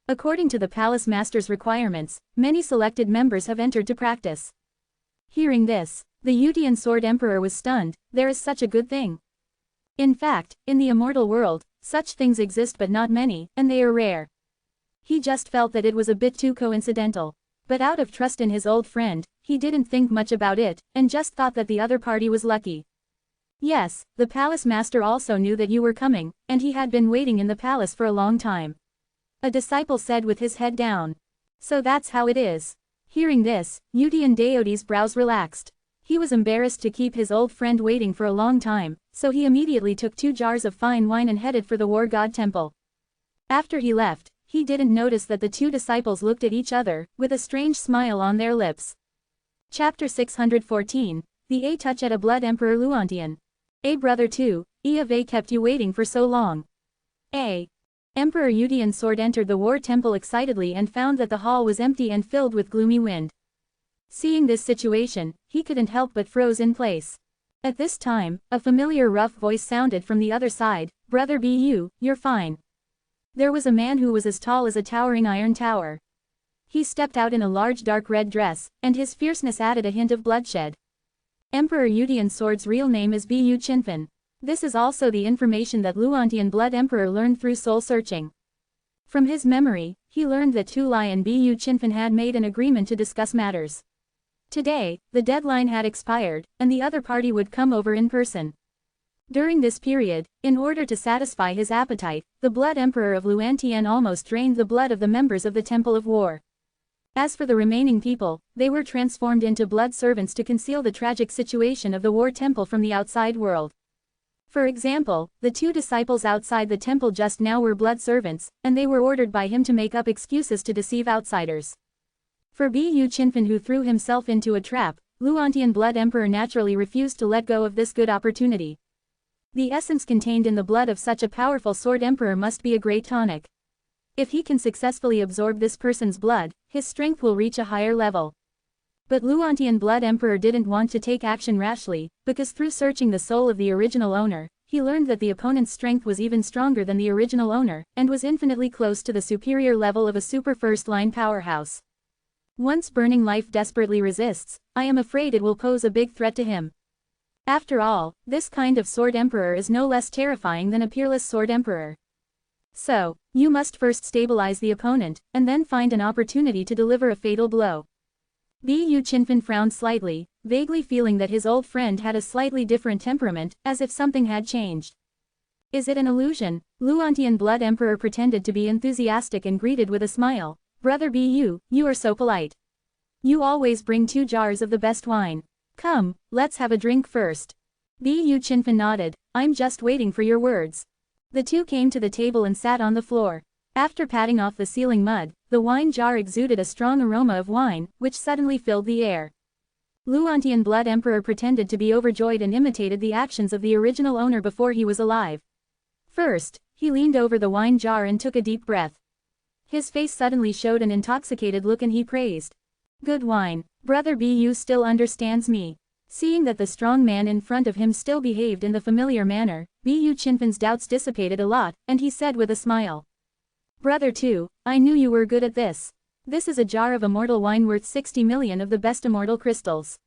According to the Palace Master's requirements, many selected members have entered to practice. Hearing this, the Yutian Sword Emperor was stunned. There is such a good thing. In fact, in the immortal world, such things exist but not many, and they are rare. He just felt that it was a bit too coincidental. But out of trust in his old friend, he didn't think much about it, and just thought that the other party was lucky. Yes, the Palace Master also knew that you were coming, and he had been waiting in the palace for a long time. A disciple said with his head down. So that's how it is. Hearing this, Yudian Daoti's brows relaxed. He was embarrassed to keep his old friend waiting for a long time, so he immediately took 2 jars of fine wine and headed for the war god temple. After he left, he didn't notice that the 2 disciples looked at each other, with a strange smile on their lips. Chapter 614, The A Touch at a Blood Emperor Luantian. Brother 2, have they kept you waiting for so long? Emperor Yudian's sword entered the war temple excitedly and found that the hall was empty and filled with gloomy wind. Seeing this situation, he couldn't help but froze in place. At this time, a familiar rough voice sounded from the other side, "Brother Bu, you're fine." There was a man who was as tall as a towering iron tower. He stepped out in a large dark red dress, and his fierceness added a hint of bloodshed. Emperor Yudian's sword's real name is Bu Qinfen. This is also the information that Luantian Blood Emperor learned through soul searching. From his memory, he learned that Tu Lai and Bu Qinfen had made an agreement to discuss matters. Today, the deadline had expired, and the other party would come over in person. During this period, in order to satisfy his appetite, the Blood Emperor of Luantian almost drained the blood of the members of the Temple of War. As for the remaining people, they were transformed into blood servants to conceal the tragic situation of the war temple from the outside world. For example, the 2 disciples outside the temple just now were blood servants, and they were ordered by him to make up excuses to deceive outsiders. For Bu Qinfen, who threw himself into a trap, Luantian Blood Emperor naturally refused to let go of this good opportunity. The essence contained in the blood of such a powerful sword emperor must be a great tonic. If he can successfully absorb this person's blood, his strength will reach a higher level. But Luantian Blood Emperor didn't want to take action rashly, because through searching the soul of the original owner, he learned that the opponent's strength was even stronger than the original owner, and was infinitely close to the superior level of a super first-line powerhouse. Once Burning Life desperately resists, I am afraid it will pose a big threat to him. After all, this kind of sword emperor is no less terrifying than a peerless sword emperor. So, you must first stabilize the opponent, and then find an opportunity to deliver a fatal blow. Bu Qinfen frowned slightly, vaguely feeling that his old friend had a slightly different temperament, as if something had changed. Is it an illusion? Luantian Blood Emperor pretended to be enthusiastic and greeted with a smile. Brother Bu, you are so polite. You always bring 2 jars of the best wine. Come, let's have a drink first. Bu Qinfen nodded. I'm just waiting for your words. The 2 came to the table and sat on the floor. After patting off the ceiling mud, the wine jar exuded a strong aroma of wine, which suddenly filled the air. Luantian Blood Emperor pretended to be overjoyed and imitated the actions of the original owner before he was alive. First, he leaned over the wine jar and took a deep breath. His face suddenly showed an intoxicated look and he praised. Good wine. Brother Bu still understands me. Seeing that the strong man in front of him still behaved in the familiar manner, Bu Qinfen's doubts dissipated a lot, and he said with a smile. Brother 2, I knew you were good at this. This is a jar of immortal wine worth 60 million of the best immortal crystals.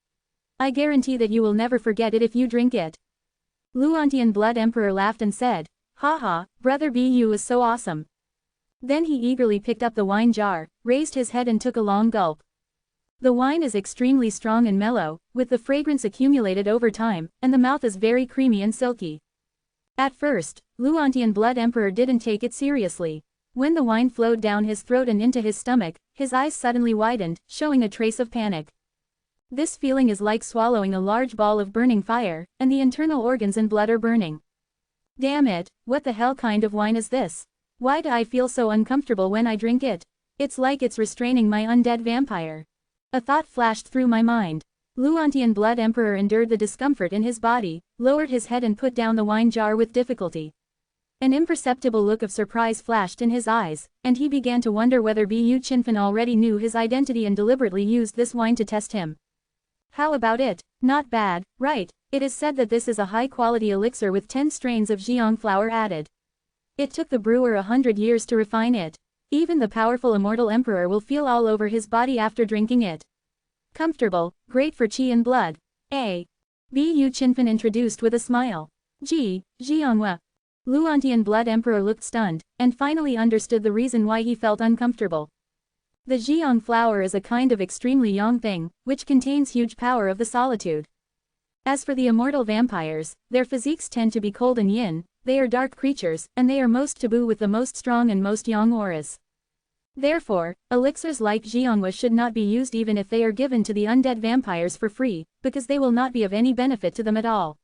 I guarantee that you will never forget it if you drink it. Luantian Blood Emperor laughed and said, Haha, Brother Bu is so awesome. Then he eagerly picked up the wine jar, raised his head and took a long gulp. The wine is extremely strong and mellow, with the fragrance accumulated over time, and the mouth is very creamy and silky. At first, Luantian Blood Emperor didn't take it seriously. When the wine flowed down his throat and into his stomach, his eyes suddenly widened, showing a trace of panic. This feeling is like swallowing a large ball of burning fire, and the internal organs and blood are burning. Damn it, what the hell kind of wine is this? Why do I feel so uncomfortable when I drink it? It's like it's restraining my undead vampire. A thought flashed through my mind. Luantian Blood Emperor endured the discomfort in his body, lowered his head and put down the wine jar with difficulty. An imperceptible look of surprise flashed in his eyes, and he began to wonder whether Bu Qinfen already knew his identity and deliberately used this wine to test him. How about it? Not bad, right? It is said that this is a high-quality elixir with 10 strains of jiang flower added. It took the brewer 100 years to refine it. Even the powerful immortal emperor will feel all over his body after drinking it. Comfortable, great for qi and blood. Bu Qinfen introduced with a smile. Jianghua. Luantian Blood Emperor looked stunned, and finally understood the reason why he felt uncomfortable. The jiang flower is a kind of extremely yang thing, which contains huge power of the solitude. As for the immortal vampires, their physiques tend to be cold and yin, they are dark creatures, and they are most taboo with the most strong and most yang auras. Therefore, elixirs like jianghua should not be used even if they are given to the undead vampires for free, because they will not be of any benefit to them at all.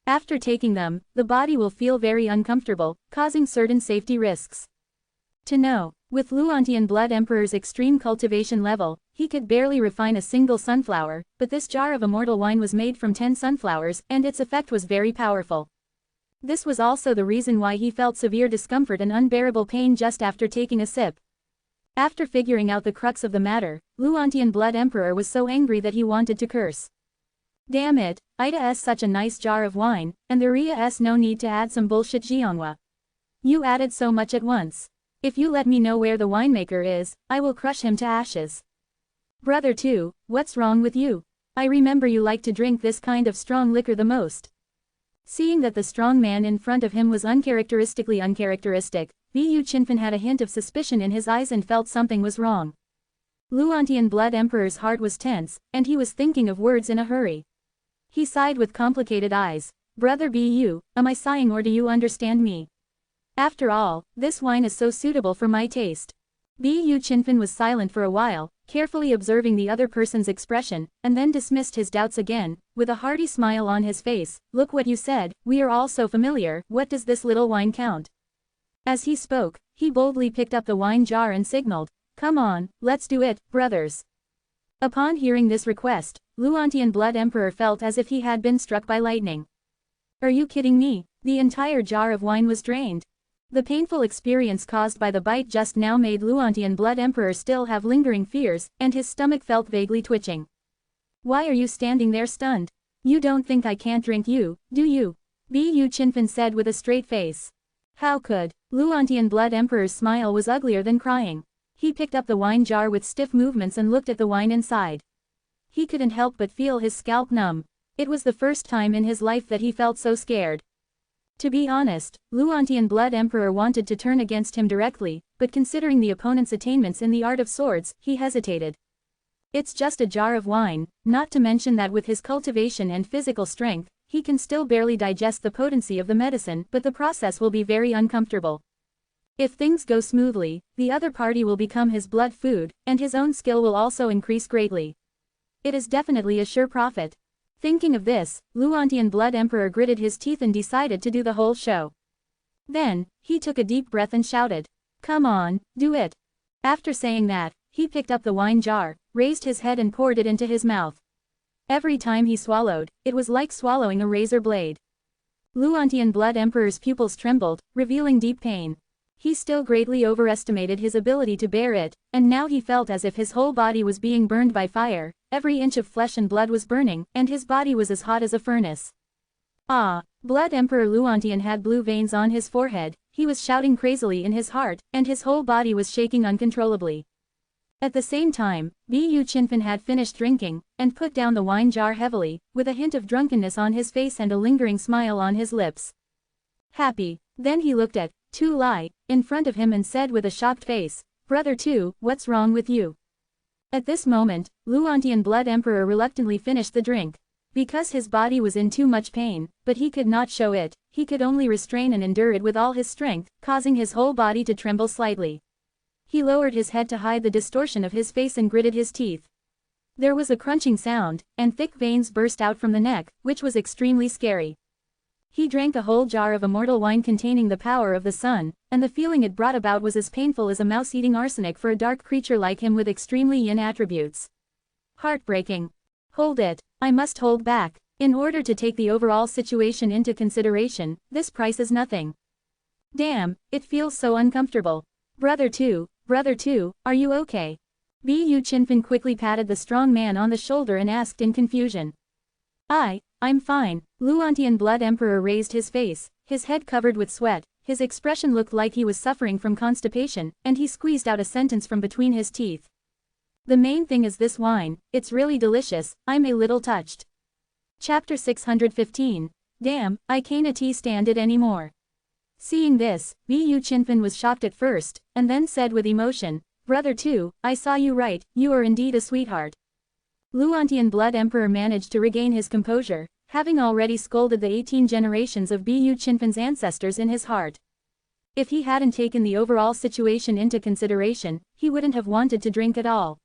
After taking them, the body will feel very uncomfortable, causing certain safety risks. To know, with Luantian Blood Emperor's extreme cultivation level, he could barely refine a single sunflower, but this jar of immortal wine was made from 10 sunflowers and its effect was very powerful. This was also the reason why he felt severe discomfort and unbearable pain just after taking a sip. After figuring out the crux of the matter, Luantian Blood Emperor was so angry that he wanted to curse. Damn it, Ida such a nice jar of wine, and there is no need to add some bullshit jianghua. You added so much at once. If you let me know where the winemaker is, I will crush him to ashes. Brother 2, what's wrong with you? I remember you like to drink this kind of strong liquor the most. Seeing that the strong man in front of him was uncharacteristically uncharacteristic, Bu Qinfen had a hint of suspicion in his eyes and felt something was wrong. Luantian Blood Emperor's heart was tense, and he was thinking of words in a hurry. He sighed with complicated eyes. Brother Bu, am I sighing or do you understand me? After all, this wine is so suitable for my taste. Bu Qinfen was silent for a while, carefully observing the other person's expression, and then dismissed his doubts again, with a hearty smile on his face. Look what you said, we are all so familiar, what does this little wine count? As he spoke, he boldly picked up the wine jar and signaled, come on, let's do it, brothers. Upon hearing this request, Luantian Blood Emperor felt as if he had been struck by lightning. Are you kidding me? The entire jar of wine was drained. The painful experience caused by the bite just now made Luantian Blood Emperor still have lingering fears, and his stomach felt vaguely twitching. Why are you standing there stunned? You don't think I can't drink you, do you? Bu Qinfen said with a straight face. How could? Luantian Blood Emperor's smile was uglier than crying. He picked up the wine jar with stiff movements and looked at the wine inside. He couldn't help but feel his scalp numb. It was the first time in his life that he felt so scared. To be honest, Luantian Blood Emperor wanted to turn against him directly, but considering the opponent's attainments in the art of swords, he hesitated. It's just a jar of wine, not to mention that with his cultivation and physical strength, he can still barely digest the potency of the medicine, but the process will be very uncomfortable. If things go smoothly, the other party will become his blood food, and his own skill will also increase greatly. It is definitely a sure profit. Thinking of this, Luantian Blood Emperor gritted his teeth and decided to do the whole show. Then, he took a deep breath and shouted, come on, do it. After saying that, he picked up the wine jar, raised his head and poured it into his mouth. Every time he swallowed, it was like swallowing a razor blade. Luantian Blood Emperor's pupils trembled, revealing deep pain. He still greatly overestimated his ability to bear it, and now he felt as if his whole body was being burned by fire, every inch of flesh and blood was burning, and his body was as hot as a furnace. Ah! Blood Emperor Luantian had blue veins on his forehead, he was shouting crazily in his heart, and his whole body was shaking uncontrollably. At the same time, Bu Qinfen had finished drinking, and put down the wine jar heavily, with a hint of drunkenness on his face and a lingering smile on his lips. Happy. Then he looked at Tu Lai in front of him and said with a shocked face, Brother 2, what's wrong with you? At this moment, Luantian Blood Emperor reluctantly finished the drink. Because his body was in too much pain, but he could not show it, he could only restrain and endure it with all his strength, causing his whole body to tremble slightly. He lowered his head to hide the distortion of his face and gritted his teeth. There was a crunching sound, and thick veins burst out from the neck, which was extremely scary. He drank a whole jar of immortal wine containing the power of the sun, and the feeling it brought about was as painful as a mouse eating arsenic for a dark creature like him with extremely yin attributes. Heartbreaking. Hold it, I must hold back. In order to take the overall situation into consideration, this price is nothing. Damn, it feels so uncomfortable. Brother 2, are you okay? Bu Qinfen quickly patted the strong man on the shoulder and asked in confusion. I'm fine. Luantian Blood Emperor raised his face, his head covered with sweat, his expression looked like he was suffering from constipation, and he squeezed out a sentence from between his teeth. The main thing is this wine, it's really delicious, I'm a little touched. Chapter 615. Damn, I can't stand it anymore. Seeing this, Bu Qinfen was shocked at first, and then said with emotion, Brother 2, I saw you right, you are indeed a sweetheart. Luantian Blood Emperor managed to regain his composure, having already scolded the 18 generations of Bu Qinfen's ancestors in his heart. If he hadn't taken the overall situation into consideration, he wouldn't have wanted to drink at all.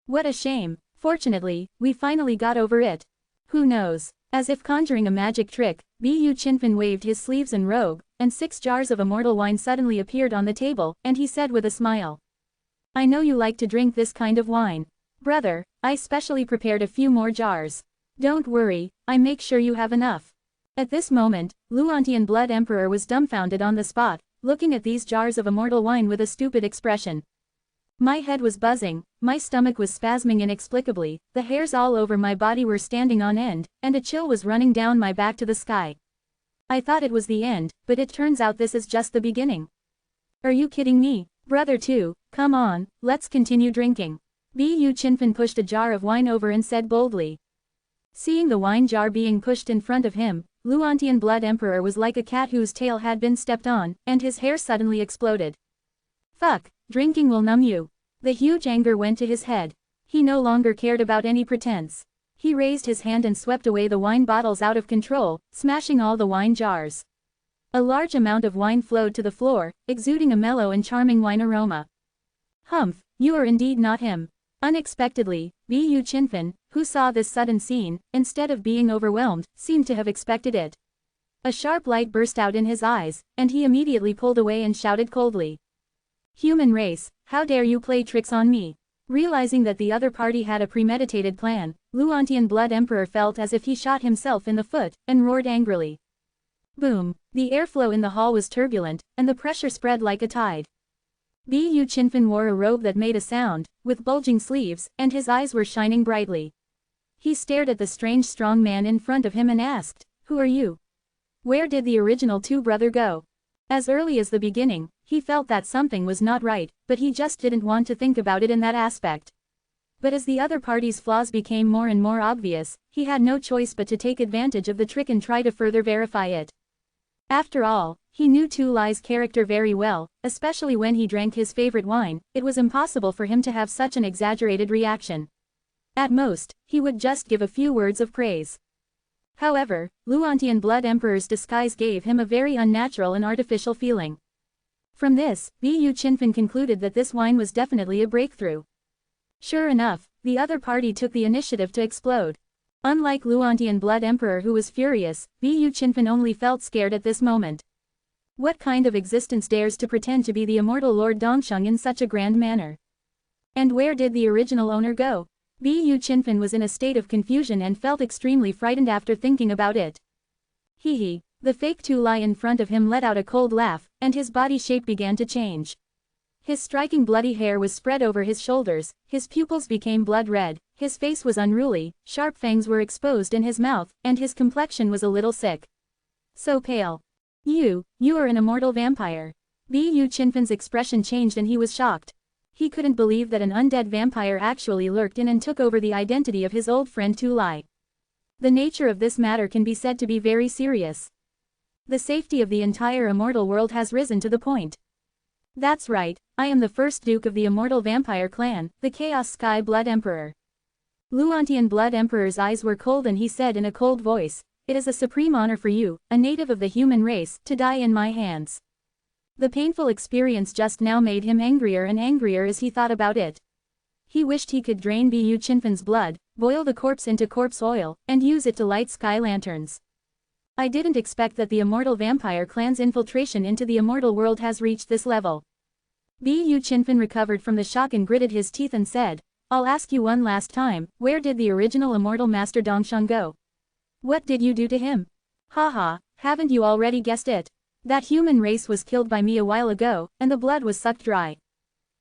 What a shame. Fortunately, we finally got over it. Who knows? As if conjuring a magic trick, Bu Chinfin waved his sleeves and robe, and 6 jars of immortal wine suddenly appeared on the table, and he said with a smile. I know you like to drink this kind of wine. Brother, I specially prepared a few more jars. Don't worry, I make sure you have enough. At this moment, Luantian Blood Emperor was dumbfounded on the spot, looking at these jars of immortal wine with a stupid expression. My head was buzzing, my stomach was spasming inexplicably, the hairs all over my body were standing on end, and a chill was running down my back to the sky. I thought it was the end, but it turns out this is just the beginning. Are you kidding me? Brother too, come on, let's continue drinking. Bu Chinfin pushed a jar of wine over and said boldly. Seeing the wine jar being pushed in front of him, Luantian Blood Emperor was like a cat whose tail had been stepped on, and his hair suddenly exploded. Fuck, drinking will numb you. The huge anger went to his head. He no longer cared about any pretense. He raised his hand and swept away the wine bottles out of control, smashing all the wine jars. A large amount of wine flowed to the floor, exuding a mellow and charming wine aroma. Humph, you are indeed not him. Unexpectedly, Bu Chinfin, who saw this sudden scene, instead of being overwhelmed, seemed to have expected it. A sharp light burst out in his eyes, and he immediately pulled away and shouted coldly. Human race, how dare you play tricks on me? Realizing that the other party had a premeditated plan, Luantian Blood Emperor felt as if he shot himself in the foot, and roared angrily. Boom! The airflow in the hall was turbulent, and the pressure spread like a tide. Bu Chinfin wore a robe that made a sound, with bulging sleeves, and his eyes were shining brightly. He stared at the strange strong man in front of him and asked, Who are you? Where did the original two-brother go? As early as the beginning, he felt that something was not right, but he just didn't want to think about it in that aspect. But as the other party's flaws became more and more obvious, he had no choice but to take advantage of the trick and try to further verify it. After all, he knew Tu Lai's character very well, especially when he drank his favorite wine. It was impossible for him to have such an exaggerated reaction. At most, he would just give a few words of praise. However, Luantian Blood Emperor's disguise gave him a very unnatural and artificial feeling. From this, Bu Chinfin concluded that this wine was definitely a breakthrough. Sure enough, the other party took the initiative to explode. Unlike Luantian Blood Emperor who was furious, Bu Chinfin only felt scared at this moment. What kind of existence dares to pretend to be the immortal Lord Dongsheng in such a grand manner? And where did the original owner go? Bu Chinfin was in a state of confusion and felt extremely frightened after thinking about it. Hee. The fake Tu Lai in front of him let out a cold laugh, and his body shape began to change. His striking bloody hair was spread over his shoulders, his pupils became blood red, his face was unruly, sharp fangs were exposed in his mouth, and his complexion was a little sick. So pale. You are an immortal vampire. Bu Chinfin's expression changed and he was shocked. He couldn't believe that an undead vampire actually lurked in and took over the identity of his old friend Tu Lai. The nature of this matter can be said to be very serious. The safety of the entire immortal world has risen to the point. That's right, I am the first Duke of the Immortal Vampire Clan, the Chaos Sky Blood Emperor. Luantian Blood Emperor's eyes were cold and he said in a cold voice, It is a supreme honor for you, a native of the human race, to die in my hands. The painful experience just now made him angrier and angrier as he thought about it. He wished he could drain Bu Chinfin's blood, boil the corpse into corpse oil, and use it to light sky lanterns. I didn't expect that the Immortal Vampire Clan's infiltration into the immortal world has reached this level. Bu Chinfin recovered from the shock and gritted his teeth and said, I'll ask you one last time, where did the original immortal master Dongsheng go? What did you do to him? Haha, haven't you already guessed it? That human race was killed by me a while ago, and the blood was sucked dry.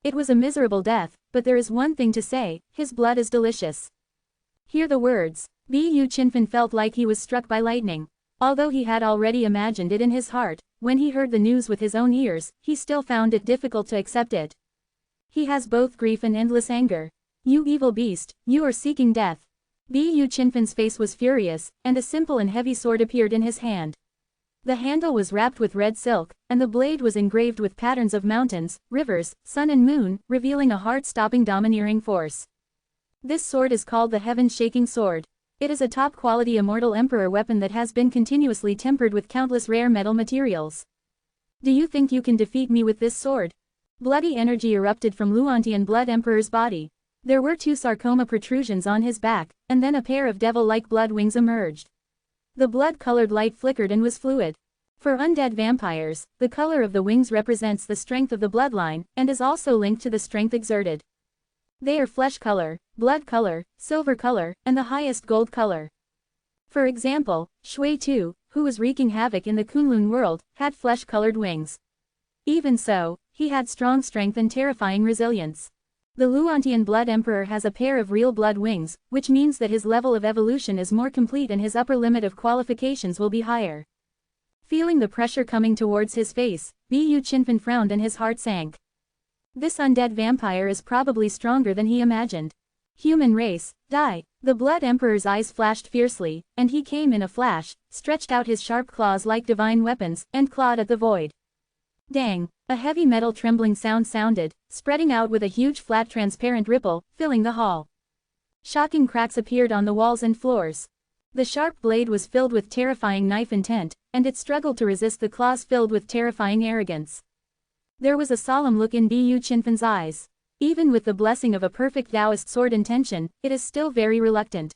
It was a miserable death, but there is one thing to say, his blood is delicious. Hear the words. Bu Chinfin felt like he was struck by lightning. Although he had already imagined it in his heart, when he heard the news with his own ears, he still found it difficult to accept it. He has both grief and endless anger. You evil beast, you are seeking death. Bu Chinfin's face was furious, and a simple and heavy sword appeared in his hand. The handle was wrapped with red silk, and the blade was engraved with patterns of mountains, rivers, sun and moon, revealing a heart-stopping domineering force. This sword is called the Heaven-Shaking Sword. It is a top-quality immortal emperor weapon that has been continuously tempered with countless rare metal materials. Do you think you can defeat me with this sword? Bloody energy erupted from Luantian Blood Emperor's body. There were 2 sarcoma protrusions on his back, and then a pair of devil-like blood wings emerged. The blood-colored light flickered and was fluid. For undead vampires, the color of the wings represents the strength of the bloodline, and is also linked to the strength exerted. They are flesh color, blood color, silver color, and the highest gold color. For example, Shui Tu, who was wreaking havoc in the Kunlun world, had flesh-colored wings. Even so, he had strong strength and terrifying resilience. The Luantian Blood Emperor has a pair of real blood wings, which means that his level of evolution is more complete and his upper limit of qualifications will be higher. Feeling the pressure coming towards his face, Bu Qinfen frowned and his heart sank. This undead vampire is probably stronger than he imagined. Human race, die. The Blood Emperor's eyes flashed fiercely, and he came in a flash, stretched out his sharp claws like divine weapons, and clawed at the void. Dang! A heavy metal trembling sound sounded, spreading out with a huge flat transparent ripple, filling the hall. Shocking cracks appeared on the walls and floors. The sharp blade was filled with terrifying knife intent, and it struggled to resist the claws filled with terrifying arrogance. There was a solemn look in Bu Qinfen's eyes. Even with the blessing of a perfect Taoist sword intention, it is still very reluctant.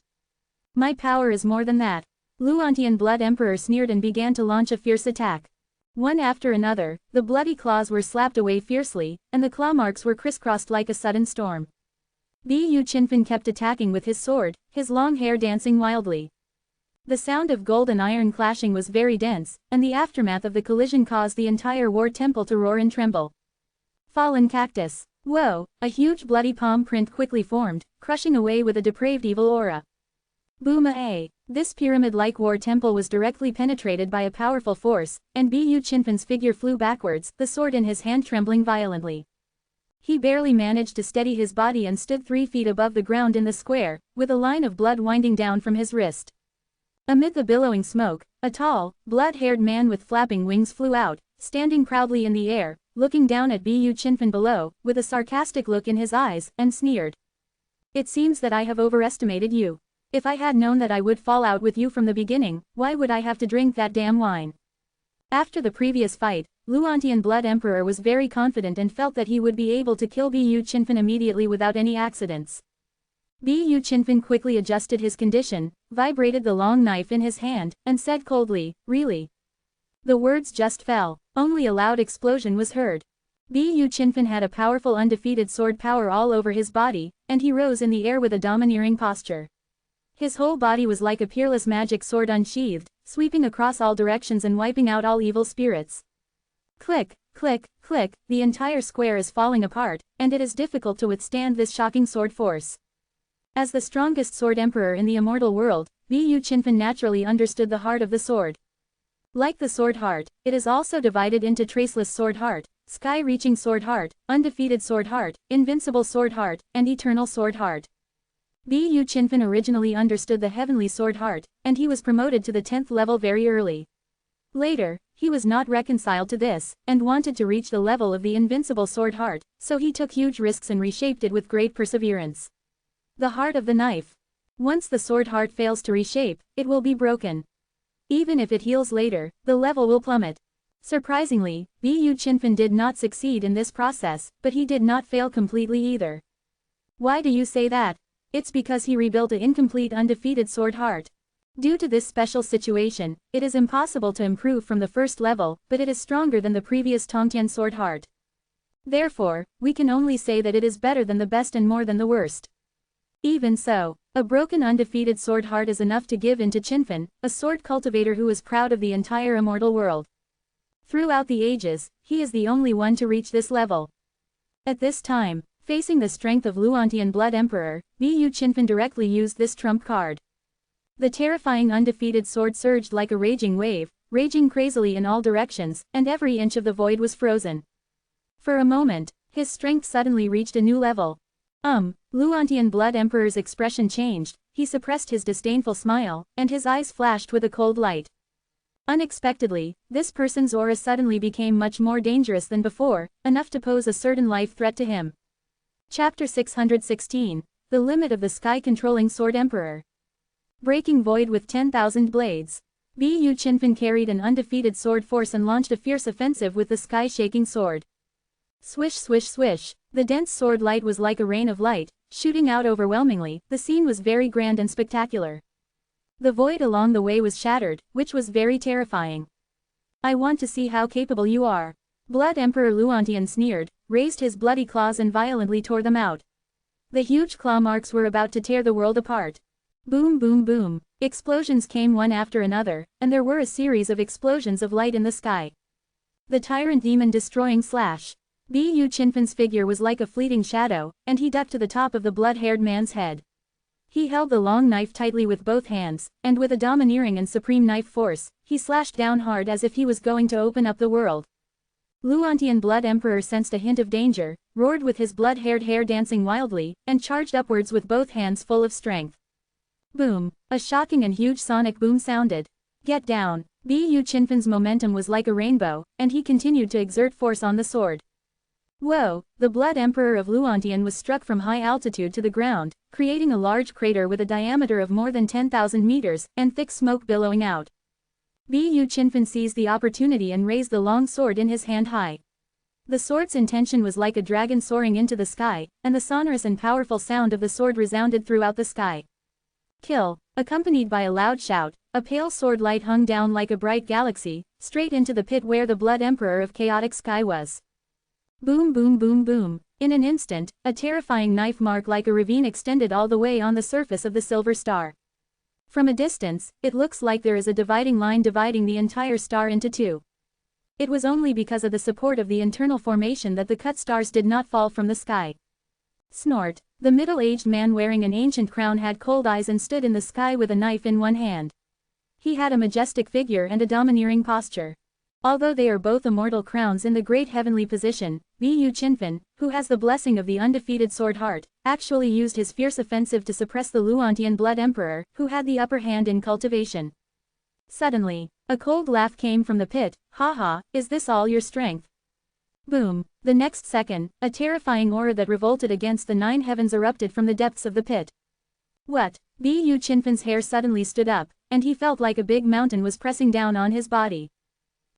My power is more than that. Luantian Blood Emperor sneered and began to launch a fierce attack. One after another, the bloody claws were slapped away fiercely, and the claw marks were crisscrossed like a sudden storm. Bu Qinfen kept attacking with his sword, his long hair dancing wildly. The sound of gold and iron clashing was very dense, and the aftermath of the collision caused the entire war temple to roar and tremble. Fallen cactus. Whoa! A huge bloody palm print quickly formed, crushing away with a depraved evil aura. Boom-a! This pyramid-like war temple was directly penetrated by a powerful force, and Bu Qinfen's figure flew backwards, the sword in his hand trembling violently. He barely managed to steady his body and stood 3 feet above the ground in the square, with a line of blood winding down from his wrist. Amid the billowing smoke, a tall, blood-haired man with flapping wings flew out, standing proudly in the air, looking down at Bu Qinfen below, with a sarcastic look in his eyes, and sneered. It seems that I have overestimated you. If I had known that I would fall out with you from the beginning, why would I have to drink that damn wine? After the previous fight, Luantian Blood Emperor was very confident and felt that he would be able to kill Bu Qinfen immediately without any accidents. Bu Qinfen quickly adjusted his condition, vibrated the long knife in his hand, and said coldly, "Really?" The words just fell. Only a loud explosion was heard. Bu Qinfen had a powerful undefeated sword power all over his body, and he rose in the air with a domineering posture. His whole body was like a peerless magic sword unsheathed, sweeping across all directions and wiping out all evil spirits. Click, click, click, the entire square is falling apart, and it is difficult to withstand this shocking sword force. As the strongest sword emperor in the immortal world, Bu Qinfen naturally understood the heart of the sword. Like the sword heart, it is also divided into traceless sword heart, sky-reaching sword heart, undefeated sword heart, invincible sword heart, and eternal sword heart. Bu Qinfen originally understood the heavenly sword heart, and he was promoted to the 10th level very early. Later, he was not reconciled to this, and wanted to reach the level of the invincible sword heart, so he took huge risks and reshaped it with great perseverance. The heart of the knife. Once the sword heart fails to reshape, it will be broken. Even if it heals later, the level will plummet. Surprisingly, Bu Qinfen did not succeed in this process, but he did not fail completely either. Why do you say that? It's because he rebuilt an incomplete undefeated sword heart. Due to this special situation, it is impossible to improve from the first level, but it is stronger than the previous Tongtian sword heart. Therefore, we can only say that it is better than the best and more than the worst. Even so, a broken undefeated sword heart is enough to give in to Qinfen, a sword cultivator who is proud of the entire immortal world. Throughout the ages, he is the only one to reach this level. At this time, facing the strength of Luantian Blood Emperor, Bu Qinfen directly used this trump card. The terrifying undefeated sword surged like a raging wave, raging crazily in all directions, and every inch of the void was frozen. For a moment, his strength suddenly reached a new level. Luantian Blood Emperor's expression changed, he suppressed his disdainful smile, and his eyes flashed with a cold light. Unexpectedly, this person's aura suddenly became much more dangerous than before, enough to pose a certain life threat to him. Chapter 616, The Limit of the Sky-Controlling Sword Emperor. Breaking void with 10,000 blades. Bu Qinfen carried an undefeated sword force and launched a fierce offensive with the sky-shaking sword. Swish swish swish, the dense sword light was like a rain of light, shooting out overwhelmingly. The scene was very grand and spectacular. The void along the way was shattered, which was very terrifying. I want to see how capable you are. Blood Emperor Luantian sneered, raised his bloody claws and violently tore them out. The huge claw marks were about to tear the world apart. Boom boom boom, explosions came one after another, and there were a series of explosions of light in the sky. The tyrant demon destroying slash. Bu Qinfen's figure was like a fleeting shadow, and he ducked to the top of the blood-haired man's head. He held the long knife tightly with both hands, and with a domineering and supreme knife force, he slashed down hard as if he was going to open up the world. Luantian Blood Emperor sensed a hint of danger, roared with his blood-haired hair dancing wildly, and charged upwards with both hands full of strength. Boom! A shocking and huge sonic boom sounded. Get down! Bu Qinfen's momentum was like a rainbow, and he continued to exert force on the sword. Whoa! The Blood Emperor of Luantian was struck from high altitude to the ground, creating a large crater with a diameter of more than 10,000 meters, and thick smoke billowing out. Bu Qinfen seized the opportunity and raised the long sword in his hand high. The sword's intention was like a dragon soaring into the sky, and the sonorous and powerful sound of the sword resounded throughout the sky. Kill! Accompanied by a loud shout, a pale sword light hung down like a bright galaxy, straight into the pit where the Blood Emperor of Chaotic Sky was. Boom boom boom boom. In an instant, a terrifying knife mark like a ravine extended all the way on the surface of the silver star. From a distance, it looks like there is a dividing line dividing the entire star into two. It was only because of the support of the internal formation that the cut stars did not fall from the sky. Snort. The middle-aged man wearing an ancient crown had cold eyes and stood in the sky with a knife in one hand. He had a majestic figure and a domineering posture. Although they are both immortal crowns in the great heavenly position, Bu Qinfen, who has the blessing of the undefeated sword heart, actually used his fierce offensive to suppress the Luantian Blood Emperor, who had the upper hand in cultivation. Suddenly, a cold laugh came from the pit. Ha ha, is this all your strength? Boom. The next second, a terrifying aura that revolted against the nine heavens erupted from the depths of the pit. What? Bu Qinfen's hair suddenly stood up, and he felt like a big mountain was pressing down on his body.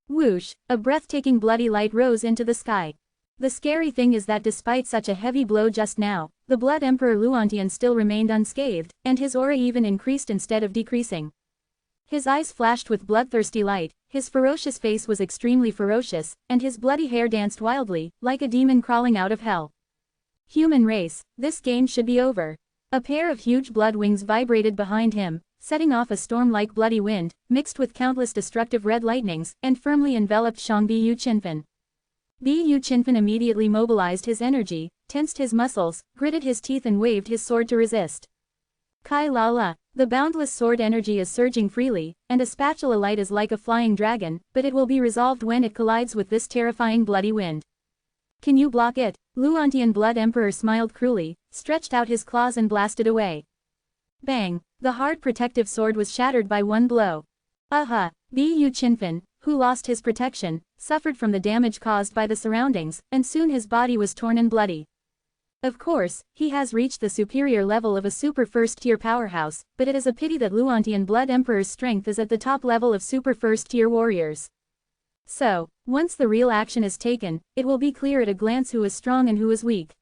Whoosh! A breathtaking bloody light rose into the sky. The scary thing is that despite such a heavy blow just now, the Blood Emperor Luantian still remained unscathed, and his aura even increased instead of decreasing. His eyes flashed with bloodthirsty light, his ferocious face was extremely ferocious, and his bloody hair danced wildly, like a demon crawling out of hell. Human race, this game should be over. A pair of huge blood wings vibrated behind him, setting off a storm-like bloody wind, mixed with countless destructive red lightnings, and firmly enveloped Bu Qinfen. Bu Qinfen immediately mobilized his energy, tensed his muscles, gritted his teeth and waved his sword to resist. Kai la la, the boundless sword energy is surging freely, and a spatula light is like a flying dragon, but it will be resolved when it collides with this terrifying bloody wind. Can you block it? Luantian Blood Emperor smiled cruelly, stretched out his claws and blasted away. Bang! The hard protective sword was shattered by one blow. Bu Qinfen, who lost his protection, suffered from the damage caused by the surroundings, and soon his body was torn and bloody. Of course, he has reached the superior level of a super first-tier powerhouse, but it is a pity that Luantian Blood Emperor's strength is at the top level of super first-tier warriors. So, once the real action is taken, it will be clear at a glance who is strong and who is weak.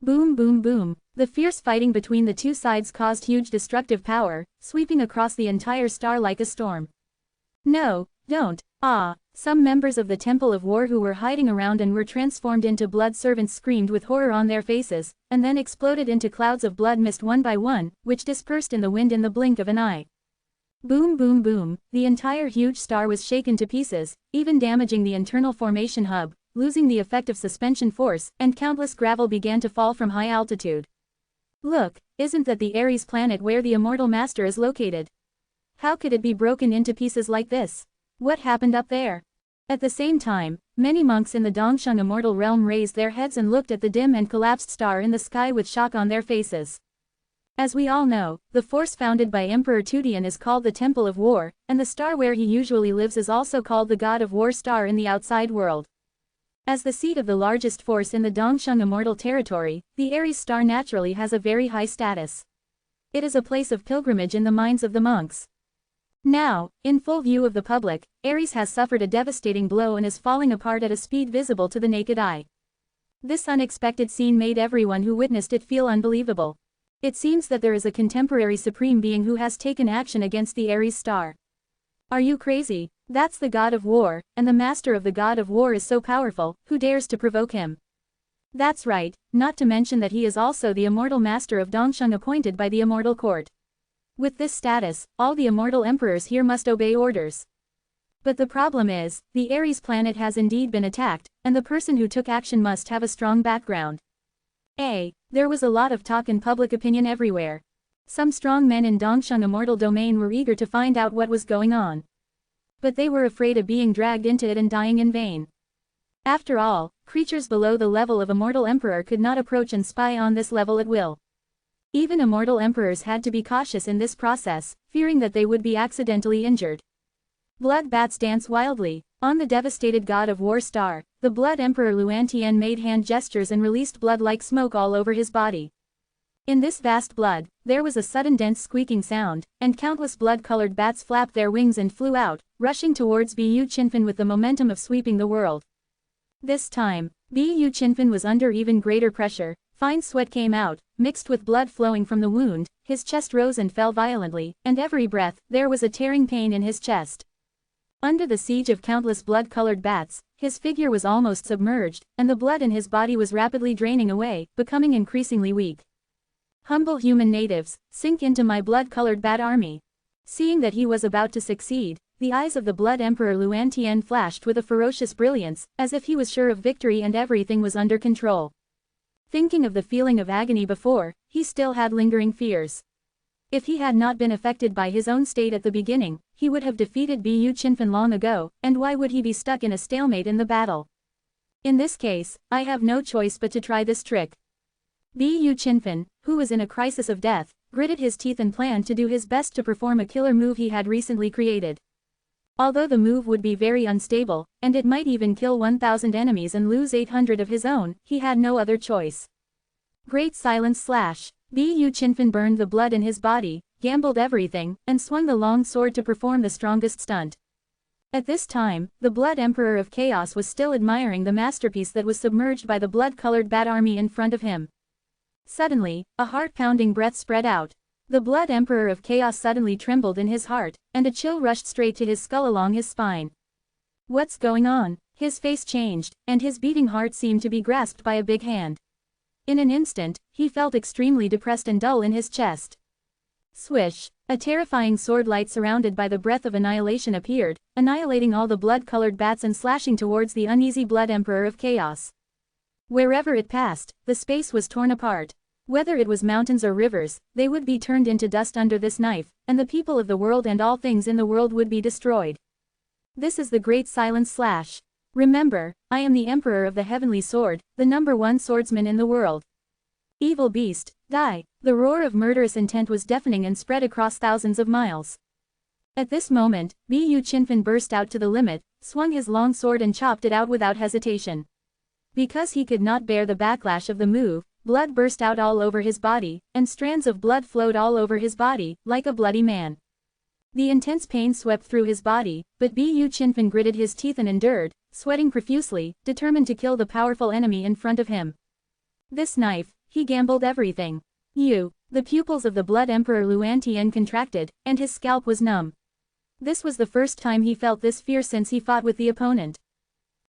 Boom boom boom. The fierce fighting between the two sides caused huge destructive power, sweeping across the entire star like a storm. No, don't. Some members of the Temple of War who were hiding around and were transformed into blood servants screamed with horror on their faces, and then exploded into clouds of blood mist one by one, which dispersed in the wind in the blink of an eye. Boom boom boom, the entire huge star was shaken to pieces, even damaging the internal formation hub, losing the effect of suspension force, and countless gravel began to fall from high altitude. Look, isn't that the Ares planet where the Immortal Master is located? How could it be broken into pieces like this? What happened up there? At the same time, many monks in the Dongsheng immortal realm raised their heads and looked at the dim and collapsed star in the sky with shock on their faces. As we all know, the force founded by Emperor Tudian is called the Temple of War, and the star where he usually lives is also called the God of War star in the outside world. As the seat of the largest force in the Dongsheng immortal territory, the Ares star naturally has a very high status. It is a place of pilgrimage in the minds of the monks. Now, in full view of the public, Ares has suffered a devastating blow and is falling apart at a speed visible to the naked eye. This unexpected scene made everyone who witnessed it feel unbelievable. It seems that there is a contemporary supreme being who has taken action against the Ares star. Are you crazy? That's the god of war, and the master of the god of war is so powerful, who dares to provoke him? That's right, not to mention that he is also the immortal master of Dongsheng appointed by the immortal court. With this status, all the immortal emperors here must obey orders. But the problem is, the Ares planet has indeed been attacked, and the person who took action must have a strong background. There was a lot of talk and public opinion everywhere. Some strong men in Dongsheng immortal domain were eager to find out what was going on. But they were afraid of being dragged into it and dying in vain. After all, creatures below the level of immortal emperor could not approach and spy on this level at will. Even immortal emperors had to be cautious in this process, fearing that they would be accidentally injured. Blood bats dance wildly. On the devastated god of war star, the blood emperor Luantian made hand gestures and released blood like smoke all over his body. In this vast blood, there was a sudden dense squeaking sound, and countless blood-colored bats flapped their wings and flew out, rushing towards Bu Chinfin with the momentum of sweeping the world. This time, Bu Chinfin was under even greater pressure. Fine sweat came out, mixed with blood flowing from the wound, his chest rose and fell violently, and every breath, there was a tearing pain in his chest. Under the siege of countless blood-colored bats, his figure was almost submerged, and the blood in his body was rapidly draining away, becoming increasingly weak. Humble human natives, sink into my blood-colored bat army. Seeing that he was about to succeed, the eyes of the blood emperor Luantian flashed with a ferocious brilliance, as if he was sure of victory and everything was under control. Thinking of the feeling of agony before, he still had lingering fears. If he had not been affected by his own state at the beginning, he would have defeated Bu Chinfin long ago, and why would he be stuck in a stalemate in the battle? In this case, I have no choice but to try this trick. Bu Chinfin, who was in a crisis of death, gritted his teeth and planned to do his best to perform a killer move he had recently created. Although the move would be very unstable, and it might even kill 1,000 enemies and lose 800 of his own, he had no other choice. Great silence slash. Bu Chinfin burned the blood in his body, gambled everything, and swung the long sword to perform the strongest stunt. At this time, the Blood Emperor of Chaos was still admiring the masterpiece that was submerged by the blood-colored bat army in front of him. Suddenly, a heart-pounding breath spread out. The Blood Emperor of Chaos suddenly trembled in his heart, and a chill rushed straight to his skull along his spine. What's going on? His face changed, and his beating heart seemed to be grasped by a big hand. In an instant, he felt extremely depressed and dull in his chest. Swish! A terrifying sword light surrounded by the breath of annihilation appeared, annihilating all the blood-colored bats and slashing towards the uneasy Blood Emperor of Chaos. Wherever it passed, the space was torn apart. Whether it was mountains or rivers, they would be turned into dust under this knife, and the people of the world and all things in the world would be destroyed. This is the great silence slash. Remember, I am the Emperor of the Heavenly Sword, the #1 swordsman in the world. Evil beast, die! The roar of murderous intent was deafening and spread across thousands of miles. At this moment, Bu Chinfin burst out to the limit, swung his long sword and chopped it out without hesitation. Because he could not bear the backlash of the move, blood burst out all over his body, and strands of blood flowed all over his body, like a bloody man. The intense pain swept through his body, but Bu Chinfin gritted his teeth and endured, sweating profusely, determined to kill the powerful enemy in front of him. This knife, he gambled everything. The pupils of the Blood Emperor Luantian contracted, and his scalp was numb. This was the first time he felt this fear since he fought with the opponent.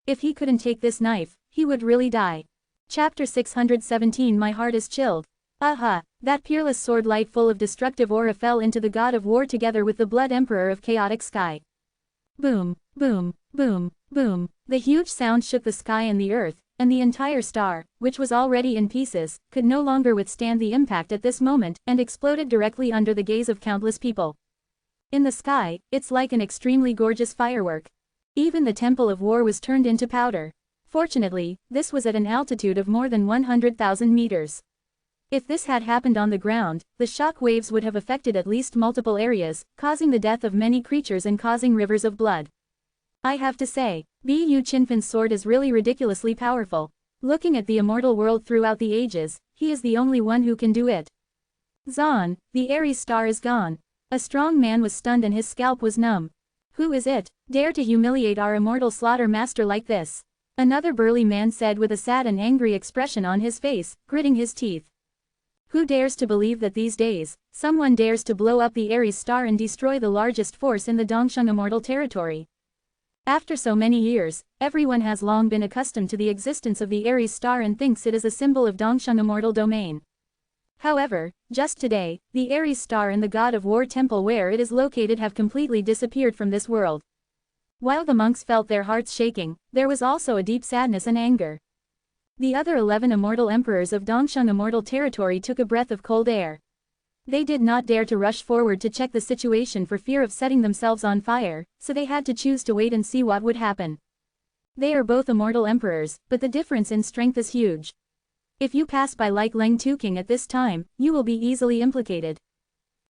If he couldn't take this knife, he would really die. Chapter 617 My heart is chilled. Aha! That peerless sword light full of destructive aura fell into the god of war together with the Blood Emperor of chaotic sky. Boom, boom, boom, boom. The huge sound shook the sky and the earth, and the entire star, which was already in pieces, could no longer withstand the impact at this moment, and exploded directly under the gaze of countless people. In the sky, it's like an extremely gorgeous firework. Even the Temple of War was turned into powder. Fortunately, this was at an altitude of more than 100,000 meters. If this had happened on the ground, the shock waves would have affected at least multiple areas, causing the death of many creatures and causing rivers of blood. I have to say, Bu Chinfin's sword is really ridiculously powerful. Looking at the immortal world throughout the ages, he is the only one who can do it. Zon, the Aries star is gone. A strong man was stunned and his scalp was numb. Who is it, dare to humiliate our immortal slaughter master like this? Another burly man said with a sad and angry expression on his face, gritting his teeth. Who dares to believe that these days, someone dares to blow up the Aries star and destroy the largest force in the Dongsheng immortal territory? After so many years, everyone has long been accustomed to the existence of the Aries star and thinks it is a symbol of Dongsheng immortal domain. However, just today, the Aries star and the God of War temple where it is located have completely disappeared from this world. While the monks felt their hearts shaking, there was also a deep sadness and anger. The other 11 immortal emperors of Dongsheng immortal territory took a breath of cold air. They did not dare to rush forward to check the situation for fear of setting themselves on fire, so they had to choose to wait and see what would happen. They are both immortal emperors, but the difference in strength is huge. If you pass by like Leng Tuking at this time, you will be easily implicated.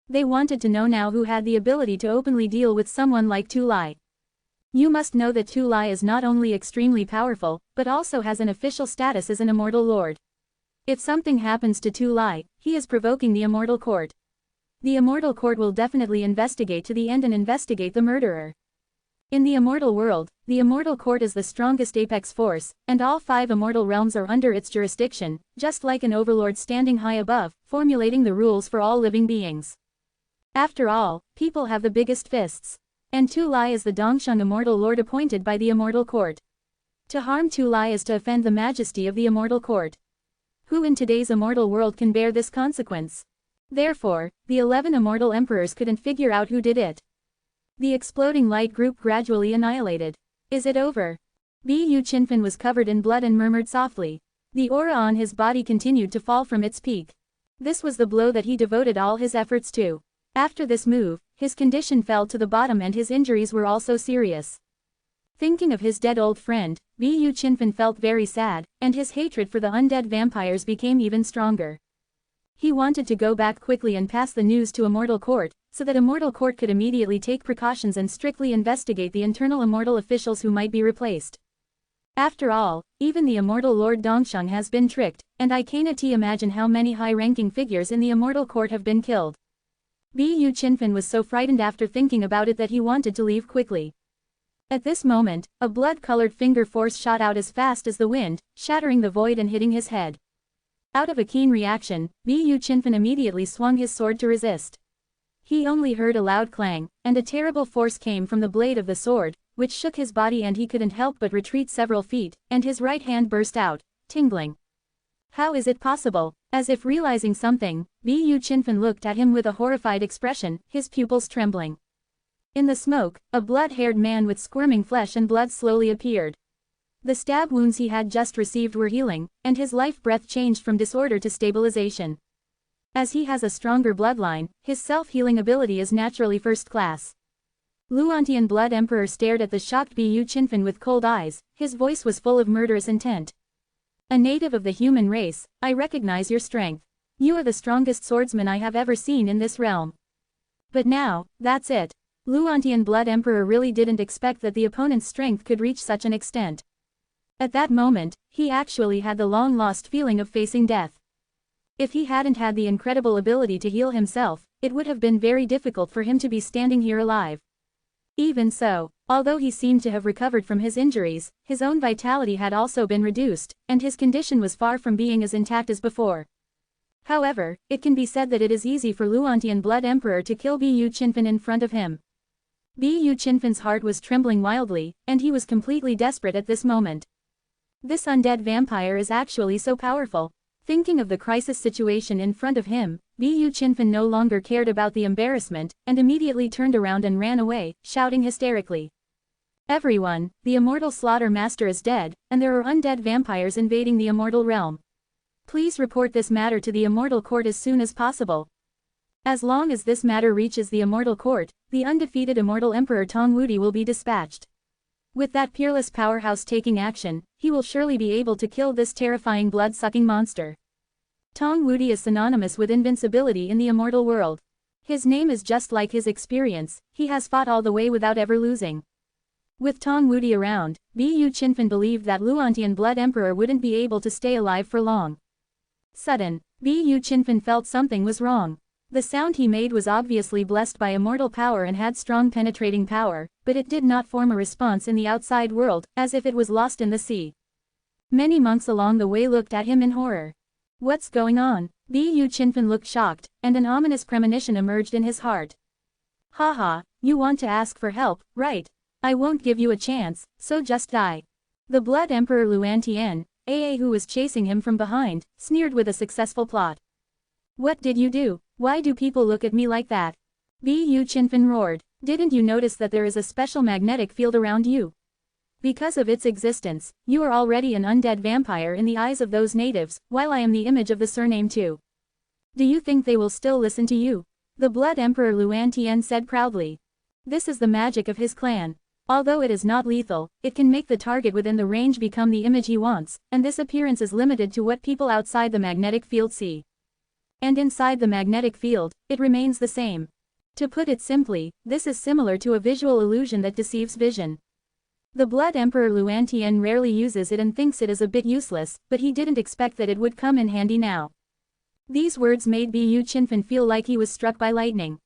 They wanted to know now who had the ability to openly deal with someone like Tu Lai. You must know that Tu Lai is not only extremely powerful, but also has an official status as an immortal lord. If something happens to Tu Lai, he is provoking the immortal court. The immortal court will definitely investigate to the end and investigate the murderer. In the immortal world, the immortal court is the strongest apex force, and all 5 immortal realms are under its jurisdiction, just like an overlord standing high above, formulating the rules for all living beings. After all, people have the biggest fists. And Tu Lai is the Dongsheng immortal lord appointed by the immortal court. To harm Tu Lai is to offend the majesty of the immortal court. Who in today's immortal world can bear this consequence? Therefore, the 11 immortal emperors couldn't figure out who did it. The exploding light group gradually annihilated. Is it over? Bu Qinfen was covered in blood and murmured softly. The aura on his body continued to fall from its peak. This was the blow that he devoted all his efforts to. After this move, his condition fell to the bottom and his injuries were also serious. Thinking of his dead old friend, Bu Qinfen felt very sad, and his hatred for the undead vampires became even stronger. He wanted to go back quickly and pass the news to Immortal Court, so that Immortal Court could immediately take precautions and strictly investigate the internal immortal officials who might be replaced. After all, even the immortal Lord Dongsheng has been tricked, and I cannot imagine how many high-ranking figures in the Immortal Court have been killed. Bu Qinfen was so frightened after thinking about it that he wanted to leave quickly. At this moment, a blood-colored finger force shot out as fast as the wind, shattering the void and hitting his head. Out of a keen reaction, Bu Qinfen immediately swung his sword to resist. He only heard a loud clang, and a terrible force came from the blade of the sword, which shook his body and he couldn't help but retreat several feet, and his right hand burst out, tingling. How is it possible? As if realizing something, Bu Qinfen looked at him with a horrified expression, his pupils trembling. In the smoke, a blood-haired man with squirming flesh and blood slowly appeared. The stab wounds he had just received were healing, and his life breath changed from disorder to stabilization. As he has a stronger bloodline, his self-healing ability is naturally first class. Luantian Blood Emperor stared at the shocked Bu Qinfen with cold eyes, his voice was full of murderous intent. A native of the human race, I recognize your strength. You are the strongest swordsman I have ever seen in this realm. But now, that's it. Luantian Blood Emperor really didn't expect that the opponent's strength could reach such an extent. At that moment, he actually had the long-lost feeling of facing death. If he hadn't had the incredible ability to heal himself, it would have been very difficult for him to be standing here alive. Even so, although he seemed to have recovered from his injuries, his own vitality had also been reduced, and his condition was far from being as intact as before. However, it can be said that it is easy for Luantian Blood Emperor to kill Bu Qinfen in front of him. Bu Qinfen's heart was trembling wildly, and he was completely desperate at this moment. This undead vampire is actually so powerful. Thinking of the crisis situation in front of him, Bu Qinfen no longer cared about the embarrassment, and immediately turned around and ran away, shouting hysterically. Everyone, the immortal slaughter master is dead, and there are undead vampires invading the immortal realm. Please report this matter to the immortal court as soon as possible. As long as this matter reaches the immortal court, the undefeated immortal emperor Tong Wudi will be dispatched. With that peerless powerhouse taking action, he will surely be able to kill this terrifying blood-sucking monster. Tong Wudi is synonymous with invincibility in the immortal world. His name is just like his experience, he has fought all the way without ever losing. With Tong Wudi around, Bu Qinfen believed that Luantian Blood Emperor wouldn't be able to stay alive for long. Sudden, Bu Qinfen felt something was wrong. The sound he made was obviously blessed by immortal power and had strong penetrating power, but it did not form a response in the outside world, as if it was lost in the sea. Many monks along the way looked at him in horror. What's going on? Bu Qinfen looked shocked, and an ominous premonition emerged in his heart. Haha, you want to ask for help, right? I won't give you a chance, so just die. The Blood Emperor Luantian, who was chasing him from behind, sneered with a successful plot. What did you do? Why do people look at me like that? Bu Qinfen roared. Didn't you notice that there is a special magnetic field around you? Because of its existence, you are already an undead vampire in the eyes of those natives, while I am the image of the surname too. Do you think they will still listen to you? The Blood Emperor Luantian said proudly. This is the magic of his clan. Although it is not lethal, it can make the target within the range become the image he wants, and this appearance is limited to what people outside the magnetic field see. And inside the magnetic field, it remains the same. To put it simply, this is similar to a visual illusion that deceives vision. The Blood Emperor Luantian rarely uses it and thinks it is a bit useless, but he didn't expect that it would come in handy now. These words made Bu Qinfen feel like he was struck by lightning.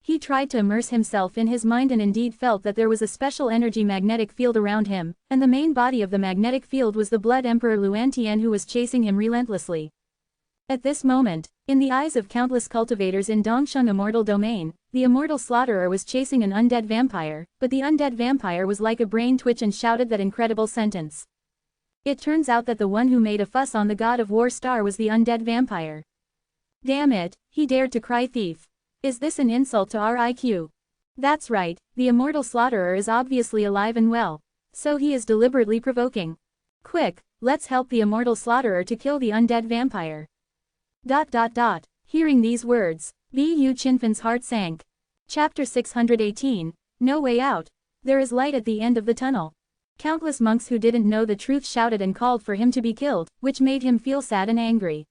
He tried to immerse himself in his mind and indeed felt that there was a special energy magnetic field around him, and the main body of the magnetic field was the Blood Emperor Luantian who was chasing him relentlessly. At this moment, in the eyes of countless cultivators in Dongsheng Immortal Domain, the immortal slaughterer was chasing an undead vampire, but the undead vampire was like a brain twitch and shouted that incredible sentence. It turns out that the one who made a fuss on the god of war star was the undead vampire. Damn it, he dared to cry thief. Is this an insult to our IQ? That's right, the immortal slaughterer is obviously alive and well. So he is deliberately provoking. Quick, let's help the immortal slaughterer to kill the undead vampire. ... Hearing these words, Bu Qinfen's heart sank. Chapter 618, No Way Out. There is light at the end of the tunnel. Countless monks who didn't know the truth shouted and called for him to be killed, which made him feel sad and angry.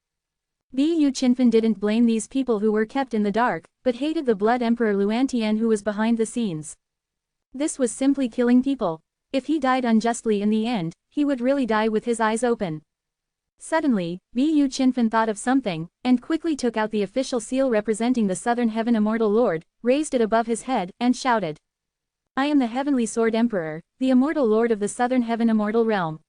Bu Qinfen didn't blame these people who were kept in the dark, but hated the Blood Emperor Luantian who was behind the scenes. This was simply killing people. If he died unjustly in the end, he would really die with his eyes open. Suddenly, Bu Qinfen thought of something, and quickly took out the official seal representing the Southern Heaven Immortal Lord, raised it above his head, and shouted. I am the Heavenly Sword Emperor, the Immortal Lord of the Southern Heaven Immortal Realm.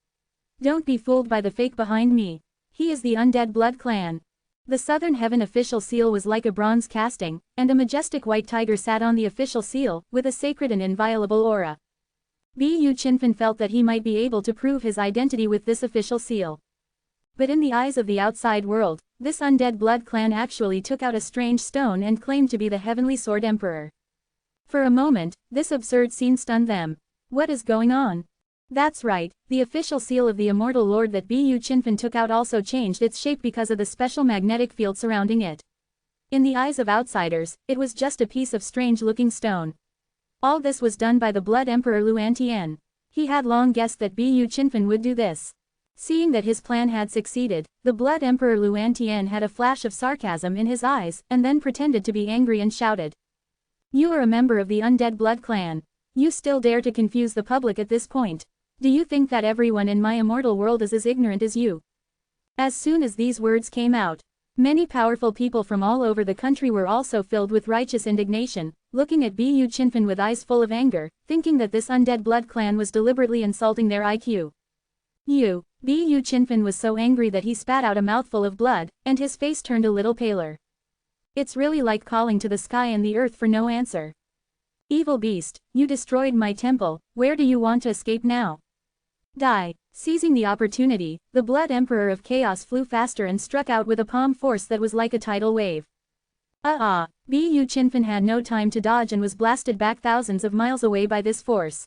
Don't be fooled by the fake behind me. He is the Undead Blood Clan. The Southern Heaven official seal was like a bronze casting, and a majestic white tiger sat on the official seal, with a sacred and inviolable aura. Bu Qinfen felt that he might be able to prove his identity with this official seal. But in the eyes of the outside world, this undead blood clan actually took out a strange stone and claimed to be the Heavenly Sword Emperor. For a moment, this absurd scene stunned them. What is going on? That's right, the official seal of the Immortal Lord that Bu Qinfen took out also changed its shape because of the special magnetic field surrounding it. In the eyes of outsiders, it was just a piece of strange-looking stone. All this was done by the Blood Emperor Luantian. He had long guessed that Bu Qinfen would do this. Seeing that his plan had succeeded, the Blood Emperor Luantian had a flash of sarcasm in his eyes, and then pretended to be angry and shouted. You are a member of the Undead Blood Clan. You still dare to confuse the public at this point. Do you think that everyone in my immortal world is as ignorant as you? As soon as these words came out, many powerful people from all over the country were also filled with righteous indignation, looking at Bu Qinfen with eyes full of anger, thinking that this Undead Blood Clan was deliberately insulting their IQ. Bu Qinfen was so angry that he spat out a mouthful of blood, and his face turned a little paler. It's really like calling to the sky and the earth for no answer. Evil beast, you destroyed my temple, where do you want to escape now? Die. Seizing the opportunity, the Blood Emperor of Chaos flew faster and struck out with a palm force that was like a tidal wave. Bu Qinfen had no time to dodge and was blasted back thousands of miles away by this force.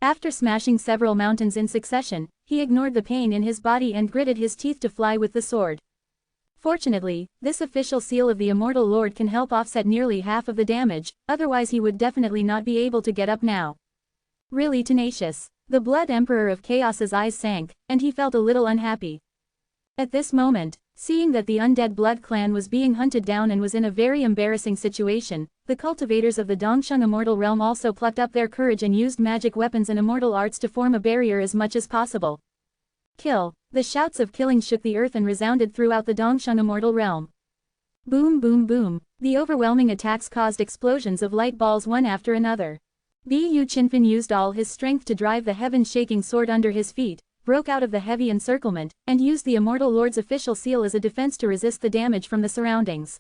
After smashing several mountains in succession, he ignored the pain in his body and gritted his teeth to fly with the sword. Fortunately, this official seal of the Immortal Lord can help offset nearly half of the damage, otherwise he would definitely not be able to get up now. Really tenacious. The Blood Emperor of Chaos's eyes sank, and he felt a little unhappy. At this moment, seeing that the Undead Blood Clan was being hunted down and was in a very embarrassing situation, the cultivators of the Dongsheng Immortal Realm also plucked up their courage and used magic weapons and immortal arts to form a barrier as much as possible. Kill! The shouts of killing shook the earth and resounded throughout the Dongsheng Immortal Realm. Boom boom boom. The overwhelming attacks caused explosions of light balls one after another. Bu Qinfen used all his strength to drive the heaven-shaking sword under his feet, broke out of the heavy encirclement, and used the Immortal Lord's official seal as a defense to resist the damage from the surroundings.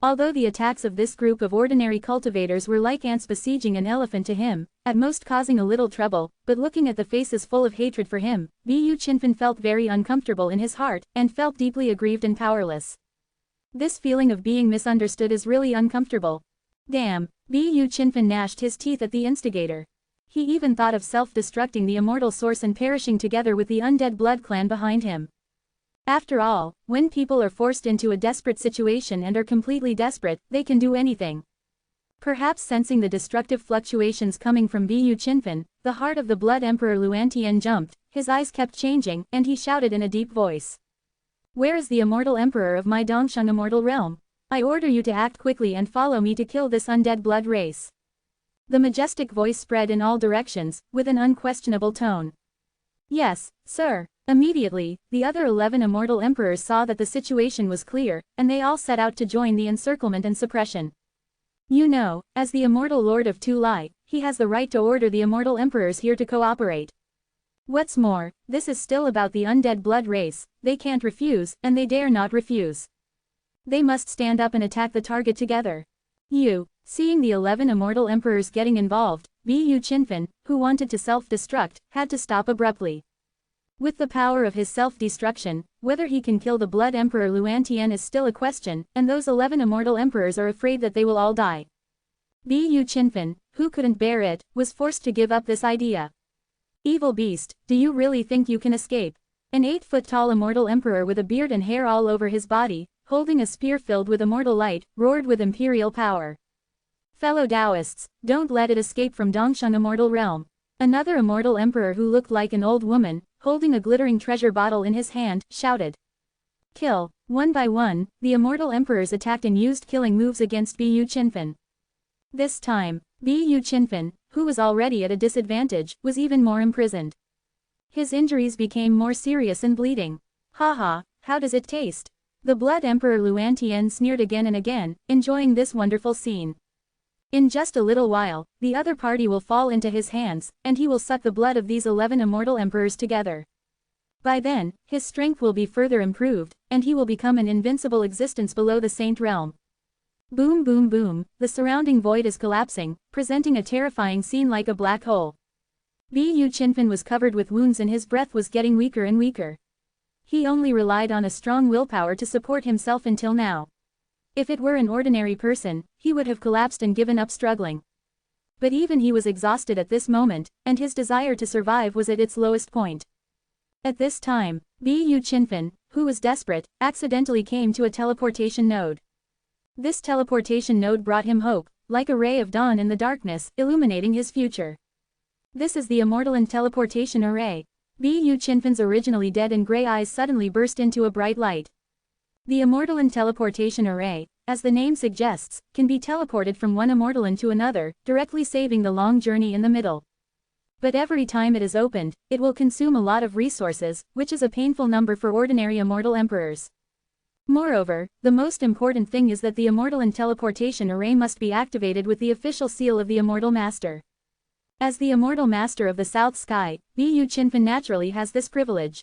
Although the attacks of this group of ordinary cultivators were like ants besieging an elephant to him, at most causing a little trouble, but looking at the faces full of hatred for him, Bu Qinfen felt very uncomfortable in his heart, and felt deeply aggrieved and powerless. This feeling of being misunderstood is really uncomfortable. Damn, Bu Qinfen gnashed his teeth at the instigator. He even thought of self-destructing the immortal source and perishing together with the undead blood clan behind him. After all, when people are forced into a desperate situation and are completely desperate, they can do anything. Perhaps sensing the destructive fluctuations coming from Bu Qinfen, the heart of the Blood Emperor Luantian jumped, his eyes kept changing, and he shouted in a deep voice. Where is the immortal emperor of my Dongsheng immortal realm? I order you to act quickly and follow me to kill this undead blood race. The majestic voice spread in all directions, with an unquestionable tone. Yes, sir. Immediately, the other 11 immortal emperors saw that the situation was clear, and they all set out to join the encirclement and suppression. You know, as the immortal lord of Tu Lai, he has the right to order the immortal emperors here to cooperate. What's more, this is still about the undead blood race, they can't refuse, and they dare not refuse. They must stand up and attack the target together. Seeing the 11 immortal emperors getting involved, Bu Qinfen, who wanted to self-destruct, had to stop abruptly. With the power of his self-destruction, whether he can kill the Blood Emperor Luantian is still a question, and those 11 immortal emperors are afraid that they will all die. Bu Qinfen, who couldn't bear it, was forced to give up this idea. Evil beast, do you really think you can escape? An 8-foot-tall immortal emperor with a beard and hair all over his body, holding a spear filled with immortal light, roared with imperial power. Fellow Taoists, don't let it escape from Dongsheng immortal realm. Another immortal emperor who looked like an old woman, holding a glittering treasure bottle in his hand, shouted. Kill. One by one, the immortal emperors attacked and used killing moves against Bu Qinfen. This time, Bu Qinfen, who was already at a disadvantage, was even more imprisoned. His injuries became more serious and bleeding. Haha, how does it taste? The Blood Emperor Luantian sneered again and again, enjoying this wonderful scene. In just a little while, the other party will fall into his hands, and he will suck the blood of these 11 immortal emperors together. By then, his strength will be further improved, and he will become an invincible existence below the Saint Realm. Boom boom boom, the surrounding void is collapsing, presenting a terrifying scene like a black hole. Bu Qinfen was covered with wounds and his breath was getting weaker and weaker. He only relied on a strong willpower to support himself until now. If it were an ordinary person, he would have collapsed and given up struggling. But even he was exhausted at this moment, and his desire to survive was at its lowest point. At this time, Bu Qinfen, who was desperate, accidentally came to a teleportation node. This teleportation node brought him hope, like a ray of dawn in the darkness, illuminating his future. This is the Immortal Teleportation Array. Bu Qinfen's originally dead and gray eyes suddenly burst into a bright light. The Immortal Teleportation Array, as the name suggests, can be teleported from one Immortalan to another, directly saving the long journey in the middle. But every time it is opened, it will consume a lot of resources, which is a painful number for ordinary Immortal Emperors. Moreover, the most important thing is that the Immortal Teleportation Array must be activated with the official seal of the Immortal Master. As the Immortal Master of the South Sky, Bu Qinfen naturally has this privilege.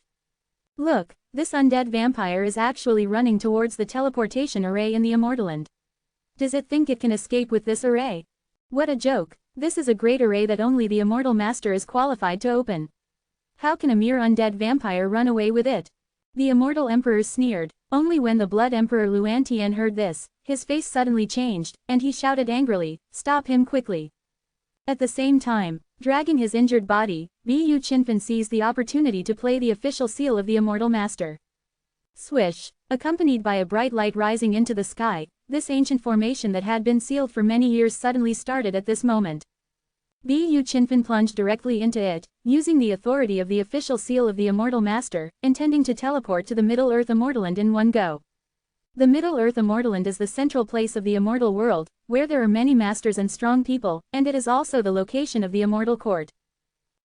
Look, this undead vampire is actually running towards the teleportation array in the Immortaland. Does it think it can escape with this array? What a joke, this is a great array that only the Immortal Master is qualified to open. How can a mere undead vampire run away with it? The Immortal Emperor sneered. Only when the Blood Emperor Luantian heard this, his face suddenly changed, and he shouted angrily, "Stop him quickly!" At the same time, dragging his injured body, Bu Qinfen seized the opportunity to play the official seal of the Immortal Master. Swish! Accompanied by a bright light rising into the sky, this ancient formation that had been sealed for many years suddenly started at this moment. Bu Qinfen plunged directly into it, using the authority of the official seal of the Immortal Master, intending to teleport to the Middle-earth Immortaland in one go. The Middle-earth Immortaland is the central place of the immortal world, where there are many masters and strong people, and it is also the location of the Immortal Court.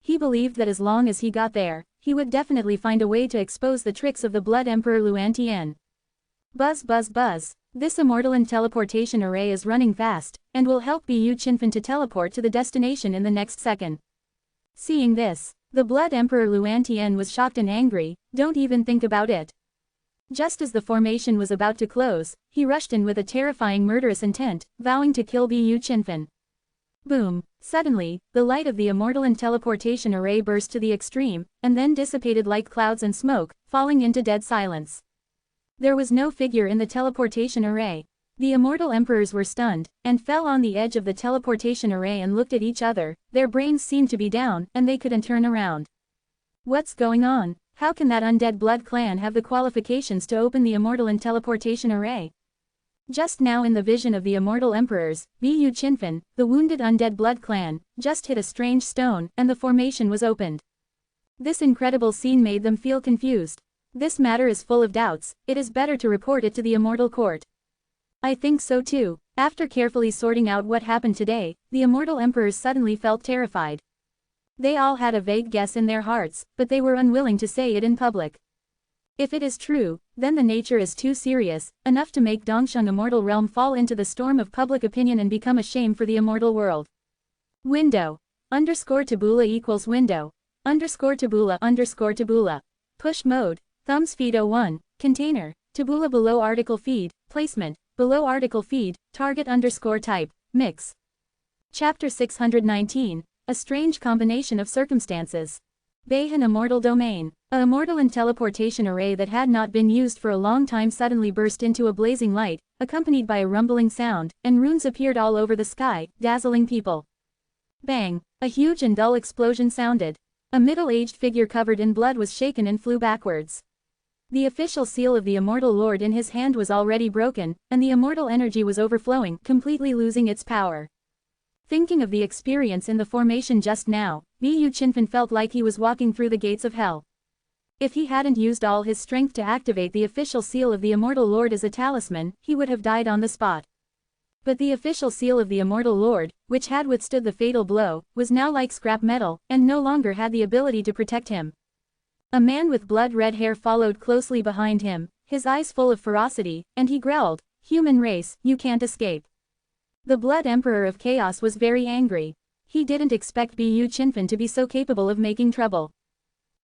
He believed that as long as he got there, he would definitely find a way to expose the tricks of the Blood Emperor Luantian. Buzz buzz buzz. This immortal and teleportation array is running fast, and will help Bu Qinfen to teleport to the destination in the next second. Seeing this, the Blood Emperor Luan Tian was shocked and angry. Don't even think about it. Just as the formation was about to close, he rushed in with a terrifying murderous intent, vowing to kill Bu Qinfen. Boom! Suddenly, the light of the immortal and teleportation array burst to the extreme, and then dissipated like clouds and smoke, falling into dead silence. There was no figure in the teleportation array. The immortal emperors were stunned, and fell on the edge of the teleportation array and looked at each other. Their brains seemed to be down, and they couldn't turn around. What's going on? How can that undead blood clan have the qualifications to open the immortal and teleportation array? Just now in the vision of the immortal emperors, Bu Qinfen, the wounded undead blood clan, just hit a strange stone, and the formation was opened. This incredible scene made them feel confused. This matter is full of doubts. It is better to report it to the immortal court. I think so too. After carefully sorting out what happened today, the immortal emperors suddenly felt terrified. They all had a vague guess in their hearts, but they were unwilling to say it in public. If it is true, then the nature is too serious, enough to make Dongsheng immortal realm fall into the storm of public opinion and become a shame for the immortal world. Window. _tabula equals window. _tabula. Push mode. Thumbs feed 01. Container. Tabula below article feed. Placement. Below article feed. Target _type. Mix. Chapter 619. A strange combination of circumstances. Beihan Immortal Domain. A immortal and teleportation array that had not been used for a long time suddenly burst into a blazing light, accompanied by a rumbling sound, and runes appeared all over the sky, dazzling people. Bang! A huge and dull explosion sounded. A middle-aged figure covered in blood was shaken and flew backwards. The official seal of the Immortal Lord in his hand was already broken, and the immortal energy was overflowing, completely losing its power. Thinking of the experience in the formation just now, Bu Qinfen felt like he was walking through the gates of hell. If he hadn't used all his strength to activate the official seal of the Immortal Lord as a talisman, he would have died on the spot. But the official seal of the Immortal Lord, which had withstood the fatal blow, was now like scrap metal, and no longer had the ability to protect him. A man with blood-red hair followed closely behind him, his eyes full of ferocity, and he growled, "Human race, you can't escape." The Blood Emperor of Chaos was very angry. He didn't expect Bu Qinfen to be so capable of making trouble.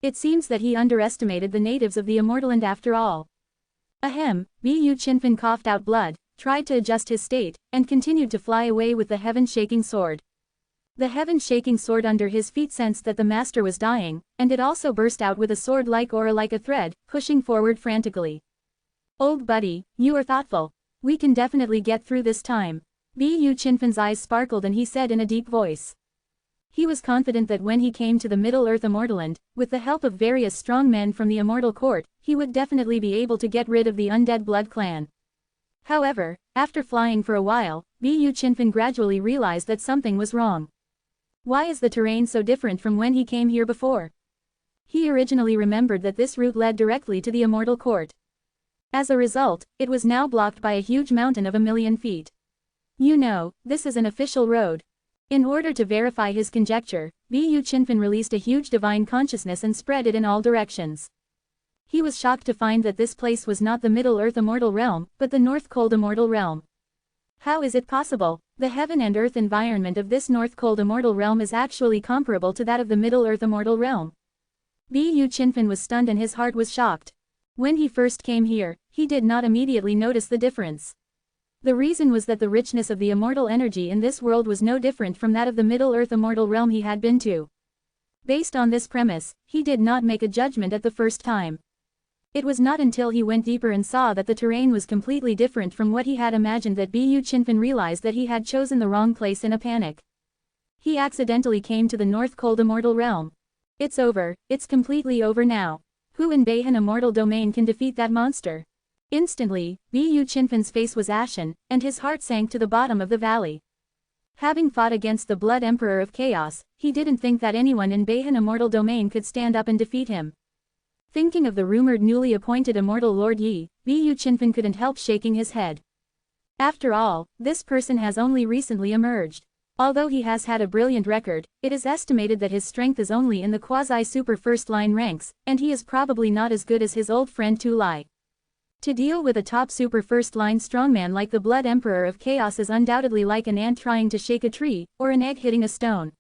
It seems that he underestimated the natives of the Immortal Land after all. Ahem, Bu Qinfen coughed out blood, tried to adjust his state, and continued to fly away with the heaven-shaking sword. The heaven-shaking sword under his feet sensed that the master was dying, and it also burst out with a sword-like aura like a thread, pushing forward frantically. "Old buddy, you are thoughtful. We can definitely get through this time." Bu Qinfen's eyes sparkled and he said in a deep voice. He was confident that when he came to the Middle-earth Immortaland, with the help of various strong men from the Immortal Court, he would definitely be able to get rid of the undead blood clan. However, after flying for a while, Bu Qinfen gradually realized that something was wrong. Why is the terrain so different from when he came here before? He originally remembered that this route led directly to the Immortal Court. As a result, it was now blocked by a huge mountain of 1,000,000 feet. You know, this is an official road. In order to verify his conjecture, Bu Qinfen released a huge divine consciousness and spread it in all directions. He was shocked to find that this place was not the Middle-earth Immortal Realm, but the North Cold Immortal Realm. How is it possible? The heaven and earth environment of this North Cold Immortal Realm is actually comparable to that of the Middle-earth Immortal Realm. Bu Qinfen was stunned and his heart was shocked. When he first came here, he did not immediately notice the difference. The reason was that the richness of the immortal energy in this world was no different from that of the Middle-earth Immortal Realm he had been to. Based on this premise, he did not make a judgment at the first time. It was not until he went deeper and saw that the terrain was completely different from what he had imagined that Bu Qinfen realized that he had chosen the wrong place in a panic. He accidentally came to the North Cold Immortal Realm. It's over, it's completely over now. Who in Beihan Immortal Domain can defeat that monster? Instantly, Bu Qinfen's face was ashen, and his heart sank to the bottom of the valley. Having fought against the Blood Emperor of Chaos, he didn't think that anyone in Beihan Immortal Domain could stand up and defeat him. Thinking of the rumored newly appointed Immortal Lord Yi, Bu Qinfen couldn't help shaking his head. After all, this person has only recently emerged. Although he has had a brilliant record, it is estimated that his strength is only in the quasi-super first-line ranks, and he is probably not as good as his old friend Tu Lai. To deal with a top super first-line strongman like the Blood Emperor of Chaos is undoubtedly like an ant trying to shake a tree, or an egg hitting a stone.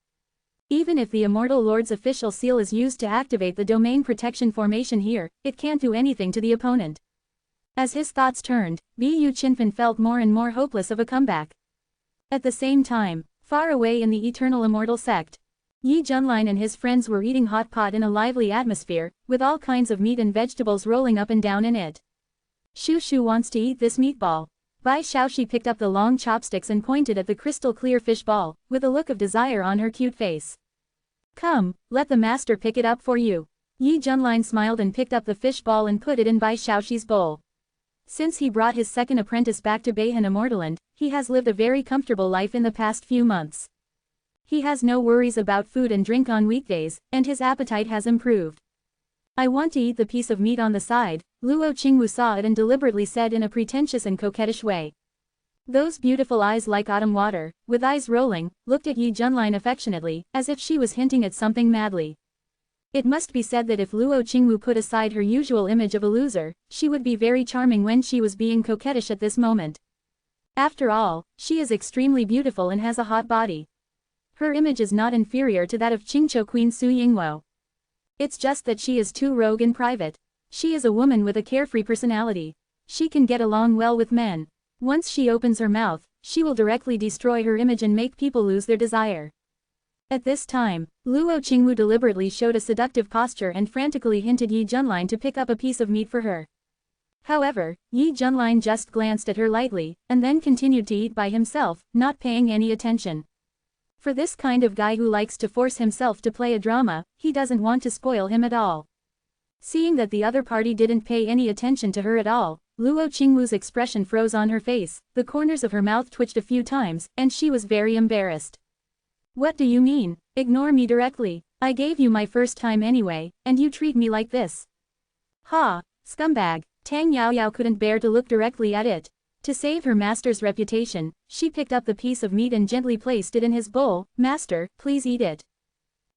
Even if the Immortal Lord's official seal is used to activate the domain protection formation here, it can't do anything to the opponent. As his thoughts turned, Bu Qinfen felt more and more hopeless of a comeback. At the same time, far away in the Eternal Immortal Sect, Yi Junlin and his friends were eating hot pot in a lively atmosphere, with all kinds of meat and vegetables rolling up and down in it. Shu Shu wants to eat this meatball. Bai Xiaoxi picked up the long chopsticks and pointed at the crystal-clear fish ball, with a look of desire on her cute face. Come, let the master pick it up for you. Yi Junlin smiled and picked up the fish ball and put it in Bai Xiaoxi's bowl. Since he brought his second apprentice back to Beihan Immortaland, he has lived a very comfortable life in the past few months. He has no worries about food and drink on weekdays, and his appetite has improved. I want to eat the piece of meat on the side, Luo Qingwu saw it and deliberately said in a pretentious and coquettish way. Those beautiful eyes like autumn water, with eyes rolling, looked at Yi Junlin affectionately, as if she was hinting at something madly. It must be said that if Luo Qingwu put aside her usual image of a loser, she would be very charming when she was being coquettish at this moment. After all, she is extremely beautiful and has a hot body. Her image is not inferior to that of Qingqiu Queen Su Yingwo. It's just that she is too rogue in private. She is a woman with a carefree personality. She can get along well with men. Once she opens her mouth, she will directly destroy her image and make people lose their desire. At this time, Luo Qingwu deliberately showed a seductive posture and frantically hinted Yi Junlin to pick up a piece of meat for her. However, Yi Junlin just glanced at her lightly, and then continued to eat by himself, not paying any attention. For this kind of guy who likes to force himself to play a drama, he doesn't want to spoil him at all. Seeing that the other party didn't pay any attention to her at all, Luo Qingwu's expression froze on her face, the corners of her mouth twitched a few times, and she was very embarrassed. What do you mean? Ignore me directly. I gave you my first time anyway, and you treat me like this. Ha! Scumbag! Tang Yaoyao couldn't bear to look directly at it. To save her master's reputation, she picked up the piece of meat and gently placed it in his bowl. Master, please eat it.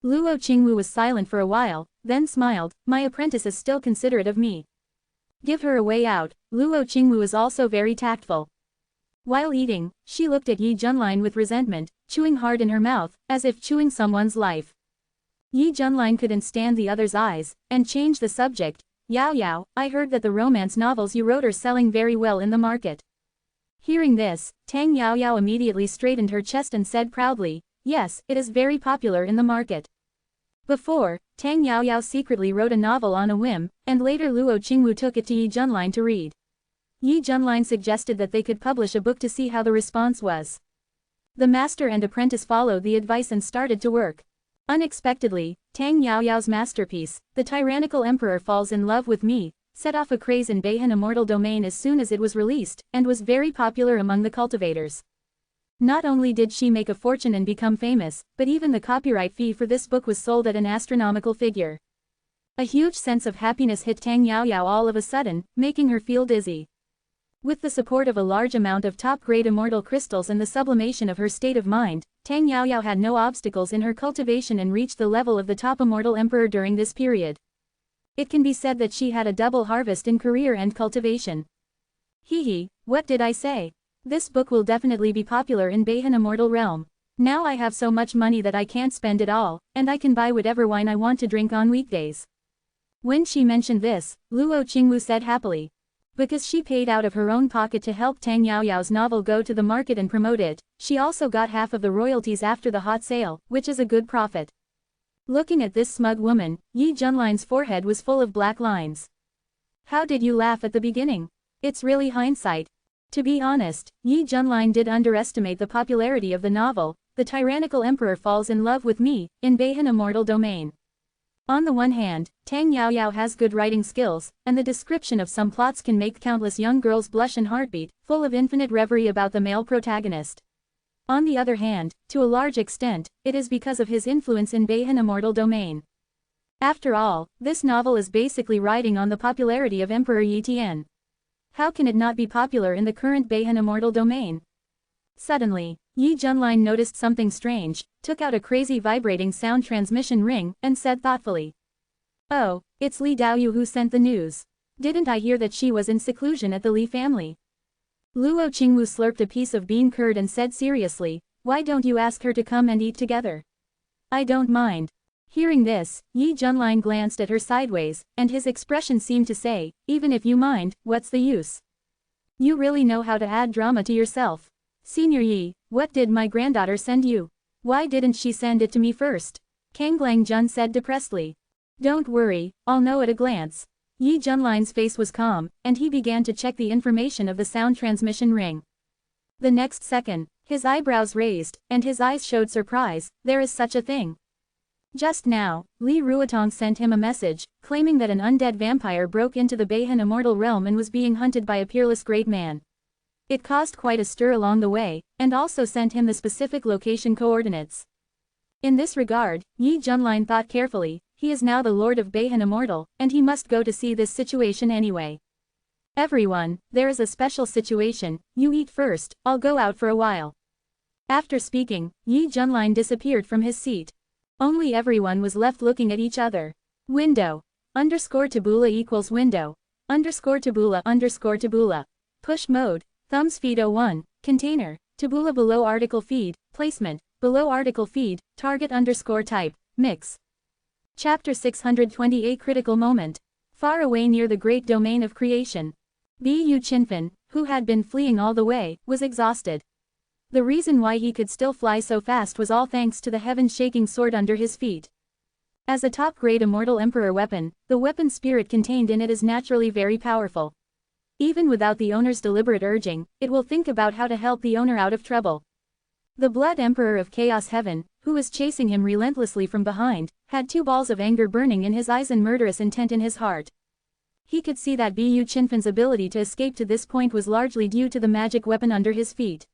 Luo Qingwu was silent for a while, then smiled. My apprentice is still considerate of me. Give her a way out. Luo Qingwu is also very tactful. While eating, she looked at Yi Junlin with resentment, chewing hard in her mouth, as if chewing someone's life. Yi Junlin couldn't stand the other's eyes, and changed the subject. Yao Yao, I heard that the romance novels you wrote are selling very well in the market. Hearing this, Tang Yaoyao immediately straightened her chest and said proudly, yes, it is very popular in the market. Before, Tang Yaoyao secretly wrote a novel on a whim, and later Luo Qingwu took it to Yi Junlin to read. Yi Junlin suggested that they could publish a book to see how the response was. The master and apprentice followed the advice and started to work. Unexpectedly, Tang Yaoyao's masterpiece, The Tyrannical Emperor Falls in Love with Me, set off a craze in Beihan Immortal Domain as soon as it was released, and was very popular among the cultivators. Not only did she make a fortune and become famous, but even the copyright fee for this book was sold at an astronomical figure. A huge sense of happiness hit Tang Yaoyao all of a sudden, making her feel dizzy. With the support of a large amount of top-grade immortal crystals and the sublimation of her state of mind, Tang Yaoyao had no obstacles in her cultivation and reached the level of the top immortal emperor during this period. It can be said that she had a double harvest in career and cultivation. Hee, what did I say? This book will definitely be popular in Beihan Immortal Realm. Now I have so much money that I can't spend it all, and I can buy whatever wine I want to drink on weekdays. When she mentioned this, Luo Qingwu said happily. Because she paid out of her own pocket to help Tang Yaoyao's novel go to the market and promote it, she also got half of the royalties after the hot sale, which is a good profit. Looking at this smug woman, Yi Junlin's forehead was full of black lines. How did you laugh at the beginning? It's really hindsight. To be honest, Yi Junlin did underestimate the popularity of the novel, The Tyrannical Emperor Falls in Love with Me, in Beihan Immortal Domain. On the one hand, Tang Yaoyao has good writing skills, and the description of some plots can make countless young girls blush and heartbeat, full of infinite reverie about the male protagonist. On the other hand, to a large extent, it is because of his influence in Beihan Immortal Domain. After all, this novel is basically riding on the popularity of Emperor Yi Tian. How can it not be popular in the current Beihan Immortal Domain? Suddenly, Yi Junlin noticed something strange, took out a crazy vibrating sound transmission ring, and said thoughtfully. Oh, it's Li Daoyu who sent the news. Didn't I hear that she was in seclusion at the Li family? Luo Qingwu slurped a piece of bean curd and said seriously, why don't you ask her to come and eat together? I don't mind. Hearing this, Yi Junlin glanced at her sideways, and his expression seemed to say, even if you mind, what's the use? You really know how to add drama to yourself. Senior Yi, what did my granddaughter send you? Why didn't she send it to me first? Kanglang Jun said depressedly. Don't worry, I'll know at a glance. Yi Junlin's face was calm, and he began to check the information of the sound transmission ring. The next second, his eyebrows raised, and his eyes showed surprise. There is such a thing. Just now, Li Ruotong sent him a message, claiming that an undead vampire broke into the Beihan immortal realm and was being hunted by a peerless great man. It caused quite a stir along the way, and also sent him the specific location coordinates. In this regard, Yi Junlin thought carefully, he is now the Lord of Beihan Immortal, and he must go to see this situation anyway. Everyone, there is a special situation, you eat first, I'll go out for a while. After speaking, Yi Junlin disappeared from his seat. Only everyone was left looking at each other. Window. _tabula equals window. _tabula. Push mode. Thumbs feed 01. Container. Tabula below article feed. Placement. Below article feed. Target _type. Mix. Chapter 628 Critical Moment. Far away near the great domain of creation. Bu Qinfen, who had been fleeing all the way, was exhausted. The reason why he could still fly so fast was all thanks to the heaven-shaking sword under his feet. As a top-grade immortal emperor weapon, the weapon spirit contained in it is naturally very powerful. Even without the owner's deliberate urging, it will think about how to help the owner out of trouble. The Blood Emperor of Chaos Heaven, who was chasing him relentlessly from behind, had two balls of anger burning in his eyes and murderous intent in his heart. He could see that Bu Qinfen's ability to escape to this point was largely due to the magic weapon under his feet.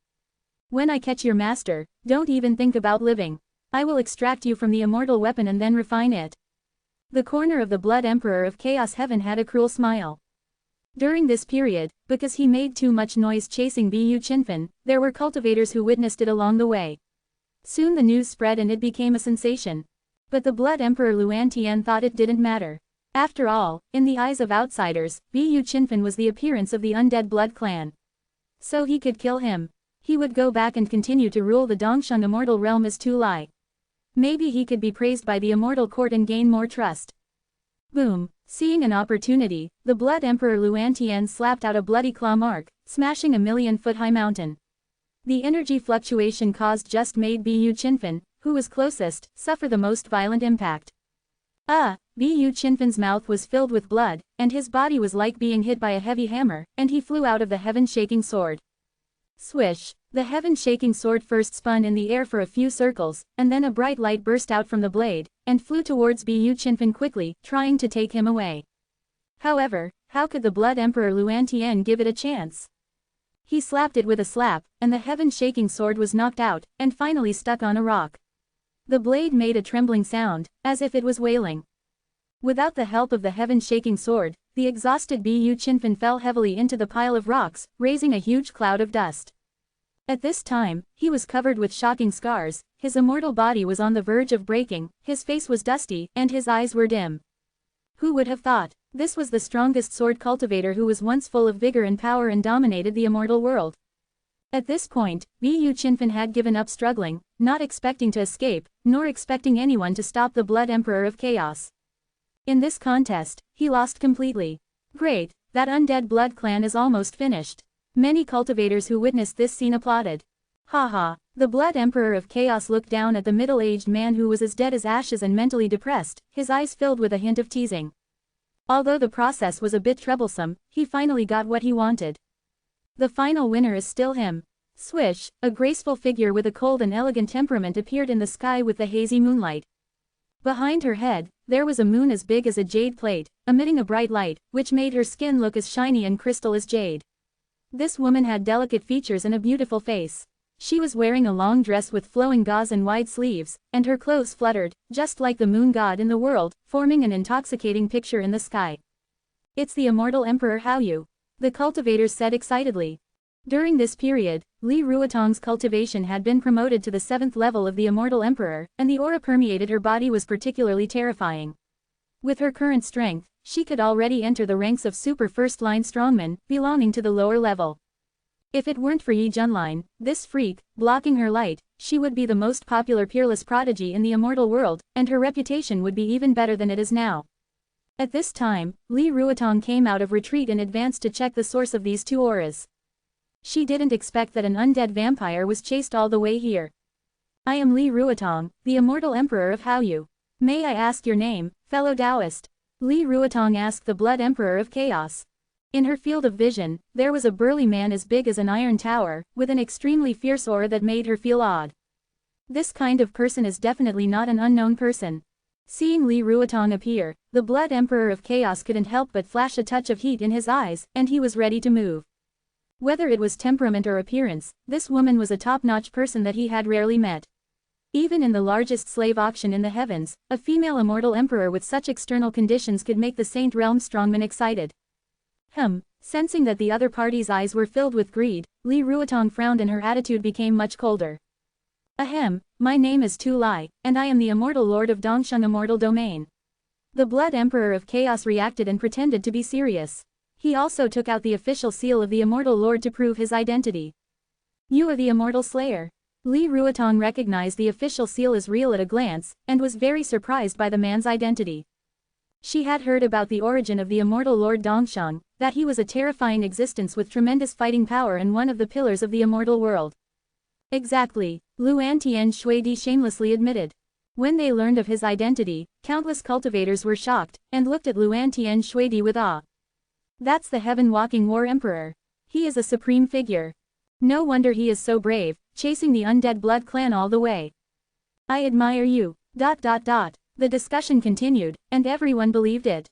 When I catch your master, don't even think about living. I will extract you from the immortal weapon and then refine it. The corner of the Blood Emperor of Chaos Heaven had a cruel smile. During this period, because he made too much noise chasing Bu Qinfen, there were cultivators who witnessed it along the way. Soon the news spread and it became a sensation. But the Blood Emperor Luan Tian thought it didn't matter. After all, in the eyes of outsiders, Bu Qinfen was the appearance of the undead blood clan. So he could kill him. He would go back and continue to rule the Dongsheng immortal realm as Tu Lai. Maybe he could be praised by the immortal court and gain more trust. Boom! Seeing an opportunity, the Blood Emperor Luan Tian slapped out a bloody claw mark, smashing a 1,000,000-foot-high mountain. The energy fluctuation caused just made Bu Qinfen, who was closest, suffer the most violent impact. Bu Qinfen's mouth was filled with blood, and his body was like being hit by a heavy hammer, and he flew out of the heaven-shaking sword. Swish! The heaven-shaking sword first spun in the air for a few circles, and then a bright light burst out from the blade, and flew towards Bu Qinfen quickly, trying to take him away. However, how could the Blood Emperor Luan Tian give it a chance? He slapped it with a slap, and the heaven-shaking sword was knocked out, and finally stuck on a rock. The blade made a trembling sound, as if it was wailing. Without the help of the heaven-shaking sword, the exhausted Bu Qinfen fell heavily into the pile of rocks, raising a huge cloud of dust. At this time, he was covered with shocking scars, his immortal body was on the verge of breaking, his face was dusty, and his eyes were dim. Who would have thought? This was the strongest sword cultivator who was once full of vigor and power and dominated the immortal world. At this point, Bu Qinfen had given up struggling, not expecting to escape, nor expecting anyone to stop the Blood Emperor of Chaos. In this contest, he lost completely. Great, that undead blood clan is almost finished. Many cultivators who witnessed this scene applauded. Haha, the Blood Emperor of Chaos looked down at the middle-aged man who was as dead as ashes and mentally depressed, his eyes filled with a hint of teasing. Although the process was a bit troublesome, he finally got what he wanted. The final winner is still him. Swish, a graceful figure with a cold and elegant temperament appeared in the sky with the hazy moonlight. Behind her head, there was a moon as big as a jade plate, emitting a bright light, which made her skin look as shiny and crystal as jade. This woman had delicate features and a beautiful face. She was wearing a long dress with flowing gauze and wide sleeves, and her clothes fluttered, just like the moon god in the world, forming an intoxicating picture in the sky. It's the immortal Emperor Hao Yu, the cultivators said excitedly. During this period, Li Ruotong's cultivation had been promoted to the 7th level of the immortal emperor, and the aura permeated her body was particularly terrifying. With her current strength, she could already enter the ranks of super first-line strongmen, belonging to the lower level. If it weren't for Yi Junlin, this freak, blocking her light, she would be the most popular peerless prodigy in the immortal world, and her reputation would be even better than it is now. At this time, Li Ruotong came out of retreat and advanced to check the source of these two auras. She didn't expect that an undead vampire was chased all the way here. I am Li Ruotong, the immortal emperor of Haoyu. May I ask your name, fellow Taoist? Li Ruotong asked the Blood Emperor of Chaos. In her field of vision, there was a burly man as big as an iron tower, with an extremely fierce aura that made her feel awed. This kind of person is definitely not an unknown person. Seeing Li Ruotong appear, the Blood Emperor of Chaos couldn't help but flash a touch of heat in his eyes, and he was ready to move. Whether it was temperament or appearance, this woman was a top-notch person that he had rarely met. Even in the largest slave auction in the heavens, a female immortal emperor with such external conditions could make the Saint Realm strongman excited. Sensing that the other party's eyes were filled with greed, Li Ruotong frowned and her attitude became much colder. My name is Tu Lai, and I am the immortal lord of Dongsheng Immortal Domain. The Blood Emperor of Chaos reacted and pretended to be serious. He also took out the official seal of the immortal lord to prove his identity. You are the immortal slayer. Li Ruotong recognized the official seal as real at a glance, and was very surprised by the man's identity. She had heard about the origin of the immortal Lord Dongsheng, that he was a terrifying existence with tremendous fighting power and one of the pillars of the immortal world. Exactly, Luan Tian Shuidi shamelessly admitted. When they learned of his identity, countless cultivators were shocked, and looked at Luan Tian Shuidi with awe. That's the heaven-walking war emperor. He is a supreme figure. No wonder he is so brave, chasing the undead blood clan all the way. I admire you. The discussion continued, and everyone believed it.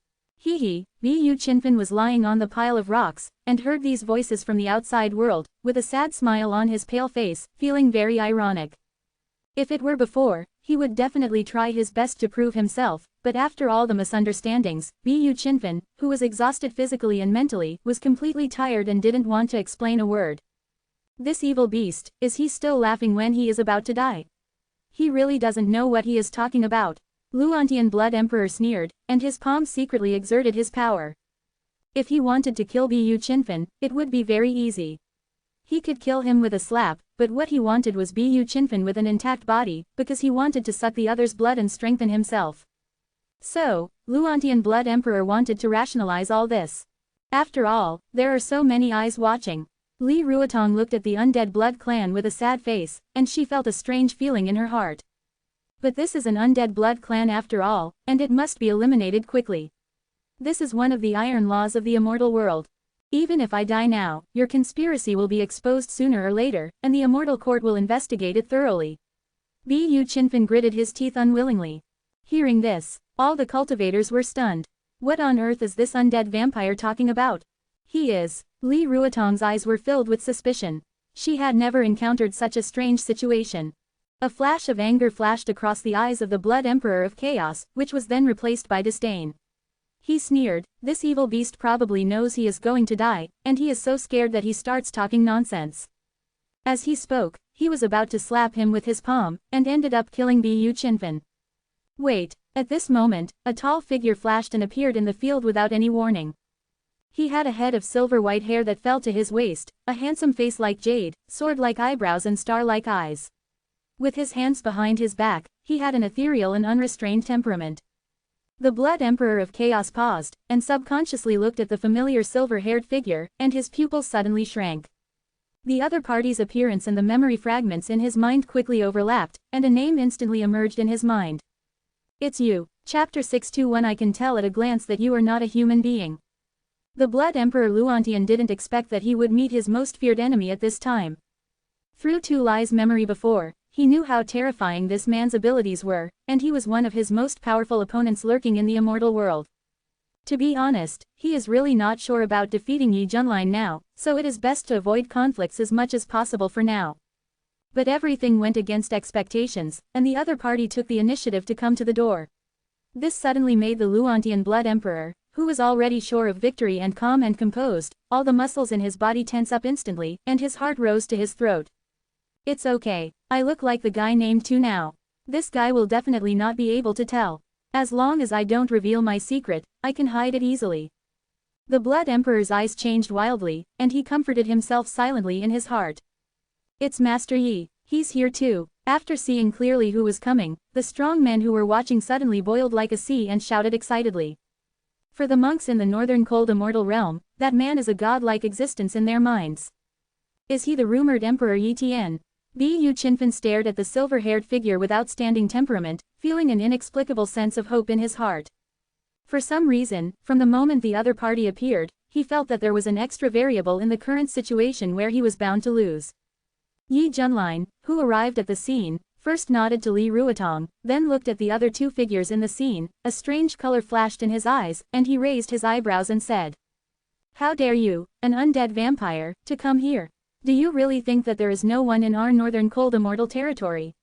Bu Qinfen was lying on the pile of rocks, and heard these voices from the outside world, with a sad smile on his pale face, feeling very ironic. If it were before, he would definitely try his best to prove himself, but after all the misunderstandings, Bu Qinfen, who was exhausted physically and mentally, was completely tired and didn't want to explain a word. This evil beast, is he still laughing when he is about to die? He really doesn't know what he is talking about. Luantian Blood Emperor sneered, and his palm secretly exerted his power. If he wanted to kill Bu Qinfen, it would be very easy. He could kill him with a slap, but what he wanted was Bu Qinfen with an intact body, because he wanted to suck the other's blood and strengthen himself. So, Luantian Blood Emperor wanted to rationalize all this. After all, there are so many eyes watching. Li Ruotong looked at the undead blood clan with a sad face, and she felt a strange feeling in her heart. But this is an undead blood clan after all, and it must be eliminated quickly. This is one of the iron laws of the immortal world. Even if I die now, your conspiracy will be exposed sooner or later, and the immortal court will investigate it thoroughly. Bu Qinfen gritted his teeth unwillingly. Hearing this, all the cultivators were stunned. What on earth is this undead vampire talking about? He is. Li Ruotong's eyes were filled with suspicion. She had never encountered such a strange situation. A flash of anger flashed across the eyes of the Blood Emperor of Chaos, which was then replaced by disdain. He sneered, this evil beast probably knows he is going to die, and he is so scared that he starts talking nonsense. As he spoke, he was about to slap him with his palm, and ended up killing Bu Qinfen. Wait, at this moment, a tall figure flashed and appeared in the field without any warning. He had a head of silver-white hair that fell to his waist, a handsome face like jade, sword-like eyebrows and star-like eyes. With his hands behind his back, he had an ethereal and unrestrained temperament. The Blood Emperor of Chaos paused, and subconsciously looked at the familiar silver-haired figure, and his pupils suddenly shrank. The other party's appearance and the memory fragments in his mind quickly overlapped, and a name instantly emerged in his mind. It's you. Chapter 621. I can tell at a glance that you are not a human being. The Blood Emperor Luantian didn't expect that he would meet his most feared enemy at this time. Through Tu Lai's memory before, he knew how terrifying this man's abilities were, and he was one of his most powerful opponents lurking in the immortal world. To be honest, he is really not sure about defeating Yi Junlin now, so it is best to avoid conflicts as much as possible for now. But everything went against expectations, and the other party took the initiative to come to the door. This suddenly made the Luantian Blood Emperor, who was already sure of victory and calm and composed, all the muscles in his body tense up instantly, and his heart rose to his throat. It's okay, I look like the guy named Tu now. This guy will definitely not be able to tell. As long as I don't reveal my secret, I can hide it easily. The Blood Emperor's eyes changed wildly, and he comforted himself silently in his heart. It's Master Yi, he's here too. After seeing clearly who was coming, the strong men who were watching suddenly boiled like a sea and shouted excitedly. For the monks in the northern cold immortal realm, that man is a godlike existence in their minds. Is he the rumored Emperor Yi Tian? Bu Qinfen stared at the silver-haired figure with outstanding temperament, feeling an inexplicable sense of hope in his heart. For some reason, from the moment the other party appeared, he felt that there was an extra variable in the current situation where he was bound to lose. Yi Junlin, who arrived at the scene, first nodded to Li Ruotong, then looked at the other two figures in the scene. A strange color flashed in his eyes, and he raised his eyebrows and said, "How dare you, an undead vampire, to come here? Do you really think that there is no one in our northern cold immortal territory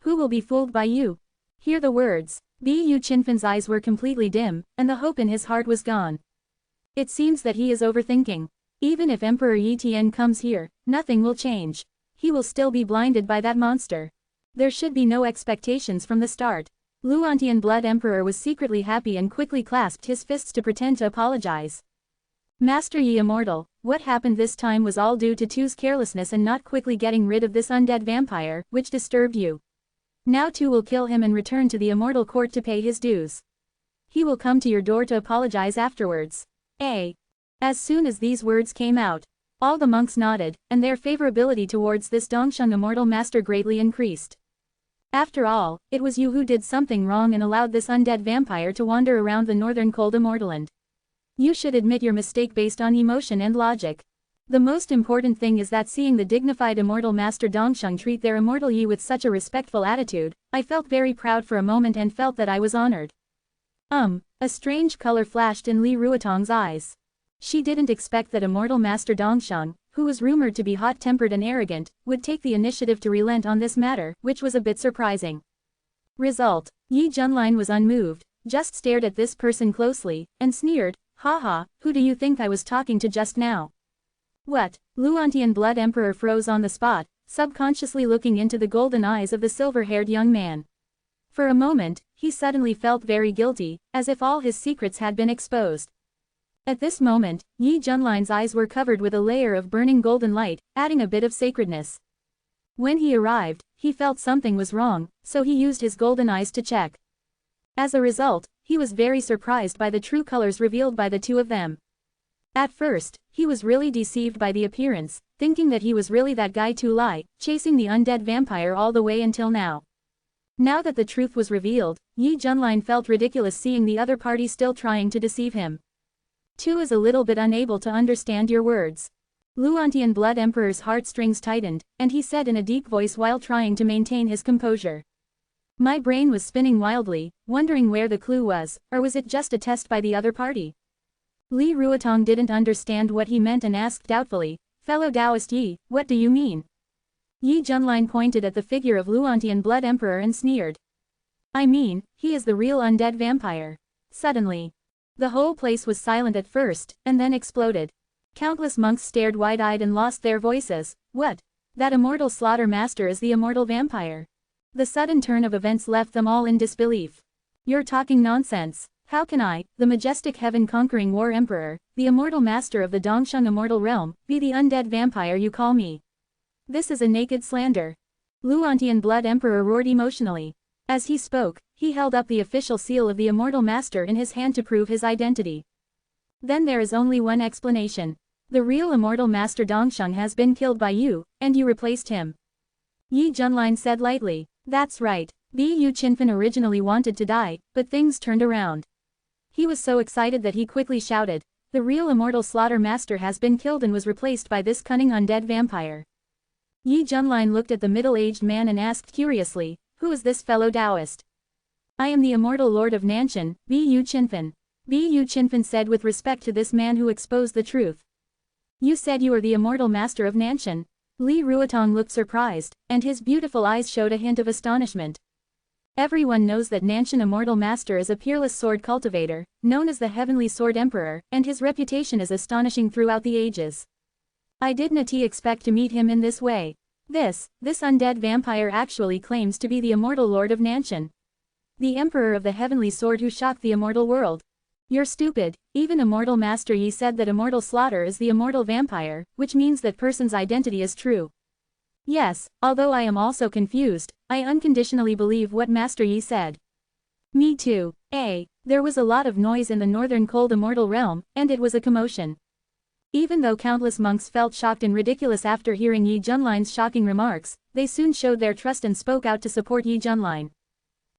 who will be fooled by you?" Hear the words. Bu Qinfen's eyes were completely dim, and the hope in his heart was gone. It seems that he is overthinking. Even if Emperor Yi Tian comes here, nothing will change. He will still be blinded by that monster. There should be no expectations from the start. Luantian Blood Emperor was secretly happy and quickly clasped his fists to pretend to apologize. Master Yi Immortal, what happened this time was all due to Tu's carelessness and not quickly getting rid of this undead vampire, which disturbed you. Now Tu will kill him and return to the immortal court to pay his dues. He will come to your door to apologize afterwards. As soon as these words came out, all the monks nodded, and their favorability towards this Dongsheng immortal master greatly increased. After all, it was you who did something wrong and allowed this undead vampire to wander around the northern cold immortaland. You should admit your mistake based on emotion and logic. The most important thing is that seeing the dignified immortal master Dongsheng treat their immortal Yi with such a respectful attitude, I felt very proud for a moment and felt that I was honored. A strange color flashed in Li Ruotong's eyes. She didn't expect that immortal master Dongsheng, who was rumored to be hot-tempered and arrogant, would take the initiative to relent on this matter, which was a bit surprising. Result: Yi Junlin was unmoved, just stared at this person closely, and sneered, "Haha, who do you think I was talking to just now?" What? Luantian Blood Emperor froze on the spot, subconsciously looking into the golden eyes of the silver-haired young man. For a moment, he suddenly felt very guilty, as if all his secrets had been exposed. At this moment, Yi Junlin's eyes were covered with a layer of burning golden light, adding a bit of sacredness. When he arrived, he felt something was wrong, so he used his golden eyes to check. As a result, he was very surprised by the true colors revealed by the two of them. At first, he was really deceived by the appearance, thinking that he was really that guy Tu Lai, chasing the undead vampire all the way until now. Now that the truth was revealed, Yi Junlin felt ridiculous seeing the other party still trying to deceive him. Tu is a little bit unable to understand your words. Luantian Blood Emperor's heartstrings tightened, and he said in a deep voice while trying to maintain his composure. My brain was spinning wildly, wondering where the clue was, or was it just a test by the other party? Li Ruotong didn't understand what he meant and asked doubtfully, "Fellow Taoist Yi, what do you mean?" Yi Junlin pointed at the figure of Luantian Blood Emperor and sneered. "I mean, he is the real undead vampire." Suddenly, the whole place was silent at first, and then exploded. Countless monks stared wide-eyed and lost their voices. What? That immortal slaughter master is the immortal vampire? The sudden turn of events left them all in disbelief. You're talking nonsense. How can I, the majestic heaven-conquering war emperor, the immortal master of the Dongsheng immortal realm, be the undead vampire you call me? This is a naked slander. Luantian Blood Emperor roared emotionally. As he spoke, he held up the official seal of the immortal master in his hand to prove his identity. Then there is only one explanation. The real immortal master Dongsheng has been killed by you, and you replaced him. Yi Junlin said lightly. That's right. Bu Qinfen originally wanted to die, but things turned around. He was so excited that he quickly shouted, "The real immortal slaughter master has been killed and was replaced by this cunning undead vampire." Yi Junlin looked at the middle-aged man and asked curiously, "Who is this fellow Taoist?" "I am the immortal lord of Nanshan, Bu Qinfen." Bu Qinfen said with respect to this man who exposed the truth. "You said you are the immortal master of Nanshan?" Li Ruotong looked surprised, and his beautiful eyes showed a hint of astonishment. Everyone knows that Nanshan Immortal Master is a peerless sword cultivator, known as the Heavenly Sword Emperor, and his reputation is astonishing throughout the ages. I didn't expect to meet him in this way. This undead vampire actually claims to be the immortal lord of Nanshan. The Emperor of the Heavenly Sword who shocked the immortal world. You're stupid, even Immortal Master Yi said that immortal slaughter is the immortal vampire, which means that person's identity is true. Yes, although I am also confused, I unconditionally believe what Master Yi said. Me too. There was a lot of noise in the northern cold immortal realm, and it was a commotion. Even though countless monks felt shocked and ridiculous after hearing Yi Junline's shocking remarks, they soon showed their trust and spoke out to support Yi Junline.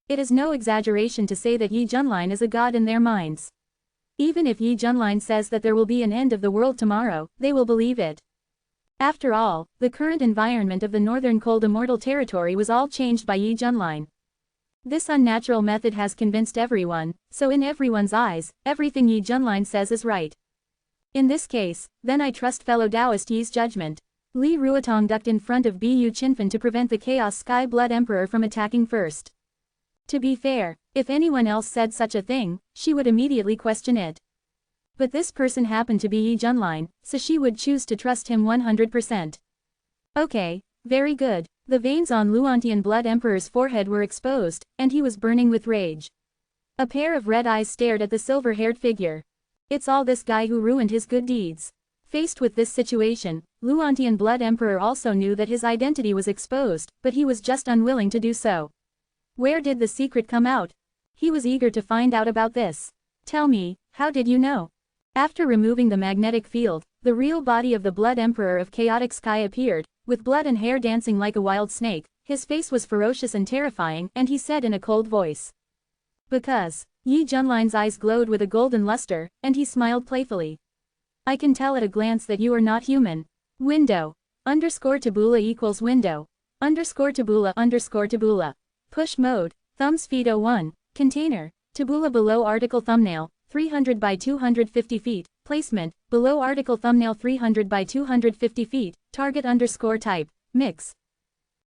It is no exaggeration to say that Yi Junline is a god in their minds. Even if Yi Junline says that there will be an end of the world tomorrow, they will believe it. After all, the current environment of the northern cold immortal territory was all changed by Yi Junline. This unnatural method has convinced everyone, so in everyone's eyes, everything Yi Junline says is right. In this case, then I trust fellow Taoist Yi's judgment. Li Ruotong ducked in front of Bu Chinfen to prevent the Chaos Sky Blood Emperor from attacking first. To be fair, if anyone else said such a thing, she would immediately question it. But this person happened to be Yi Junline, so she would choose to trust him 100%. Okay, very good. The veins on Luantian Blood Emperor's forehead were exposed, and he was burning with rage. A pair of red eyes stared at the silver-haired figure. It's all this guy who ruined his good deeds. Faced with this situation, Luantian Blood Emperor also knew that his identity was exposed, but he was just unwilling to do so. Where did the secret come out? He was eager to find out about this. Tell me, how did you know? After removing the magnetic field, the real body of the Blood Emperor of Chaotic Sky appeared, with blood and hair dancing like a wild snake. His face was ferocious and terrifying, and he said in a cold voice. Because. Yi Junline's eyes glowed with a golden luster, and he smiled playfully. I can tell at a glance that you are not human. Window. _tabula equals window. _tabula. Push mode. Thumbs feed 01. Container. Tabula below article thumbnail. 300 by 250 feet. Placement. Below article thumbnail 300 by 250 feet. Target _type. Mix.